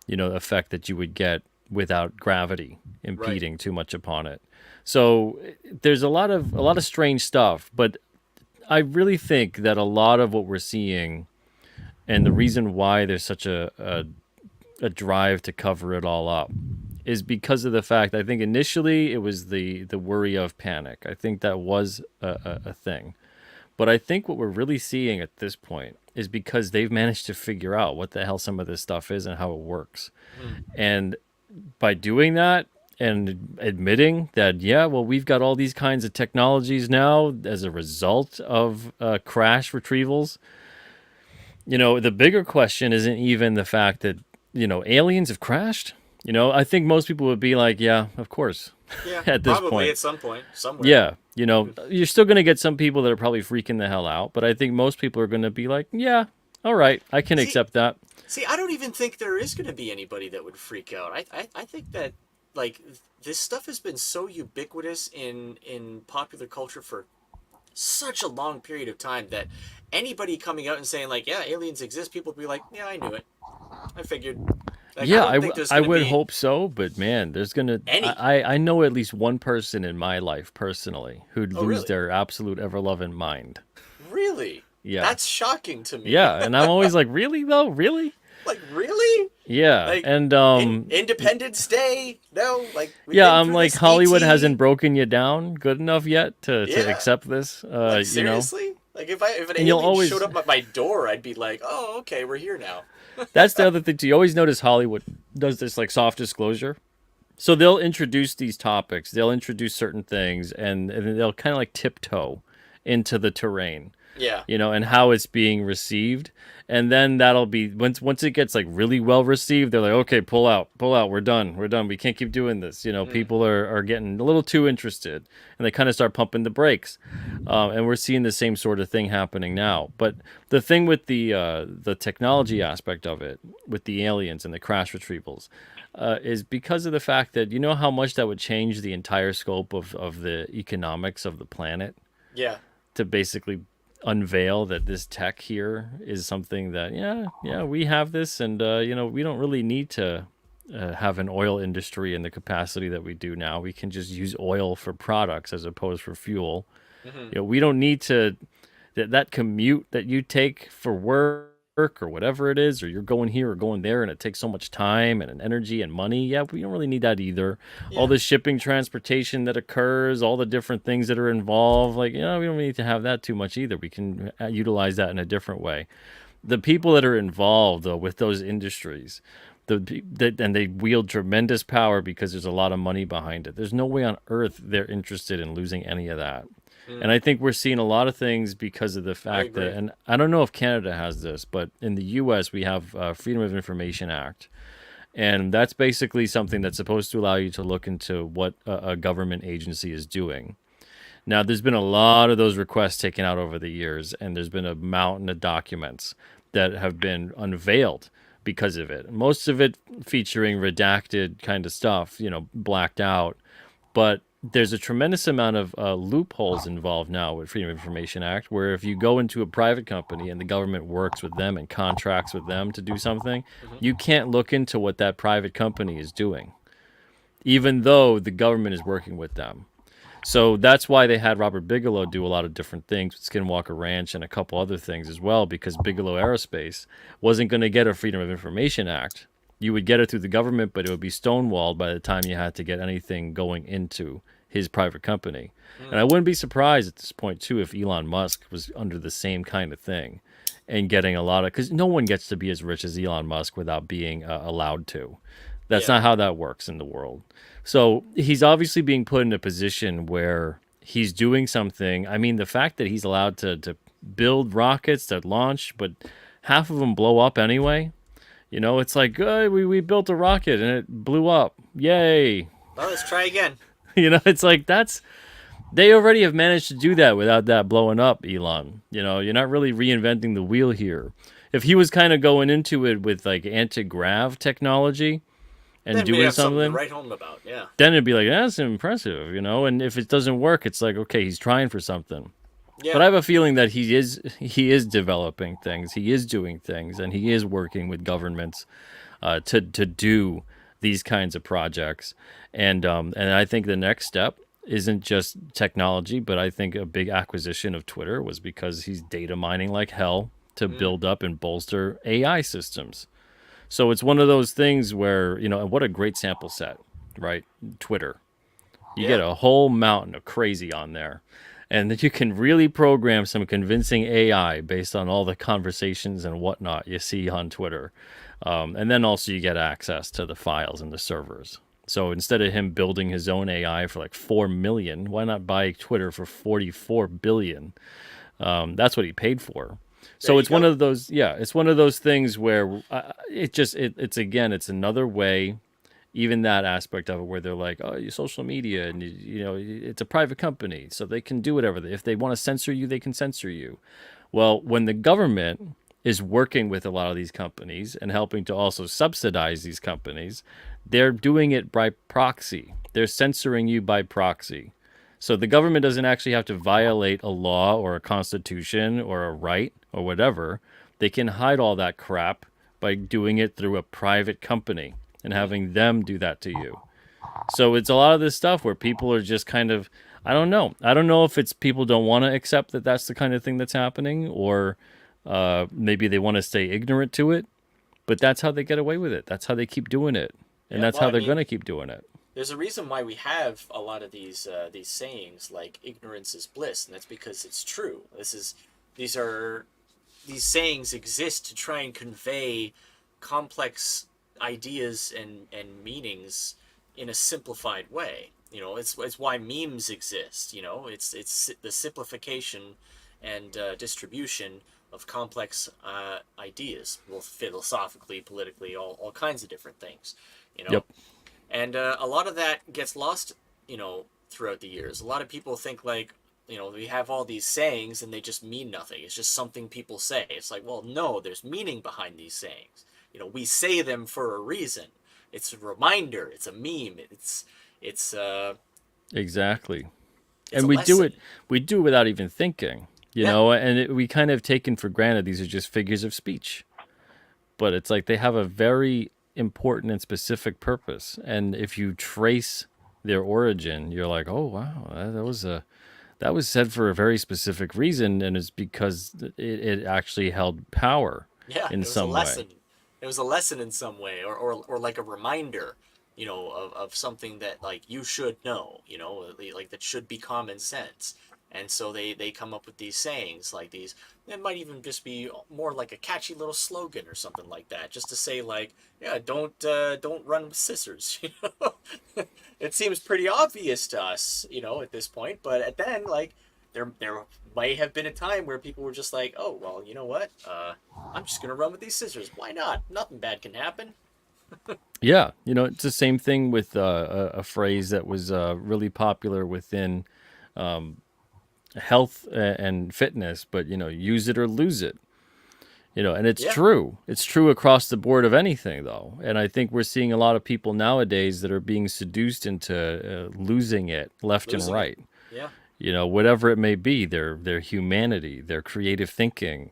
S3: effect that you would get without gravity impeding too much upon it. So there's a lot of strange stuff, but I really think that a lot of what we're seeing, and the reason why there's such a drive to cover it all up, is because of the fact, I think initially it was the worry of panic. I think that was a thing. But I think what we're really seeing at this point is because they've managed to figure out what the hell some of this stuff is and how it works. And by doing that and admitting that, we've got all these kinds of technologies now as a result of crash retrievals, the bigger question isn't even the fact that, aliens have crashed. I think most people would be like, yeah, of course.
S1: Yeah.
S3: At this
S1: probably
S3: point.
S1: at some point, somewhere.
S3: Yeah. You're still going to get some people that are probably freaking the hell out, but I think most people are going to be like, yeah, all right, I can accept that.
S1: See, I don't even think there is going to be anybody that would freak out. I think that, like, this stuff has been so ubiquitous in popular culture for such a long period of time that anybody coming out and saying, like, yeah, aliens exist, people would be like, yeah, I knew it. I figured. Like,
S3: Yeah,
S1: don't think there's
S3: I
S1: gonna
S3: would
S1: be
S3: hope so, but man, there's gonna.
S1: any.
S3: I know at least one person in my life personally who'd
S1: Oh,
S3: lose
S1: really?
S3: their absolute ever loving mind.
S1: Really? Really?
S3: Yeah.
S1: That's shocking to me.
S3: Yeah, and I'm always like, really though? Really?
S1: Like, really?
S3: Yeah.
S1: Like,
S3: And
S1: Independence Day? No, like, we've
S3: yeah,
S1: been
S3: I'm
S1: through
S3: like
S1: this,
S3: Hollywood
S1: ET.
S3: hasn't broken you down good enough yet to
S1: Yeah.
S3: accept this.
S1: Like,
S3: You know.
S1: seriously? Like, if an
S3: And you'll
S1: alien
S3: always-
S1: showed up at my door, I'd be like, oh, okay, we're here now.
S3: That's the other thing too. You always notice Hollywood does this like soft disclosure. So they'll introduce these topics, they'll introduce certain things, and they'll kind of like tiptoe into the terrain,
S1: Yeah.
S3: you know, and how it's being received. And then that'll be once it gets like really well received, they're like, okay, pull out, we're done, we can't keep doing this. You know, people are getting a little too interested, and they kind of start pumping the brakes. And we're seeing the same sort of thing happening now. But the thing with the technology aspect of it, with the aliens and the crash retrievals, is because of the fact that you know how much that would change the entire scope of the economics of the planet
S1: Yeah.
S3: to basically unveil that this tech here is something that we have this, and you know, we don't really need to have an oil industry in the capacity that we do now. We can just use oil for products as opposed for fuel. You know, we don't need to that commute that you take for work or whatever it is, or you're going here or going there, and it takes so much time and energy and money. Yeah, we don't really need that either. All the shipping, transportation that occurs, all the different things that are involved, like, you know, we don't need to have that too much either. We can utilize that in a different way. The people that are involved though with those industries, and they wield tremendous power because there's a lot of money behind it. There's no way on earth they're interested in losing any of that. And I think we're seeing a lot of things because of the fact that, and I don't know if Canada has this, but in the U.S. we have Freedom of Information Act. And that's basically something that's supposed to allow you to look into what a government agency is doing. Now, there's been a lot of those requests taken out over the years, and there's been a mountain of documents that have been unveiled because of it. Most of it featuring redacted kind of stuff, you know, blacked out. But there's a tremendous amount of loopholes involved now with Freedom of Information Act, where if you go into a private company and the government works with them and contracts with them to do something, you can't look into what that private company is doing, even though the government is working with them. So that's why they had Robert Bigelow do a lot of different things with Skinwalker Ranch and a couple other things as well, because Bigelow Aerospace wasn't going to get a Freedom of Information Act. You would get it through the government, but it would be stonewalled by the time you had to get anything going into his private company. And I wouldn't be surprised at this point, too, if Elon Musk was under the same kind of thing and getting a lot of... Because no one gets to be as rich as Elon Musk without being allowed to. That's not how that works in the world. So he's obviously being put in a position where he's doing something. I mean, the fact that he's allowed to build rockets that launch, but half of them blow up anyway. You know, it's like, we built a rocket and it blew up. Yay.
S1: Well, let's try again.
S3: You know, it's like they already have managed to do that without that blowing up, Elon. You know, you're not really reinventing the wheel here. If he was kind of going into it with like anti-grav technology and
S1: Then we
S3: doing
S1: have something to
S3: something,
S1: write home about, yeah.
S3: then it'd be like, that's impressive, you know? And if it doesn't work, it's like, okay, he's trying for something.
S1: Yeah.
S3: But I have a feeling that he is developing things, he is doing things, and he is working with governments to do these kinds of projects. And I think the next step isn't just technology, but I think a big acquisition of Twitter was because he's data mining like hell to build up and bolster AI systems. So it's one of those things where, you know, and what a great sample set, right? Twitter. You get a whole mountain of crazy on there. And that you can really program some convincing AI based on all the conversations and whatnot you see on Twitter. And then also you get access to the files and the servers. So instead of him building his own AI for like 4 million, why not buy Twitter for 44 billion? That's what he paid for. So it's one of those, it's one of those things where it's another way, even that aspect of it where they're like, oh, your social media, and you know, it's a private company, so they can do whatever. If they want to censor you, they can censor you. Well, when the government is working with a lot of these companies and helping to also subsidize these companies, they're doing it by proxy. They're censoring you by proxy. So the government doesn't actually have to violate a law or a constitution or a right or whatever. They can hide all that crap by doing it through a private company and having them do that to you. So it's a lot of this stuff where people are just kind of, I don't know. I don't know if it's people don't want to accept that that's the kind of thing that's happening, or maybe they want to stay ignorant to it. But that's how they get away with it. That's how they keep doing it, and
S1: Yeah,
S3: that's
S1: well,
S3: how
S1: I
S3: they're
S1: mean,
S3: going to keep doing it.
S1: there's a reason why we have a lot of these sayings like ignorance is bliss, and that's because it's true. These are these sayings exist to try and convey complex ideas and meanings in a simplified way. It's why memes exist. It's the simplification and distribution of complex ideas, well, philosophically, politically, all kinds of different things. You know,
S3: Yep.
S1: and a lot of that gets lost, throughout the years. A lot of people think like, we have all these sayings and they just mean nothing. It's just something people say. It's like, well, no, there's meaning behind these sayings. We say them for a reason. It's a reminder. It's a meme. It's
S3: Exactly.
S1: it's
S3: And
S1: a
S3: we do
S1: lesson.
S3: it. We do it without even thinking.
S1: Yeah.
S3: We kind of taken for granted these are just figures of speech. But it's like they have a very important and specific purpose. And if you trace their origin, you're like, oh wow, that was said for a very specific reason, and it's because it actually held power
S1: Yeah,
S3: in
S1: it was a
S3: some way.
S1: lesson. It was a lesson in some way, or like a reminder, of something that like you should know, like that should be common sense. And so they come up with these sayings like these. It might even just be more like a catchy little slogan or something like that, just to say like, yeah, don't run with scissors. It seems pretty obvious to us, at this point. But then like there might have been a time where people were just like, oh well, you know what? I'm just gonna run with these scissors. Why not? Nothing bad can happen.
S3: Yeah, it's the same thing with a phrase that was really popular within health and fitness, but use it or lose it. And it's
S1: Yeah,
S3: true. It's true across the board of anything, though. And I think we're seeing a lot of people nowadays that are being seduced into losing it left and
S1: losing it.
S3: right.
S1: Yeah.
S3: Whatever it may be, their humanity, their creative thinking,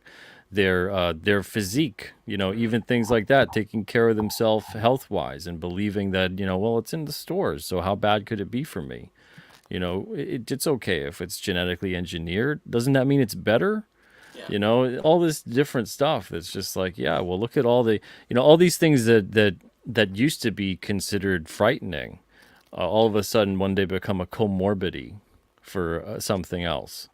S3: their physique,
S1: Mm-hmm.
S3: even things like that, taking care of themselves health wise and believing that, well, it's in the stores, so how bad could it be for me? It's okay if it's genetically engineered. Doesn't that mean it's better?
S1: Yeah.
S3: All this different stuff. It's just like, yeah, well, look at all the, all these things that used to be considered frightening, all of a sudden one day become a comorbidity for something else.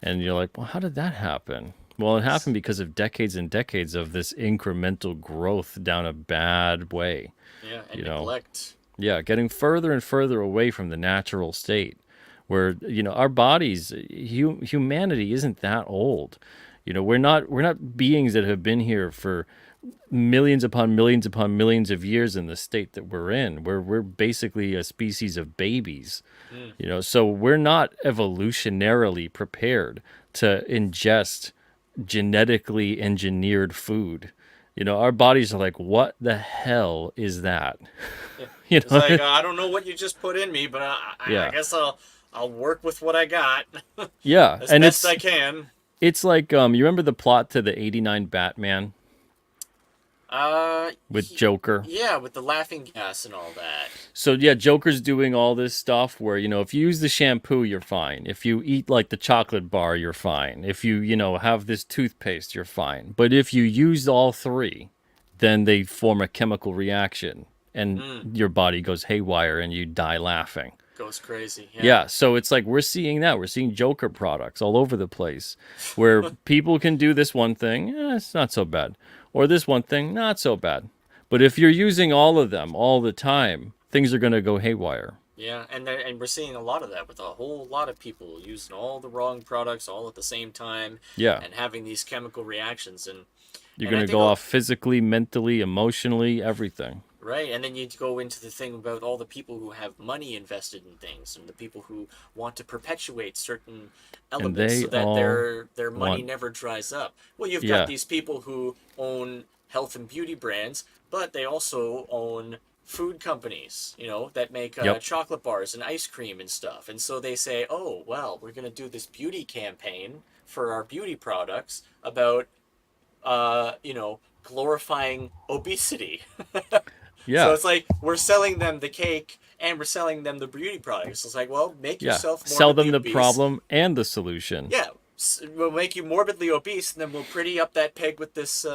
S3: And you're like, well, how did that happen? Well, it happened because of decades and decades of this incremental growth down a bad way.
S1: Yeah, and
S3: You know,
S1: neglect.
S3: yeah, getting further and further away from the natural state, where our bodies, humanity isn't that old. We're not beings that have been here for millions upon millions of years in the state that we're in. We're basically a species of babies.
S1: Mm.
S3: So we're not evolutionarily prepared to ingest genetically engineered food. Our bodies are like, what the hell is that?
S1: Yeah.
S3: you
S1: It's
S3: know
S1: like I don't know what you just put in me, but I
S3: yeah.
S1: guess I'll work with what I got
S3: Yeah,
S1: as
S3: and
S1: best
S3: it's
S1: I can.
S3: it's like you remember the plot to the 89 Batman with Joker?
S1: Yeah, with the laughing gas and all that.
S3: So yeah, Joker's doing all this stuff where if you use the shampoo, you're fine. If you eat like the chocolate bar, you're fine. If you have this toothpaste, you're fine. But if you use all three, then they form a chemical reaction and
S1: Mm.
S3: your body goes haywire and you die laughing.
S1: Goes crazy. Yeah.
S3: Yeah, so it's like we're seeing that. We're seeing Joker products all over the place where people can do this one thing, it's not so bad. Or this one thing, not so bad. But if you're using all of them all the time, things are going to go haywire.
S1: Yeah, and we're seeing a lot of that with a whole lot of people using all the wrong products all at the same time
S3: Yeah.
S1: and having these chemical reactions
S3: You're
S1: and I
S3: going to
S1: think
S3: go off physically, mentally, emotionally, everything.
S1: right, and then you go into the thing about all the people who have money invested in things and the people who want to perpetuate certain
S3: And
S1: elements
S3: they
S1: so that
S3: all
S1: their money
S3: want,
S1: never dries up. Well, you've got
S3: yeah.
S1: these people who own health and beauty brands, but they also own food companies, that make
S3: Yep.
S1: chocolate bars and ice cream and stuff. And so they say, "Oh, well, we're going to do this beauty campaign for our beauty products about glorifying obesity." So
S3: Yeah.
S1: it's like we're selling them the cake and we're selling them the beauty products. It's like, well, make
S3: Yeah.
S1: yourself
S3: Sell them
S1: morbidly
S3: the
S1: obese.
S3: problem and the solution.
S1: Yeah, we'll make you morbidly obese, and then we'll pretty up that peg with these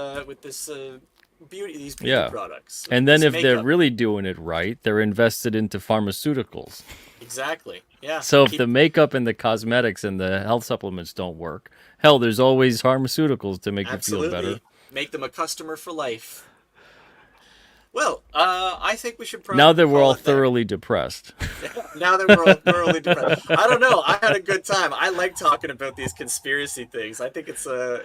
S1: beauty
S3: Yeah.
S1: products.
S3: And then
S1: this
S3: if they're
S1: makeup.
S3: really doing it right, they're invested into pharmaceuticals.
S1: Exactly. Yeah.
S3: So if the makeup and the cosmetics and the health supplements don't work, hell, there's always pharmaceuticals to make you feel better.
S1: Make them a customer for life. Well, I think we should probably
S3: Now that we're
S1: call
S3: all
S1: it there.
S3: thoroughly depressed.
S1: Now that we're all thoroughly depressed. I don't know. I had a good time. I like talking about these conspiracy things. I think it's
S3: I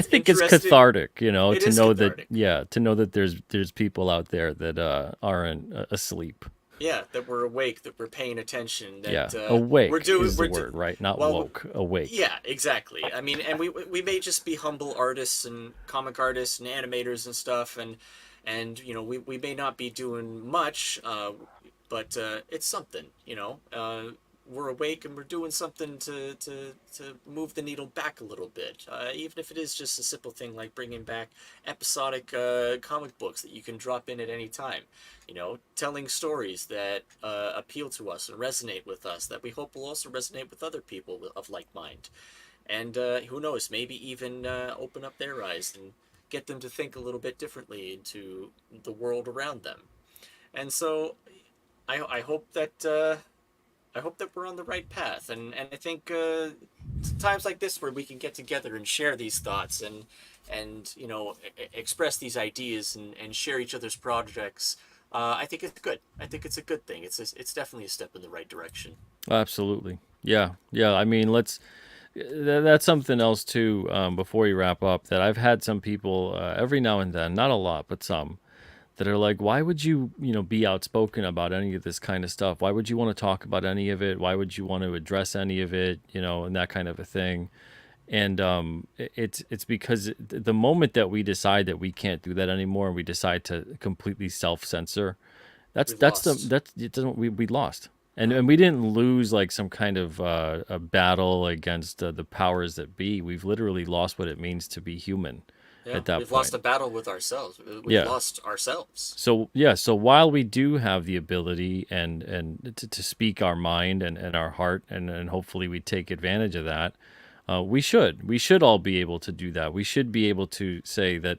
S3: think it's
S1: interesting.
S3: cathartic, you know,
S1: It
S3: to
S1: is
S3: know
S1: cathartic.
S3: to know that there's people out there that aren't asleep.
S1: Yeah, that we're awake, that we're paying attention. That,
S3: Yeah, awake is the
S1: we're
S3: word, right? Not
S1: well,
S3: woke. Awake.
S1: Yeah, exactly. I mean, and we may just be humble artists and comic artists and animators and stuff, and you know, we may not be doing much, but it's something, you know. We're awake and we're doing something to move the needle back a little bit, even if it is just a simple thing like bringing back episodic comic books that you can drop in at any time. You know, telling stories that appeal to us and resonate with us, that we hope will also resonate with other people of like mind. And who knows, maybe even open up their eyes and get them to think a little bit differently into the world around them. And so I hope that we're on the right path, and I think times like this where we can get together and share these thoughts and you know, express these ideas and share each other's projects. I think it's good. I think it's a good thing. It's definitely a step in the right direction.
S3: Absolutely. Yeah. I mean, that's something else too. Before we wrap up, that I've had some people every now and then, not a lot, but some, that are like, why would you, be outspoken about any of this kind of stuff? Why would you want to talk about any of it? Why would you want to address any of it? And that kind of a thing. And it's because the moment that we decide that we can't do that anymore, and we decide to completely self-censor, we lost. And we didn't lose like some kind of a battle against the powers that be. We've literally lost what it means to be human.
S1: Yeah,
S3: at that
S1: we've
S3: point.
S1: lost a battle with ourselves. We've lost ourselves.
S3: So while we do have the ability and to speak our mind and our heart, and hopefully we take advantage of that, we should all be able to do that. We should be able to say that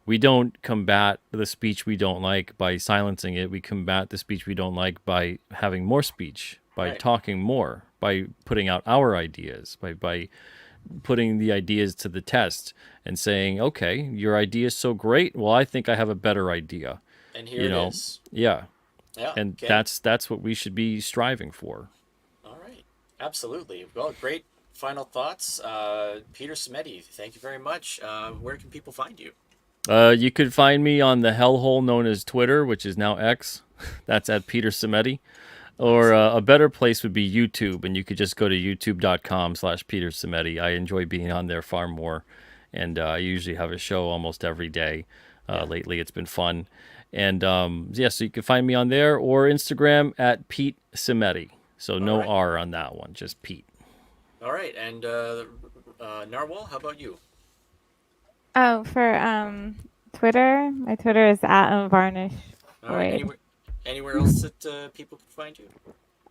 S3: we don't combat the speech we don't like by silencing it. We combat the speech we don't like by having more speech, by talking more, by putting out our ideas, by putting the ideas to the test and saying, okay, your idea is so great. Well, I think I have a better idea.
S1: And here it is.
S3: Yeah.
S1: Yeah.
S3: And
S1: okay.
S3: that's what we should be striving for.
S1: All right. Absolutely. Well, great final thoughts. Peter Simeti, thank you very much. Where can people find you?
S3: You could find me on the hellhole known as Twitter, which is now X. That's at Peter Simeti. Or a better place would be YouTube, and you could just go to youtube.com/Peter Simeti. I enjoy being on there far more, and I usually have a show almost every day. Lately, it's been fun. And so you can find me on there, or Instagram at Pete Simeti. So no R on that one, just Pete.
S1: All right, and Narwhal, how about you?
S4: Oh, for Twitter, my Twitter is @unvarnished.
S1: All right, anywhere else that people can find you?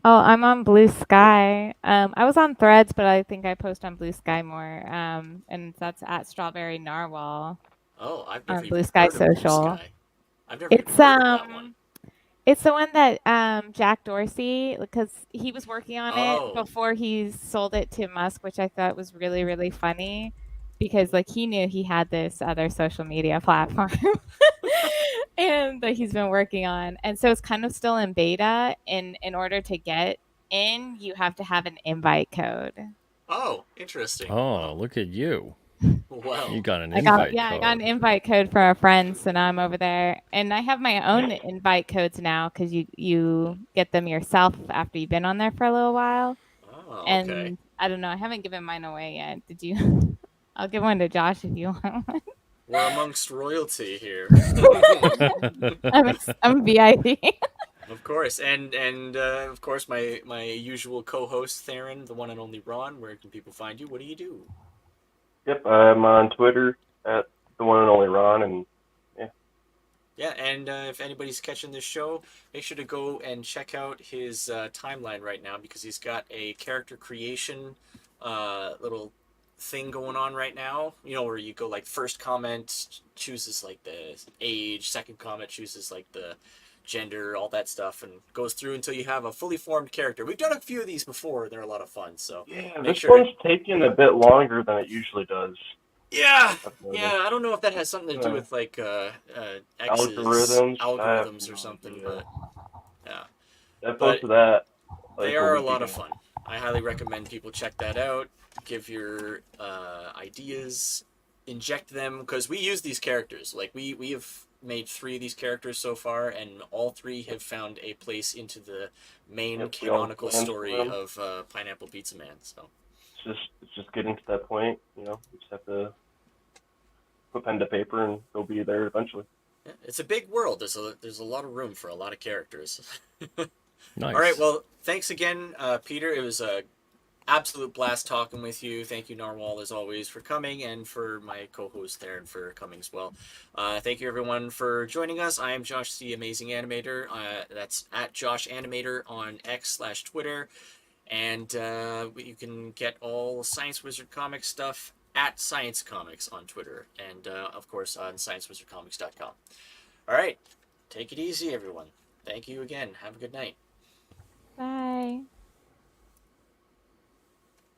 S4: Oh, I'm on Blue Sky. I was on Threads, but I think I post on Blue Sky more. And that's at Strawberry Narwhal.
S1: Oh, I've never
S4: on
S1: even
S4: Blue Sky
S1: heard of Blue
S4: Social.
S1: Sky. I've never even heard of that one.
S4: It's the one that Jack Dorsey, because he was working on it before he sold it to Musk, which I thought was really, really funny, because like he knew he had this other social media platform and that he's been working on, and so it's kind of still in beta. In order to get in, you have to have an invite code.
S1: Oh, interesting.
S3: Oh, look at you.
S1: Wow.
S3: You got an invite code.
S4: I got an invite code for our friends, so now I'm over there. And I have my own invite codes now, because you get them yourself after you've been on there for a little while.
S1: Oh, okay.
S4: And I don't know, I haven't given mine away yet. Did you? I'll give one to Josh if you want one.
S1: We're amongst royalty here.
S4: I'm VIP.
S1: Of course, and of course my usual co-host Theron, the one and only Ron. Where can people find you? What do you do?
S2: Yep, I'm on Twitter at the one and only Ron, and yeah.
S1: Yeah, and if anybody's catching this show, make sure to go and check out his timeline right now because he's got a character creation little thing going on right now. You know, where you go like first comment chooses like the age, second comment chooses like the gender, all that stuff, and goes through until you have a fully formed character. We've done a few of these before; they're a lot of fun. So
S2: Yeah,
S1: make
S2: this
S1: sure.
S2: one's taking a bit longer than it usually does.
S1: Yeah,
S2: I've noticed.
S1: yeah. I don't know if that has something to do
S2: Uh,
S1: with like X's
S2: algorithms. I have
S1: algorithms or
S2: no
S1: something,
S2: idea.
S1: but yeah.
S2: I
S1: But
S2: posted that
S1: they
S2: like a
S1: are a
S2: week
S1: lot of
S2: ago.
S1: fun. I highly recommend people check that out. Give your ideas, inject them because we use these characters. Like we have made 3 of these characters so far, and all 3 have found a place into the main
S2: Yep, we all have
S1: canonical
S2: plans for
S1: story
S2: them.
S1: of Pineapple Pizza Man. So
S2: It's just getting to that point. You know, we just have to put pen to paper and go be there eventually.
S1: yeah, it's a big world. There's a lot of room for a lot of characters.
S3: Nice.
S1: All right. Well, thanks again, Peter. It was a absolute blast talking with you. Thank you, Narwhal, as always, for coming, and for my co-host Theron for coming as well. Thank you, everyone, for joining us. I am Josh, the Amazing Animator. That's at Josh Animator on X/Twitter, and you can get all Science Wizard Comics stuff at Science Comics on Twitter, and of course on ScienceWizardComics.com. All right, take it easy, everyone. Thank you again. Have a good night.
S4: Bye.